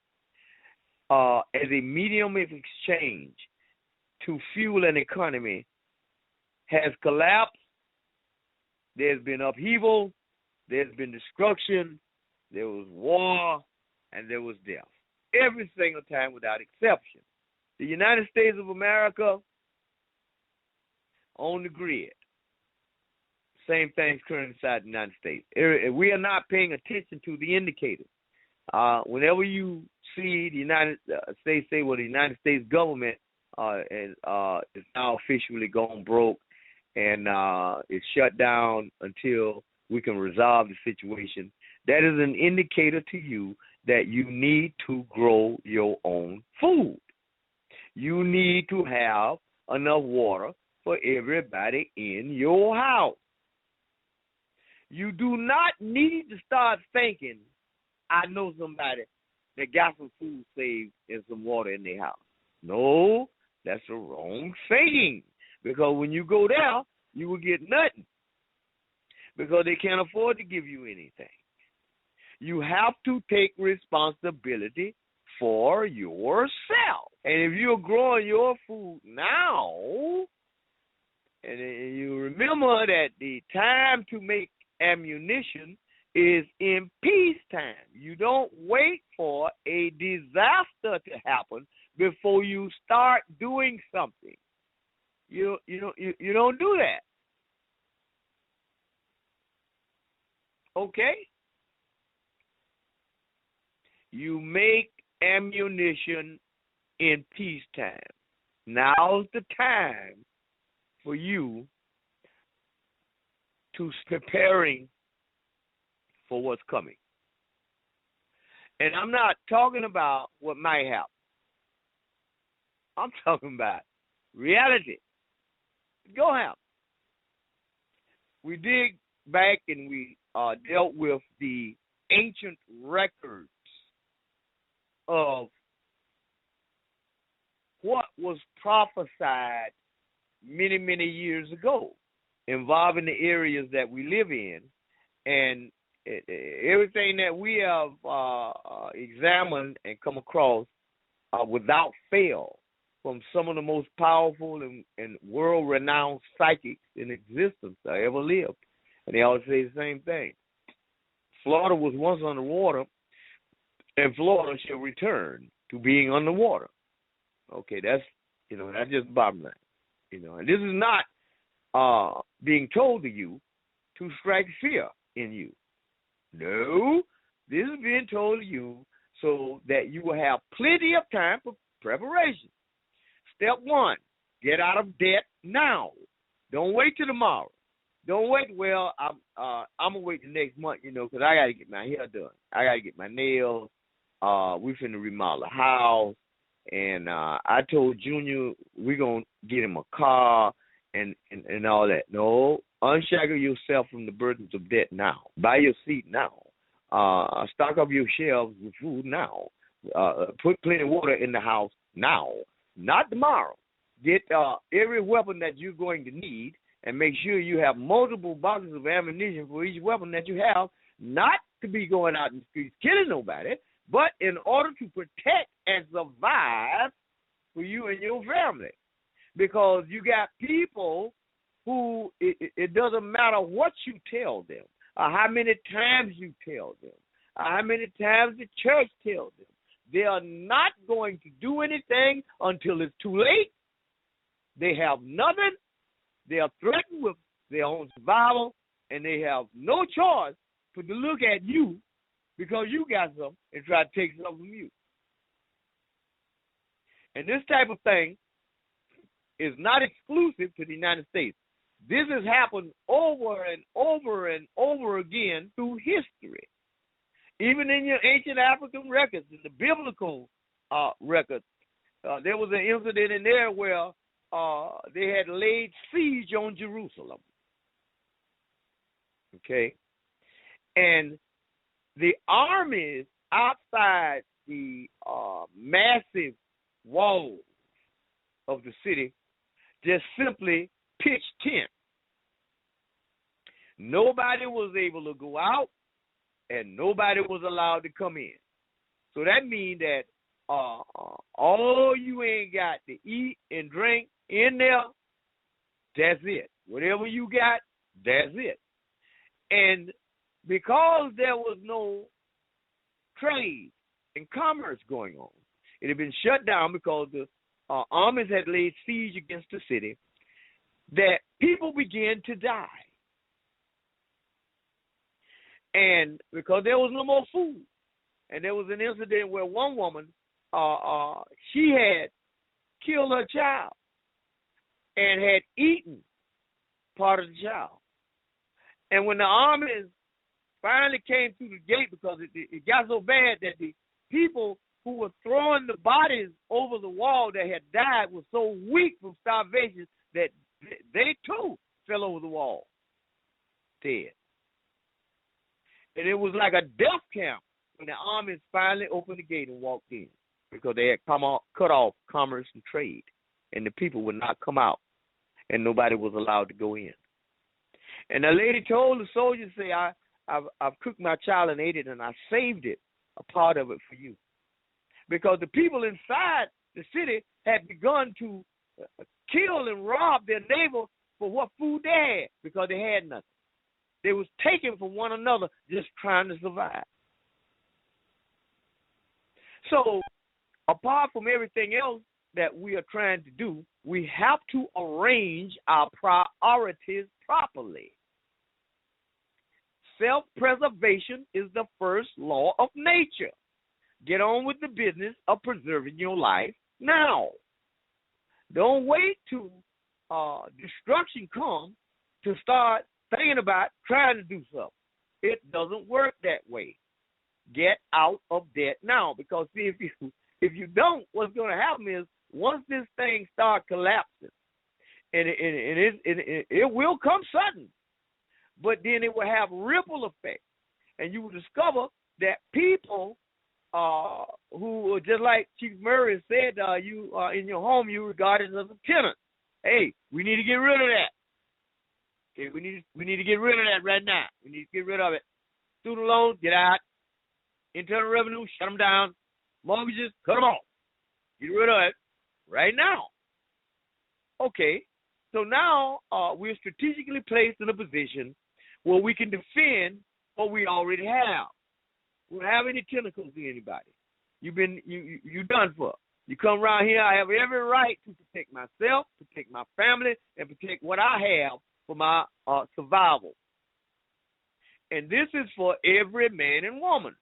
as a medium of exchange to fuel an economy has collapsed. There's been upheaval. There's been destruction, there was war, and there was death. Every single time without exception. The United States of America on the grid. Same thing's current inside the United States. We are not paying attention to the indicators. Whenever you see the United States say, well, the United States government is now officially gone broke and it's shut down until we can resolve the situation, that is an indicator to you that you need to grow your own food. You need to have enough water for everybody in your house. You do not need to start thinking, I know somebody that got some food saved and some water in their house. No, that's the wrong thing. Because when you go there, you will get nothing. Because they can't afford to give you anything. You have to take responsibility for yourself. And if you're growing your food now, and you remember that the time to make ammunition is in peacetime. You don't wait for a disaster to happen before you start doing something. You don't do that. Okay? You make ammunition in peacetime. Now's the time for you to preparing for what's coming. And I'm not talking about what might happen. I'm talking about reality. Go happen. We dig back and we dealt with the ancient records of what was prophesied many, many years ago involving the areas that we live in, and everything that we have examined and come across without fail from some of the most powerful and world-renowned psychics in existence that ever lived. And they all say the same thing. Florida was once underwater, and Florida shall return to being underwater. Okay, that's just bottom line. And this is not being told to you to strike fear in you. No, this is being told to you so that you will have plenty of time for preparation. Step one, get out of debt now. Don't wait till tomorrow. Don't wait. Well, I'm gonna wait the next month, because I gotta get my hair done. I gotta get my nails. We finna remodel a house, and I told Junior we gonna get him a car and all that. No, unshackle yourself from the burdens of debt now. Buy your seat now. Stock up your shelves with food now. Put plenty of water in the house now, not tomorrow. Get every weapon that you're going to need, and make sure you have multiple boxes of ammunition for each weapon that you have, not to be going out in the streets killing nobody, but in order to protect and survive for you and your family. Because you got people who, it doesn't matter what you tell them, or how many times you tell them, or how many times the church tells them, they are not going to do anything until it's too late. They have nothing. They are threatened with their own survival, and they have no choice but to look at you because you got something and try to take something from you. And this type of thing is not exclusive to the United States. This has happened over and over and over again through history. Even in your ancient African records, in the biblical records, there was an incident in there where they had laid siege on Jerusalem. Okay? And the armies outside the massive walls of the city just simply pitched tent. Nobody was able to go out, and nobody was allowed to come in. So that means that all you ain't got to eat and drink in there, that's it. Whatever you got, that's it. And because there was no trade and commerce going on, it had been shut down because the armies had laid siege against the city, that people began to die. And because there was no more food. And there was an incident where one woman, she had killed her child and had eaten part of the child. And when the armies finally came through the gate, because it got so bad that the people who were throwing the bodies over the wall that had died were so weak from starvation that they too fell over the wall dead. And it was like a death camp when the armies finally opened the gate and walked in, because they had cut off commerce and trade, and the people would not come out, and nobody was allowed to go in. And the lady told the soldiers, say, I've cooked my child and ate it, and I saved it, a part of it for you. Because the people inside the city had begun to kill and rob their neighbor for what food they had, because they had nothing. They was taking from one another just trying to survive. So, apart from everything else that we are trying to do, we have to arrange our priorities properly. Self-preservation is the first law of nature. Get on with the business of preserving your life now. Don't wait till destruction comes to start thinking about trying to do something. It doesn't work that way. Get out of debt now, because see, if you don't, what's going to happen is once this thing starts collapsing, and it will come sudden, but then it will have ripple effects, and you will discover that people who, just like Chief Murray said, you in your home, you regarded as a tenant. Hey, we need to get rid of that. Okay, we need to get rid of that right now. We need to get rid of it. Student loans, get out. Internal revenue, shut them down. Mortgages, cut them off. Get rid of it right now. Okay, so now we're strategically placed in a position where we can defend what we already have. We don't have any tentacles to anybody. You done for. You come around here, I have every right to protect myself, protect my family, and protect what I have for my survival. And this is for every man and woman.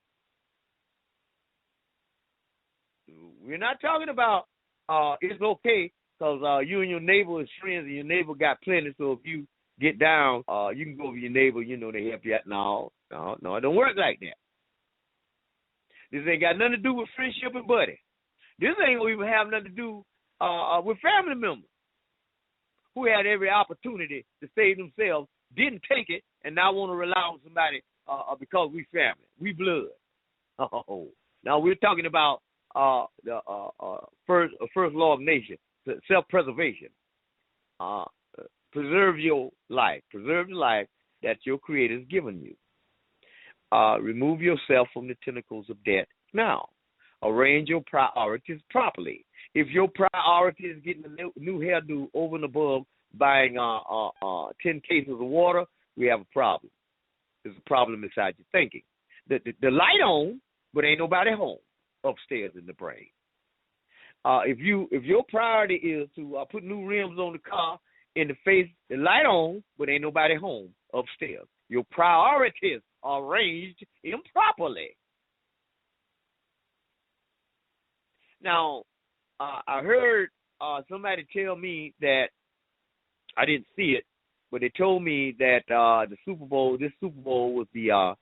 We're not talking about it's okay because you and your neighbor is friends and your neighbor got plenty, so if you get down, you can go over your neighbor, they help you out. No, it don't work like that. This ain't got nothing to do with friendship and buddy. This ain't gonna even have nothing to do with family members who had every opportunity to save themselves, didn't take it, and now want to rely on somebody because we family, we blood. Oh, now we're talking about the first law of nature, self-preservation. Preserve your life. Preserve the life that your Creator's given you. Remove yourself from the tentacles of debt now. Arrange your priorities properly. If your priority is getting a new hairdo over and above buying 10 cases of water, we have a problem. There's a problem inside your thinking. The light on, but ain't nobody home upstairs in the brain. If your priority is to put new rims on the car and the light on, but ain't nobody home upstairs, your priorities are arranged improperly. Now, I heard somebody tell me that, I didn't see it, but they told me that this Super Bowl was the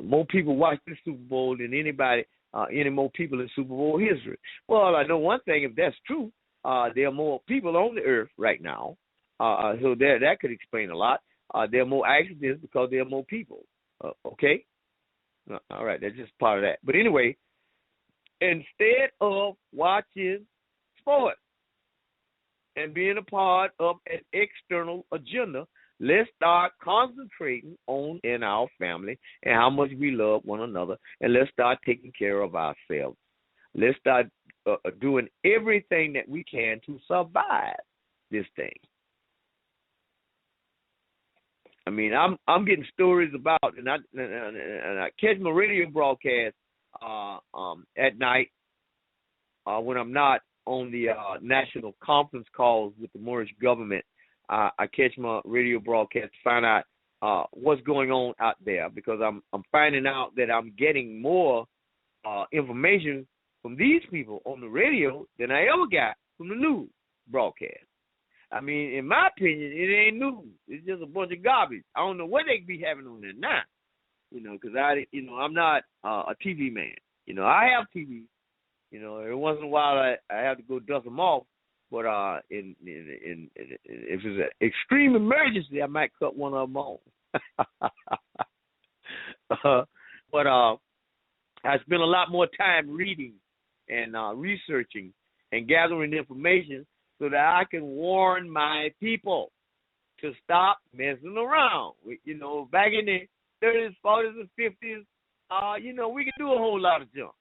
more people watched this Super Bowl than any more people in Super Bowl history. Well, I know one thing, if that's true, there are more people on the earth right now, so that could explain a lot. There are more accidents because there are more people. Okay? All right, that's just part of that. But anyway, instead of watching sports and being a part of an external agenda, let's start concentrating on in our family and how much we love one another, and let's start taking care of ourselves. Let's start doing everything that we can to survive this thing. I mean, I'm getting stories about, and I catch my radio broadcast at night when I'm not on the national conference calls with the Moorish government. I catch my radio broadcast to find out what's going on out there, because I'm finding out that I'm getting more information from these people on the radio than I ever got from the news broadcast. I mean, in my opinion, it ain't news. It's just a bunch of garbage. I don't know what they be having on there now, because I'm not a TV man. I have TV. Every once in a while I have to go dust them off. But if it's an extreme emergency, I might cut one of them on. But I spend a lot more time reading and researching and gathering information so that I can warn my people to stop messing around. Back in the 30s, 40s, and 50s, we could do a whole lot of junk.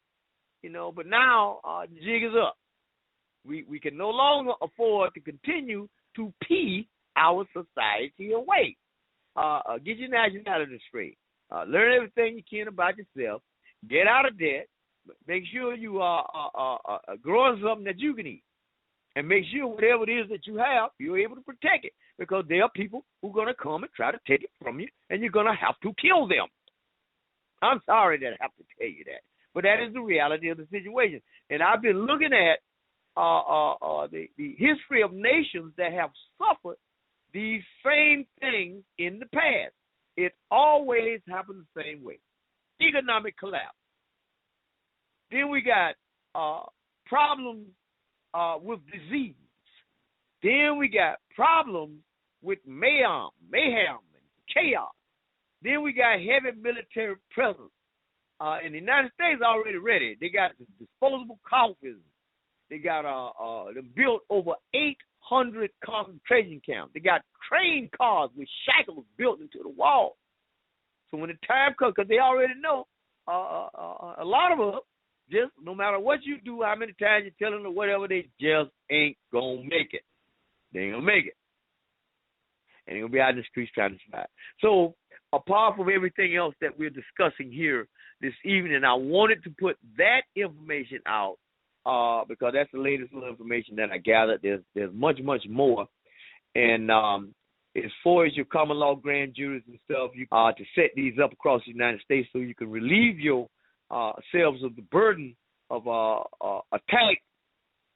But now the jig is up. We can no longer afford to continue to pee our society away. get your nationality straight. Learn everything you can about yourself. Get out of debt. Make sure you are growing something that you can eat. And make sure whatever it is that you have, you're able to protect it. Because there are people who are going to come and try to take it from you, and you're going to have to kill them. I'm sorry that I have to tell you that. But that is the reality of the situation. And I've been looking at the history of nations that have suffered these same things in the past. It always happens the same way. Economic collapse. Then we got problems with disease. Then we got problems with mayhem and chaos. Then we got heavy military presence. And the United States already ready. They got disposable coffins. They got they built over 800 concentration camps. They got train cars with shackles built into the wall. So when the time comes, because they already know a lot of us, just no matter what you do, how many times you tell them or whatever, they just ain't going to make it. They ain't going to make it. And they're going to be out in the streets trying to survive. So apart from everything else that we're discussing here this evening, I wanted to put that information out because that's the latest little information that I gathered. There's much, much more. And as far as your common law grand juries and stuff, you to set these up across the United States so you can relieve yourselves of the burden of attack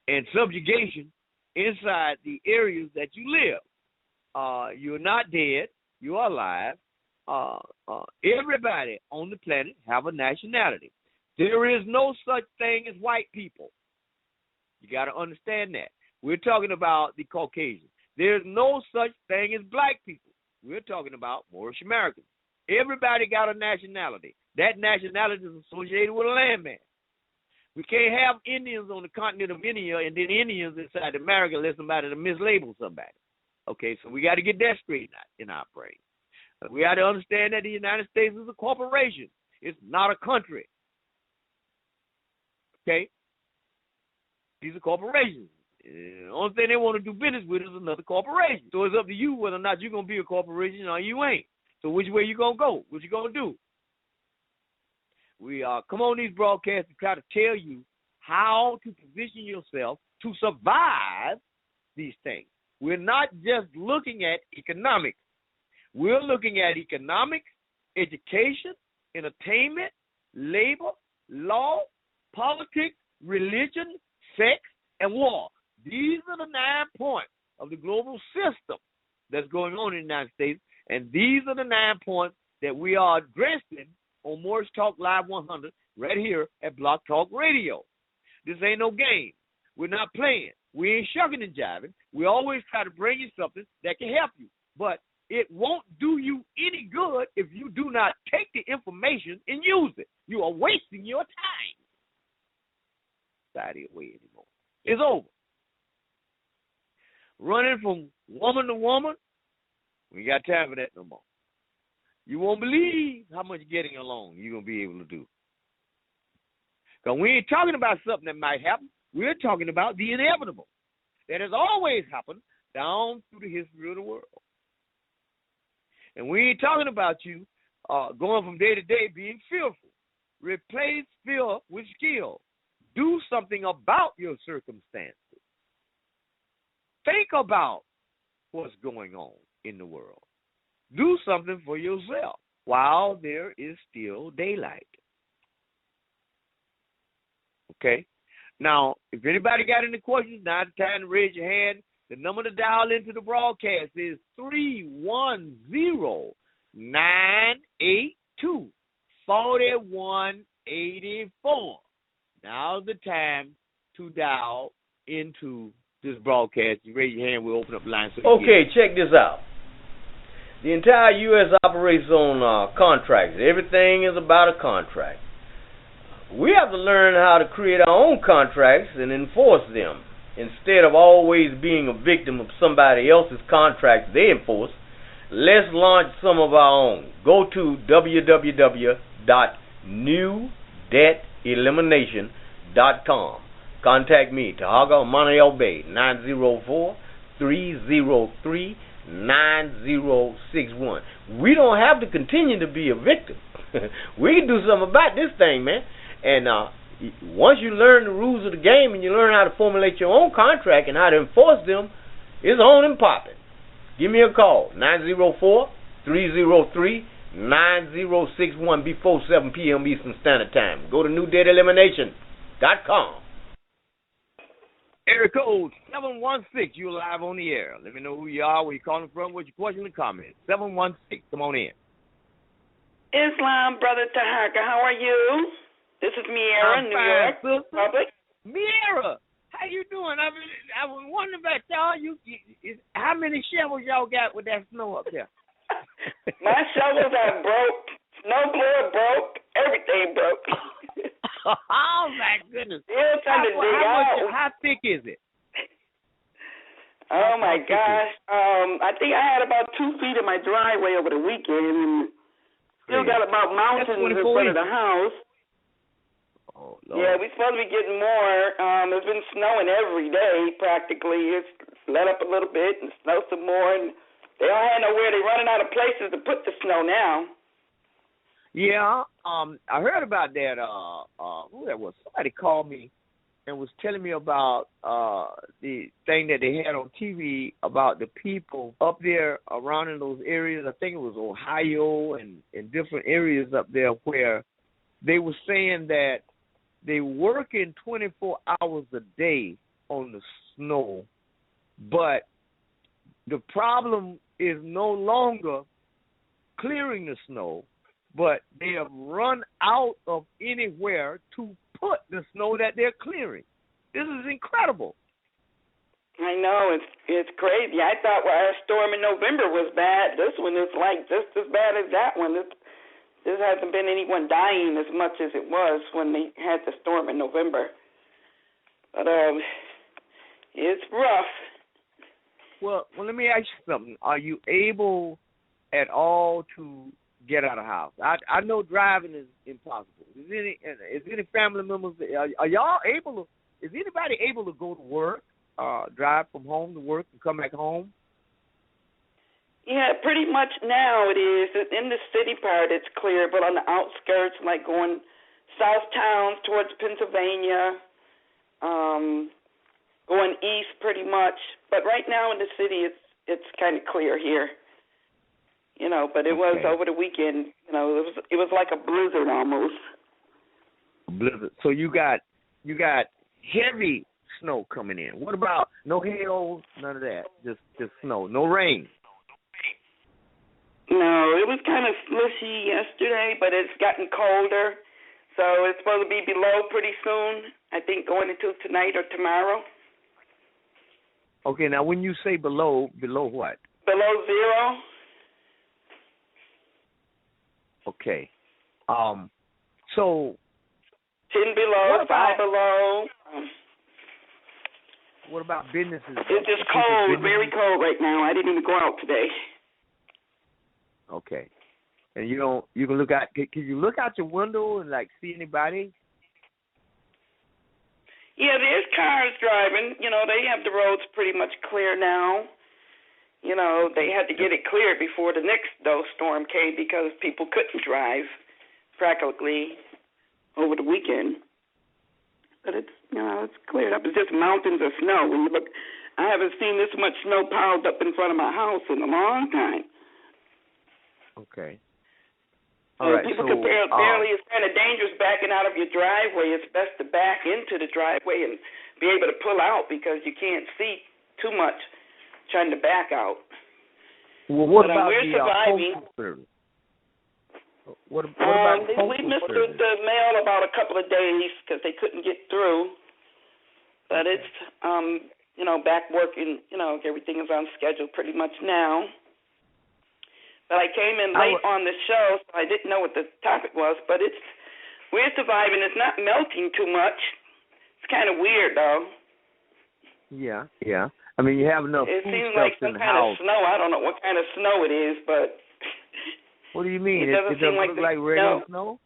and subjugation inside the areas that you live. You're not dead. You are alive. Everybody on the planet have a nationality. There is no such thing as white people. You got to understand that. We're talking about the Caucasians. There's no such thing as black people. We're talking about Moorish Americans. Everybody got a nationality. That nationality is associated with a landmass. We can't have Indians on the continent of India and then Indians inside America unless somebody to mislabel somebody. Okay, so we got to get that straightened out in our brain. We got to understand that the United States is a corporation. It's not a country. Okay? These are corporations. The only thing they want to do business with is another corporation. So it's up to you whether or not you're going to be a corporation or you ain't. So which way you going to go? What you going to do? We come on these broadcasts to try to tell you how to position yourself to survive these things. We're not just looking at economics. We're looking at economics, education, entertainment, labor, law, politics, religion, sex, and war. These are the 9 points of the global system that's going on in the United States, and these are the 9 points that we are addressing on Morris Talk Live 100 right here at Block Talk Radio. This ain't no game. We're not playing. We ain't shucking and jiving. We always try to bring you something that can help you, but it won't do you any good if you do not take the information and use it. You are wasting your time. Society away anymore. It's over. Running from woman to woman, we ain't got time for that no more. You won't believe how much getting along you're going to be able to do. Because we ain't talking about something that might happen. We're talking about the inevitable that has always happened down through the history of the world. And we ain't talking about you going from day to day being fearful. Replace fear with skill. Do something about your circumstances. Think about what's going on in the world. Do something for yourself while there is still daylight. Okay? Now, if anybody got any questions, now's the time to raise your hand. The number to dial into the broadcast is 310-982-4184. Now's the time to dial into this broadcast. You raise your hand, we'll open up the line. Okay, check this out. The entire U.S. operates on contracts. Everything is about a contract. We have to learn how to create our own contracts and enforce them. Instead of always being a victim of somebody else's contracts they enforce, let's launch some of our own. Go to www.newdebtelimination.com. Contact me, Tarhaka, Monterey Bay, 904-303-9999. 9061. We don't have to continue to be a victim. We can do something about this thing, man. And once you learn the rules of the game and you learn how to formulate your own contract and how to enforce them, it's on and popping. Give me a call, 904-303-9061 before 7 p.m. Eastern Standard Time. Go to newdeadelimination.com. Area code 716. You're live on the air. Let me know who you are, where you're calling from, what's your question and comment. 716. Come on in. Islam, Brother Tarhaka, how are you? This is Miera, New York Republic. Miera, how you doing? I was wondering about y'all. How many shovels y'all got with that snow up there? My shovels are broke. Snowblower broke. Everything broke. Oh, my goodness. Still trying to dig out. How thick is it? Oh, my gosh. I think I had about 2 feet in my driveway over the weekend, and still got about mountains in front of the house. Oh, Lord. Yeah, we're supposed to be getting more. It's been snowing every day, practically. It's let up a little bit and snow some more, and they don't have nowhere. They're running out of places to put the snow now. Yeah, I heard about that. Who that was? Somebody called me and was telling me about the thing that they had on TV about the people up there around in those areas. I think it was Ohio and different areas up there where they were saying that they working 24 hours a day on the snow, but the problem is no longer clearing the snow, but they have run out of anywhere to put the snow that they're clearing. This is incredible. I know, it's crazy. I thought our storm in November was bad. This one is like just as bad as that one. There hasn't been anyone dying as much as it was when they had the storm in November. But it's rough. Well, let me ask you something. Are you able at all to get out of the house? I know driving is impossible. Is any family members? Are y'all able to? Is anybody able to go to work, drive from home to work, and come back home? Yeah, pretty much now it is. In the city part, it's clear, but on the outskirts, like going south towns towards Pennsylvania, going east pretty much. But right now in the city, it's kind of clear here. You know, but it was over the weekend. You know, it was like a blizzard almost. Blizzard. So you got heavy snow coming in. What about no hail? None of that. Just snow. No rain. No, it was kind of slushy yesterday, but it's gotten colder. So it's supposed to be below pretty soon, I think going into tonight or tomorrow. Okay, now when you say below what? Below zero. Okay. So 10 below, 5 below. What about businesses? It's just cold, very cold right now. I didn't even go out today. Okay. And you can look out. Can you look out your window and like see anybody? Yeah, there's cars driving. You know, they have the roads pretty much clear now. You know, they had to get it cleared before the next storm came because people couldn't drive practically over the weekend. But it's cleared up. It's just mountains of snow. When you look, I haven't seen this much snow piled up in front of my house in a long time. Okay. All right. People so, apparently it's kind of dangerous backing out of your driveway. It's best to back into the driveway and be able to pull out because you can't see too much trying to back out. Well, what about we're the surviving. Postal Service? What about the we missed the mail about a couple of days because they couldn't get through. But it's, back working. Everything is on schedule pretty much now. But I came in late on the show, so I didn't know what the topic was. But we're surviving. It's not melting too much. It's kind of weird, though. Yeah. I mean, you have enough It food seems stuff like some in the kind house. of snow. I don't know what kind of snow it is, but... What do you mean? It doesn't seem look like regular snow?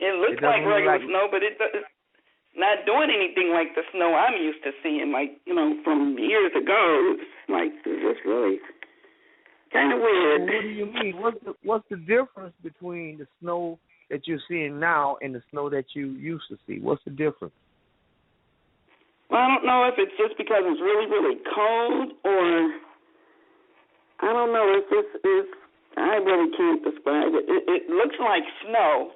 It looks like regular snow, but it not doing anything like the snow I'm used to seeing, like, from years ago. It's like, it's really kind of weird. Well, what do you mean? What's the difference between the snow that you're seeing now and the snow that you used to see? What's the difference? Well, I don't know if it's just because it's really, really cold, or I don't know. I really can't describe it. It looks like snow,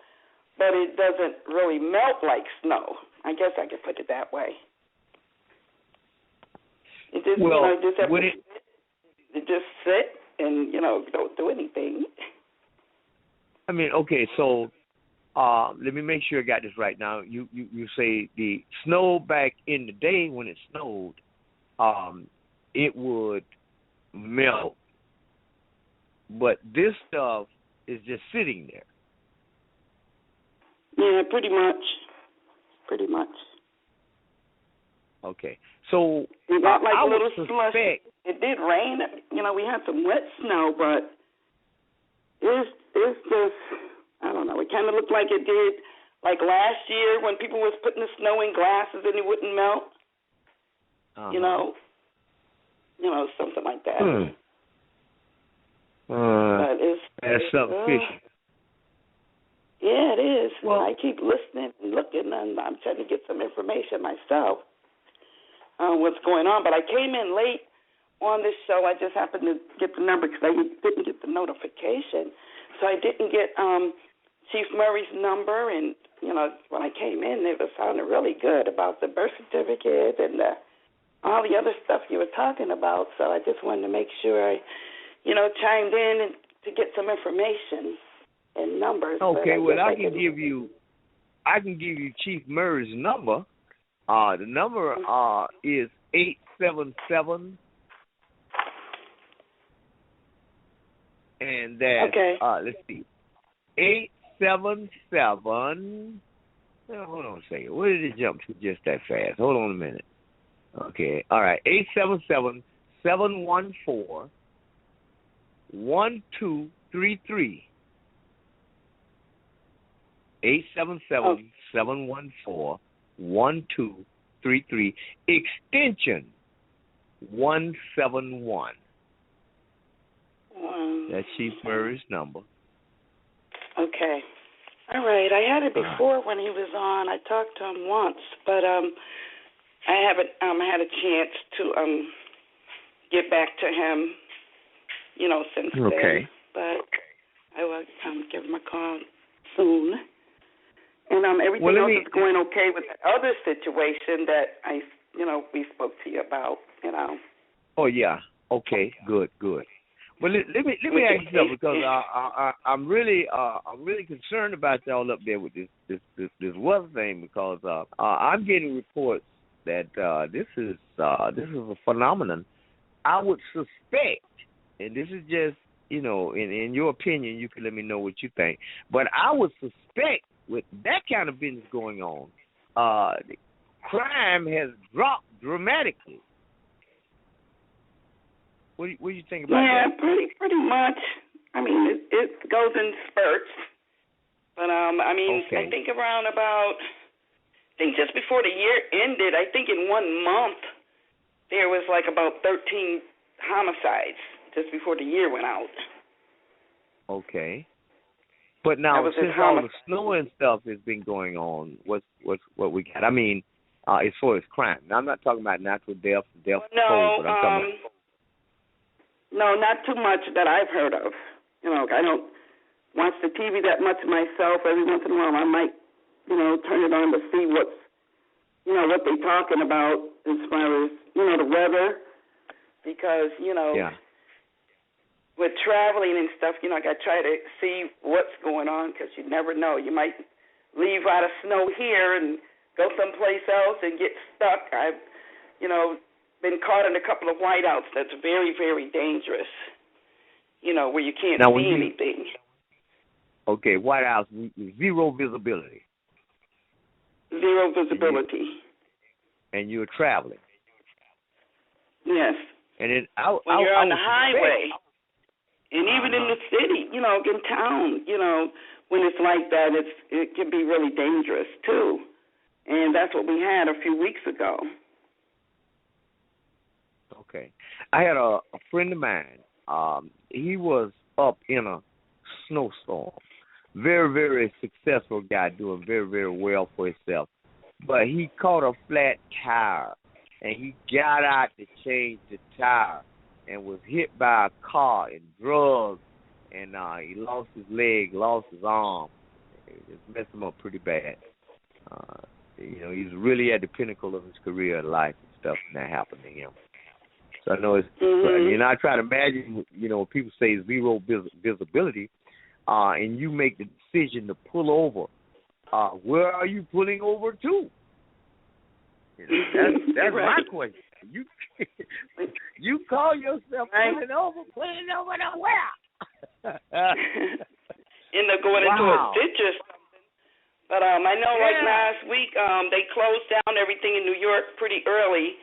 but it doesn't really melt like snow. I guess I could put it that way. It just, it just sit and, don't do anything. I mean, okay, so let me make sure I got this right now. You say the snow back in the day when it snowed, it would melt. But this stuff is just sitting there. Yeah, pretty much. Pretty much. Okay. So it got like I a little would slush. suspect. It did rain. We had some wet snow, but it's just, I don't know. It kind of looked like it did like last year when people was putting the snow in glasses and it wouldn't melt. Something like that. But that's something fishy. Yeah, it is. Well, I keep listening and looking, and I'm trying to get some information myself on what's going on. But I came in late on this show. I just happened to get the number because I didn't get the notification. So I didn't get Chief Murray's number. And, when I came in, it was sounding really good about the birth certificate and all the other stuff you were talking about. So I just wanted to make sure I, chimed in and to get some information and numbers. Okay, well, I can give you Chief Murray's number. The number is 877, and that's let's see, 877. Hold on a second. Where did it jump to just that fast? Hold on a minute. Okay, all right, 877-714-1233. 877-714-1233, extension 171. That's Chief Murray's number. Okay. All right. I had it before when he was on. I talked to him once, but I haven't had a chance to get back to him, since then. But I will give him a call soon. And everything else is going okay with the other situation that we spoke to you about, Oh yeah. Okay. Good. Well, let me ask you something, because I'm really concerned about y'all up there with this weather thing, because I'm getting reports that this is a phenomenon. I would suspect, and this is just in your opinion, you can let me know what you think, but I would suspect with that kind of business going on, crime has dropped dramatically. What do you think about that? Yeah, pretty much. I mean, it goes in spurts. But, I think around just before the year ended, I think in 1 month, there was like about 13 homicides just before the year went out. Okay. But now, since all the snow and stuff has been going on, what we got? I mean, as far as crime. Now, I'm not talking about natural death, cold, but I'm talking about... No, not too much that I've heard of. I don't watch the TV that much myself. Every once in a while I might, turn it on to see what they're talking about as far as, the weather. Because, with traveling and stuff, I got to try to see what's going on, because you never know. You might leave out of snow here and go someplace else and get stuck. I've, been caught in a couple of whiteouts that's very, very dangerous, where you can't see anything. Okay, whiteouts, zero visibility. Zero visibility. And you're traveling. Yes. And then when you're on the highway, and even in the city, in town, when it's like that, it can be really dangerous too. And that's what we had a few weeks ago. Okay. I had a friend of mine. He was up in a snowstorm. Very, very successful guy, doing very, very well for himself. But he caught a flat tire, and he got out to change the tire and was hit by a car and drugged, and he lost his leg, lost his arm. It messed him up pretty bad. He was really at the pinnacle of his career and life and stuff, and that happened to him. So I know it's, I try to imagine, when people say zero visibility, and you make the decision to pull over, where are you pulling over to? That's right. My question. You call yourself pulling over to where? End up going into a ditch or something. But I know last week they closed down everything in New York pretty early.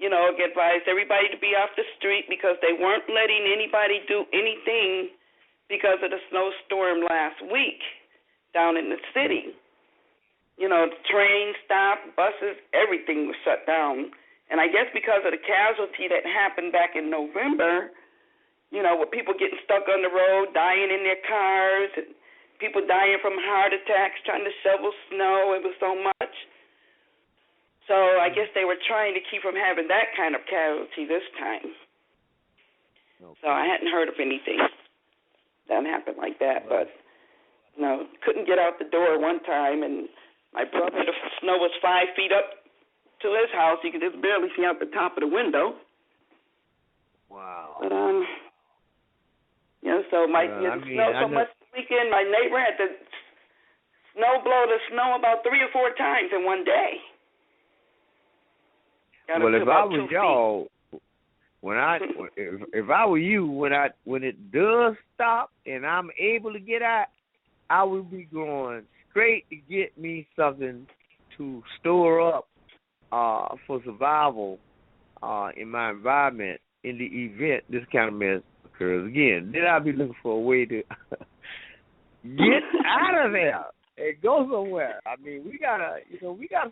Advised everybody to be off the street because they weren't letting anybody do anything because of the snowstorm last week down in the city. The train stopped, buses, everything was shut down. And I guess because of the casualty that happened back in November, with people getting stuck on the road, dying in their cars, and people dying from heart attacks trying to shovel snow, it was so much. So I guess they were trying to keep from having that kind of casualty this time. Okay. So I hadn't heard of anything that happened like that, but couldn't get out the door one time, and my brother, the snow was 5 feet up to his house. You could just barely see out the top of the window. Wow. But so snow so much this weekend. My neighbor had to blow the snow about 3 or 4 times in one day. Well, if I was y'all, if I were you, when it does stop and I'm able to get out, I would be going straight to get me something to store up for survival in my environment in the event this kind of mess occurs again. Then I'll be looking for a way to get out of there and go somewhere. I mean, we gotta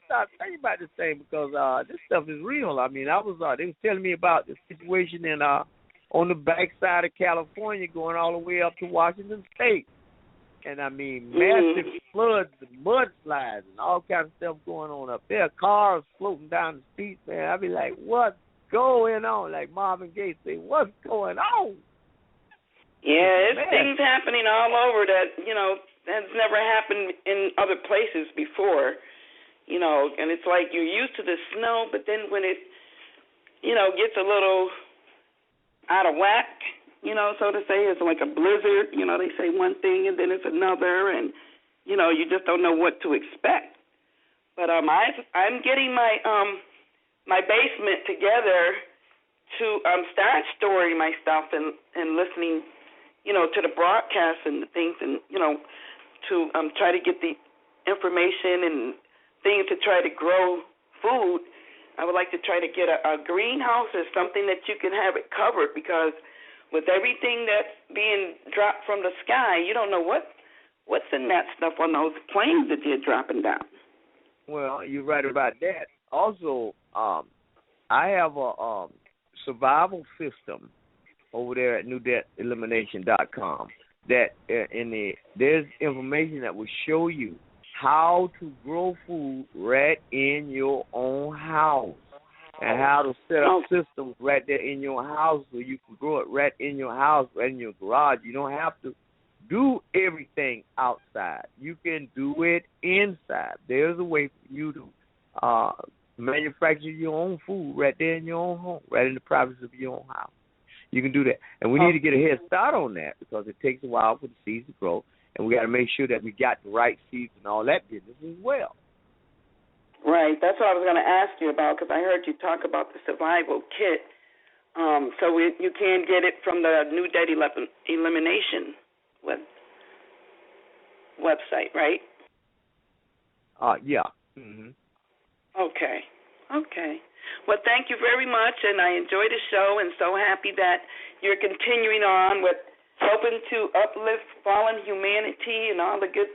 start thinking about this thing because this stuff is real. I mean, they was telling me about the situation in on the backside of California, going all the way up to Washington State, and I mean, massive floods and mudslides and all kinds of stuff going on up there. Cars floating down the streets, man. I'd be like, what's going on? Like Marvin Gaye say, what's going on? Yeah, it's things happening all over that that's never happened in other places before, and it's like you're used to the snow, but then when it, gets a little out of whack, so to say, it's like a blizzard, they say one thing and then it's another, and, you just don't know what to expect. But I'm getting my my basement together to start storing my stuff and listening, to the broadcasts and the things, and, to try to get the information and things to try to grow food. I would like to try to get a greenhouse or something that you can have it covered, because with everything that's being dropped from the sky, you don't know what's in that stuff on those planes that you're dropping down. Well, you're right about that. Also, I have a survival system over there at newdebtelimination.com. That there's information that will show you how to grow food right in your own house and how to set up systems right there in your house so you can grow it right in your house, right in your garage. You don't have to do everything outside. You can do it inside. There's a way for you to manufacture your own food right there in your own home, right in the privacy of your own house. You can do that. And we need to get a head start on that because it takes a while for the seeds to grow, and we got to make sure that we got the right seeds and all that business as well. Right. That's what I was going to ask you about, because I heard you talk about the survival kit. So you can get it from the New Debt Elimination website, right? Yeah. Mm-hmm. Okay. Well, thank you very much, and I enjoyed the show, and so happy that you're continuing on with helping to uplift fallen humanity and all the good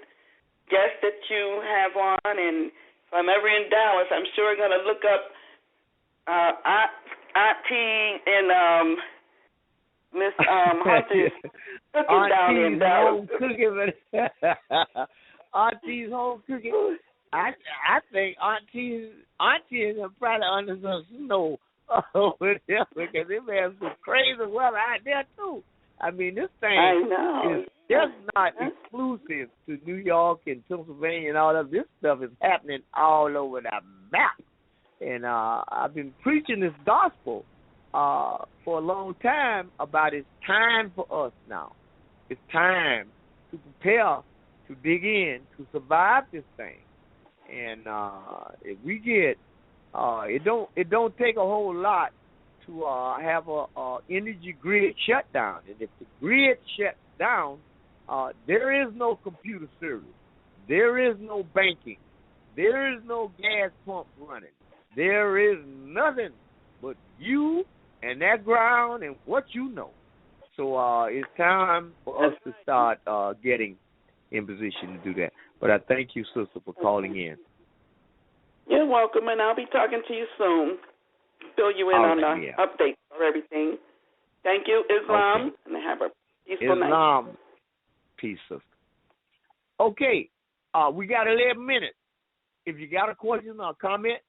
guests that you have on, and I'm ever in Dallas, I'm sure going to look up Auntie and Miss Hunter's cooking down in Dallas. Auntie's home cooking. I think Auntie is probably under some snow over there because they may have some crazy weather out there too. I mean, this thing is just not exclusive to New York and Pennsylvania and all that. This stuff is happening all over the map. And I've been preaching this gospel for a long time about it's time for us now. It's time to prepare, to dig in, to survive this thing. And if we get, it don't take a whole lot to have a energy grid shutdown. And if the grid shuts down, there is no computer service. There is no banking. There is no gas pump running. There is nothing but you and that ground and what you know. So it's time for us to start getting in position to do that. But I thank you, sister, for calling in. You're welcome, and I'll be talking to you soon. Fill you in on the updates or everything. Thank you, Islam, and have a peaceful night. Islam, peace, sister. Okay, we got 11 minutes. If you got a question or a comment,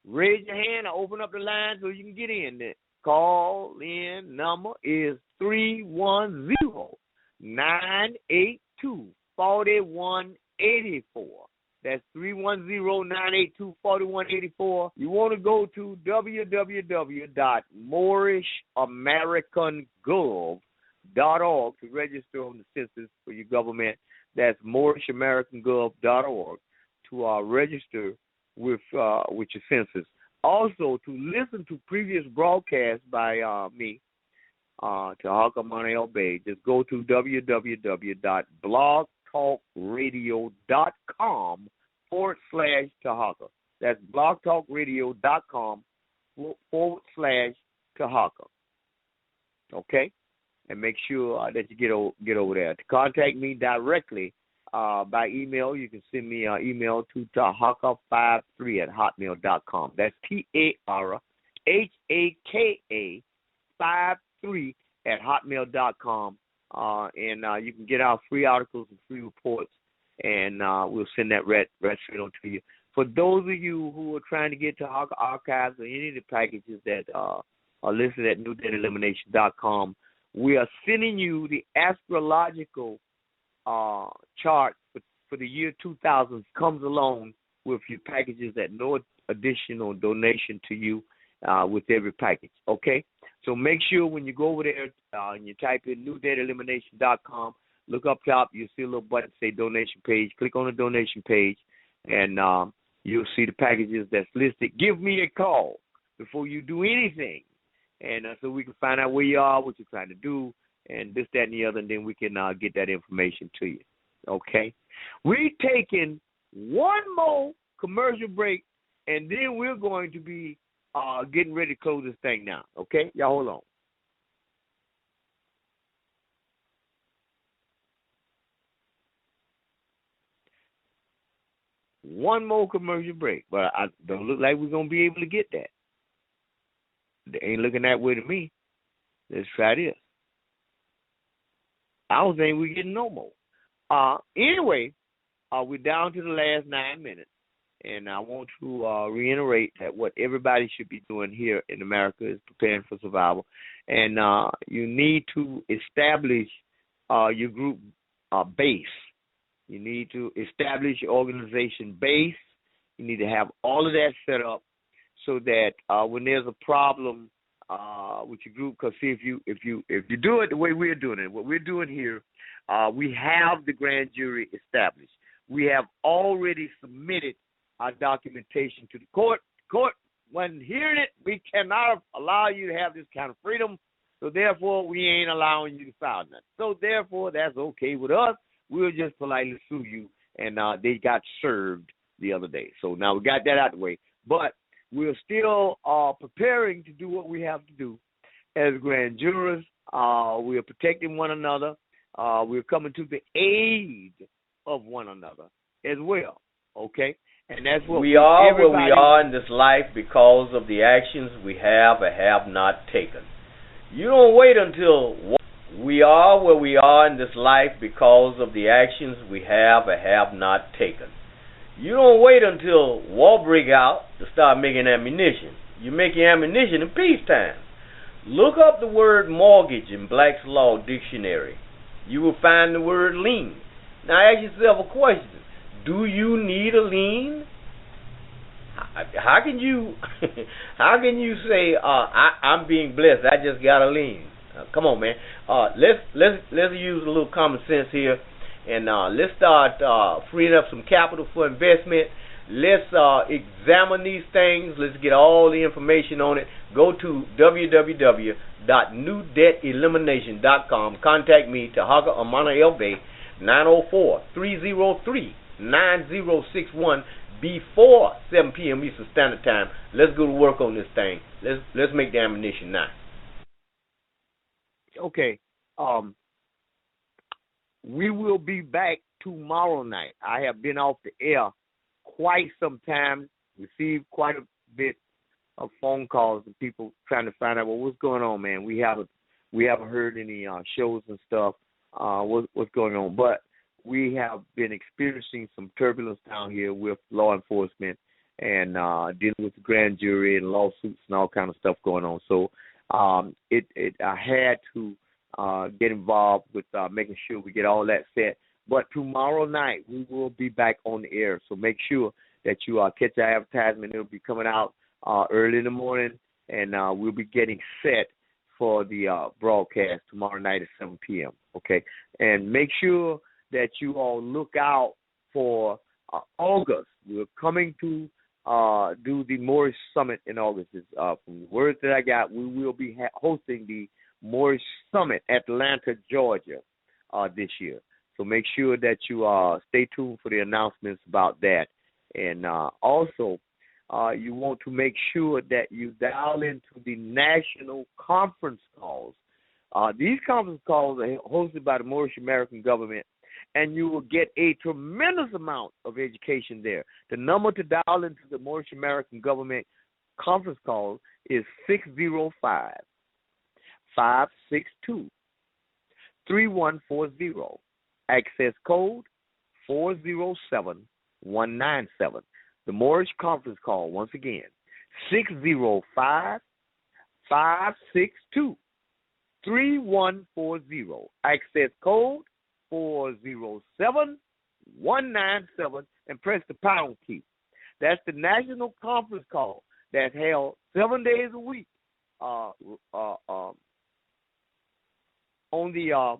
raise your hand or open up the line so you can get in there. Call in number is 310-982-4184. That's 310-982-4184. You want to go to www.moorishamericangov.org to register on the census for your government. That's moorishamericangov.org to register with your census. Also, to listen to previous broadcasts by me, Tarhaka Monel Bay, just go to blogtalkradio.com/Tarhaka. That's blogtalkradio.com/Tarhaka. Okay? And make sure that you get over there. To contact me directly by email, you can send me an email to tarhaka53@hotmail.com. That's TARHAKA53@hotmail.com. And you can get our free articles and free reports, and we'll send that right straight on to you. For those of you who are trying to get to Tarhaka Archives or any of the packages that are listed at newdayelimination.com, we are sending you the astrological chart for the year 2000 comes along with your packages at no additional donation to you with every package, okay? So make sure when you go over there and you type in newdataelimination.com, look up top, you'll see a little button say donation page. Click on the donation page, and you'll see the packages that's listed. Give me a call before you do anything, and so we can find out where you are, what you're trying to do, and this, that, and the other, and then we can get that information to you, okay? We're taking one more commercial break, and then we're going to be getting ready to close this thing now, okay? Y'all hold on. One more commercial break, but I don't look like we're going to be able to get that. They ain't looking that way to me. Let's try this. I don't think we're getting no more. Anyway, we're down to the last 9 minutes, and I want to reiterate that what everybody should be doing here in America is preparing for survival, and you need to establish your group base. You need to establish your organization base. You need to have all of that set up so that when there's a problem with your group, because see, if you do it the way we're doing it, what we're doing here, we have the grand jury established. We have already submitted our documentation to the court. Court, when hearing it, we cannot allow you to have this kind of freedom, so therefore we ain't allowing you to file nothing. So therefore, that's okay with us. We'll just politely sue you, and they got served the other day. So now we got that out of the way. But we're still preparing to do what we have to do as grand jurors. We are protecting one another. We're coming to the aid of one another as well, okay? And And that's what we are everybody... where we are in this life because of the actions we have or have not taken. You don't wait until... We are where we are in this life because of the actions we have or have not taken. You don't wait until war break out to start making ammunition. You make your ammunition in peacetime. Look up the word mortgage in Black's Law Dictionary. You will find the word lien. Now ask yourself a question. Do you need a lien? How can you say I'm being blessed? I just got a lien. Come on, man. Let's use a little common sense here, and let's start freeing up some capital for investment. Let's examine these things. Let's get all the information on it. Go to www.newdebtelimination.com. Contact me, Tarhaka Amana Elbe, 904-303-9061 before 7 p.m. Eastern Standard Time. Let's go to work on this thing. Let's make the ammunition now. Okay. We will be back tomorrow night. I have been off the air quite some time, received quite a bit of phone calls and people trying to find out, well, what's going on, man? We haven't heard any shows and stuff. What's going on? But we have been experiencing some turbulence down here with law enforcement and dealing with the grand jury and lawsuits and all kind of stuff going on. So I had to get involved with making sure we get all that set. But tomorrow night we will be back on the air. So make sure that you catch our advertisement. It'll be coming out early in the morning, and we'll be getting set for the broadcast tomorrow night at 7 p.m. Okay, and make sure that you all look out for August. We're coming to do the Moorish Summit in August. From the words that I got, we will be hosting the Moorish Summit, Atlanta, Georgia, this year. So make sure that you stay tuned for the announcements about that. And also, you want to make sure that you dial into the national conference calls. These conference calls are hosted by the Moorish American government, and you will get a tremendous amount of education there. The number to dial into the Moorish American government conference call is 605-562-3140. Access code 407197. The Moorish conference call, once again, 605-562-3140. Access code 407197, and press the pound key. That's the national conference call that's held 7 days a week on the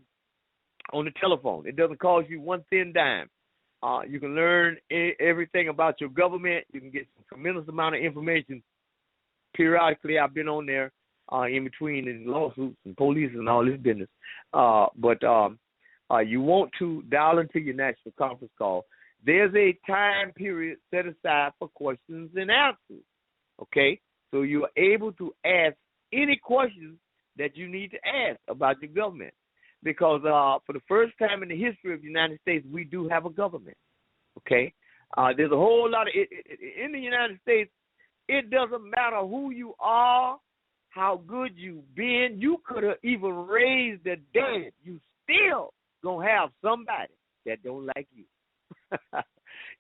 telephone. It doesn't cost you one thin dime. You can learn everything about your government. You can get some tremendous amount of information. Periodically, I've been on there in between in lawsuits and police and all this business. But you want to dial into your national conference call. There's a time period set aside for questions and answers. Okay? So you are able to ask any questions that you need to ask about your government. Because for the first time in the history of the United States, we do have a government, okay? There's a whole lot of in the United States, it doesn't matter who you are, how good you've been. You could have even raised the dead. You still going to have somebody that don't like you.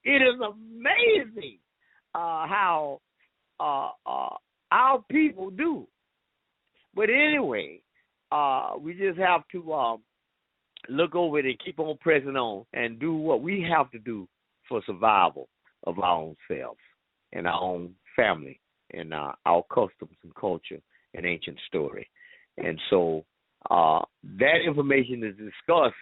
It is amazing how our people do. But anyway, we just have to look over it and keep on pressing on and do what we have to do for survival of our own selves and our own family and our customs and culture and ancient story. And so that information is discussed.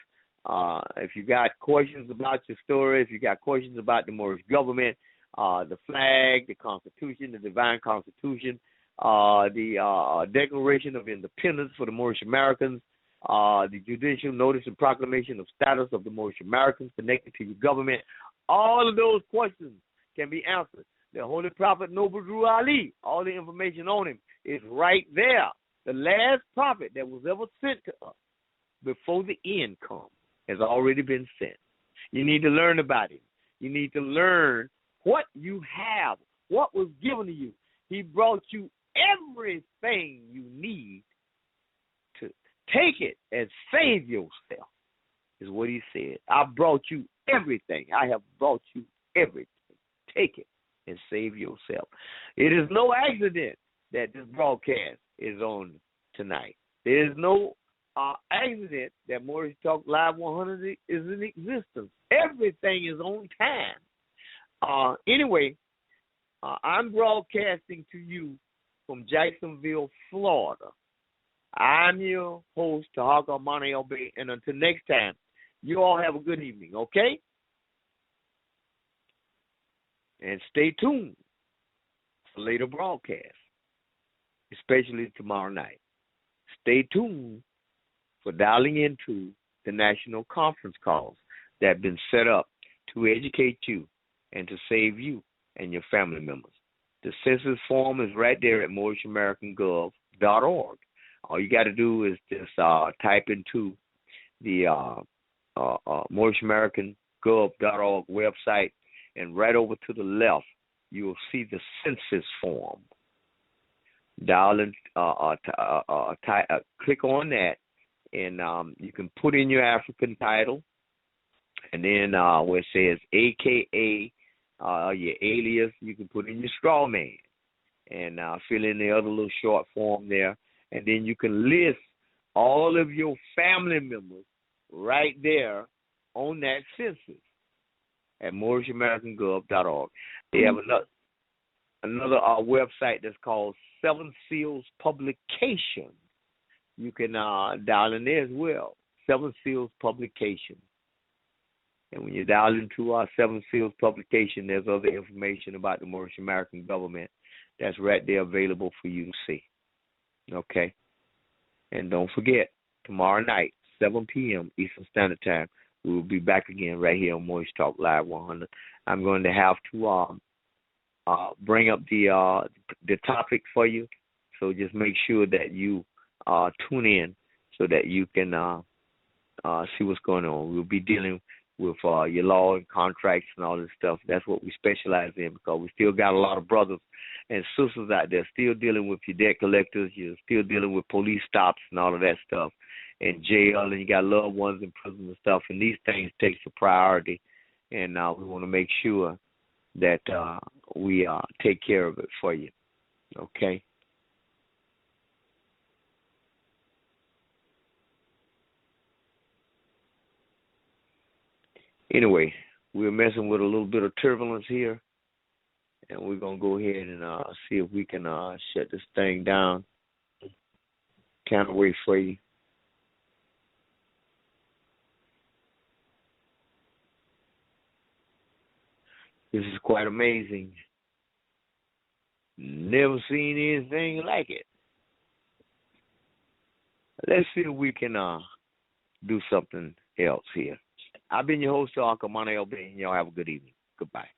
If you got questions about your story, if you got questions about the Moorish government, the flag, the Constitution, the Divine Constitution, the Declaration of Independence for the Moorish Americans, the Judicial Notice and Proclamation of Status of the Moorish Americans connected to your government, all of those questions can be answered. The Holy Prophet Noble Drew Ali, all the information on him is right there. The last prophet that was ever sent to us before the end comes has already been sent. You need to learn about him. You need to learn what you have, what was given to you. He brought you everything you need to take it and save yourself, is what he said. I brought you everything. I have brought you everything. Take it and save yourself. It is no accident that this broadcast is on tonight. There is no accident that Morris Talk Live 100 is in existence. Everything is on time. Anyway, I'm broadcasting to you from Jacksonville, Florida. I'm your host, Tarhaka Moneo Bay, and until next time, you all have a good evening, okay? And stay tuned for later broadcasts, especially tomorrow night. Stay tuned for dialing into the national conference calls that have been set up to educate you and to save you and your family members. The census form is right there at MorrisAmericanGov.org. All you got to do is just type into the MorrisAmericanGov.org website, and right over to the left, you will see the census form. Dial in, click on that, and you can put in your African title, and then where it says AKA, your alias, you can put in your straw man, and fill in the other little short form there, and then you can list all of your family members right there on that census at MorrisAmericanGov.org. They have another website that's called Seven Seals Publication. You can dial in there as well, Seven Seals Publication. And when you dial into our Seven Seals Publication, there's other information about the Morris American government that's right there available for you to see. Okay? And don't forget, tomorrow night, 7 p.m. Eastern Standard Time, we will be back again right here on Morris Talk Live 100. I'm going to have to bring up the topic for you, so just make sure that you tune in so that you can see what's going on. We'll be dealing with your law and contracts and all this stuff. That's what we specialize in, because we still got a lot of brothers and sisters out there still dealing with your debt collectors. You're still dealing with police stops and all of that stuff, and jail, and you got loved ones in prison and stuff, and these things take a priority, and we want to make sure that we take care of it for you, okay? Anyway, we're messing with a little bit of turbulence here, and we're going to go ahead and see if we can shut this thing down. Can't wait for you. This is quite amazing. Never seen anything like it. Let's see if we can do something else here. I've been your host, Tarhaka Moneo Bay, and y'all have a good evening. Goodbye.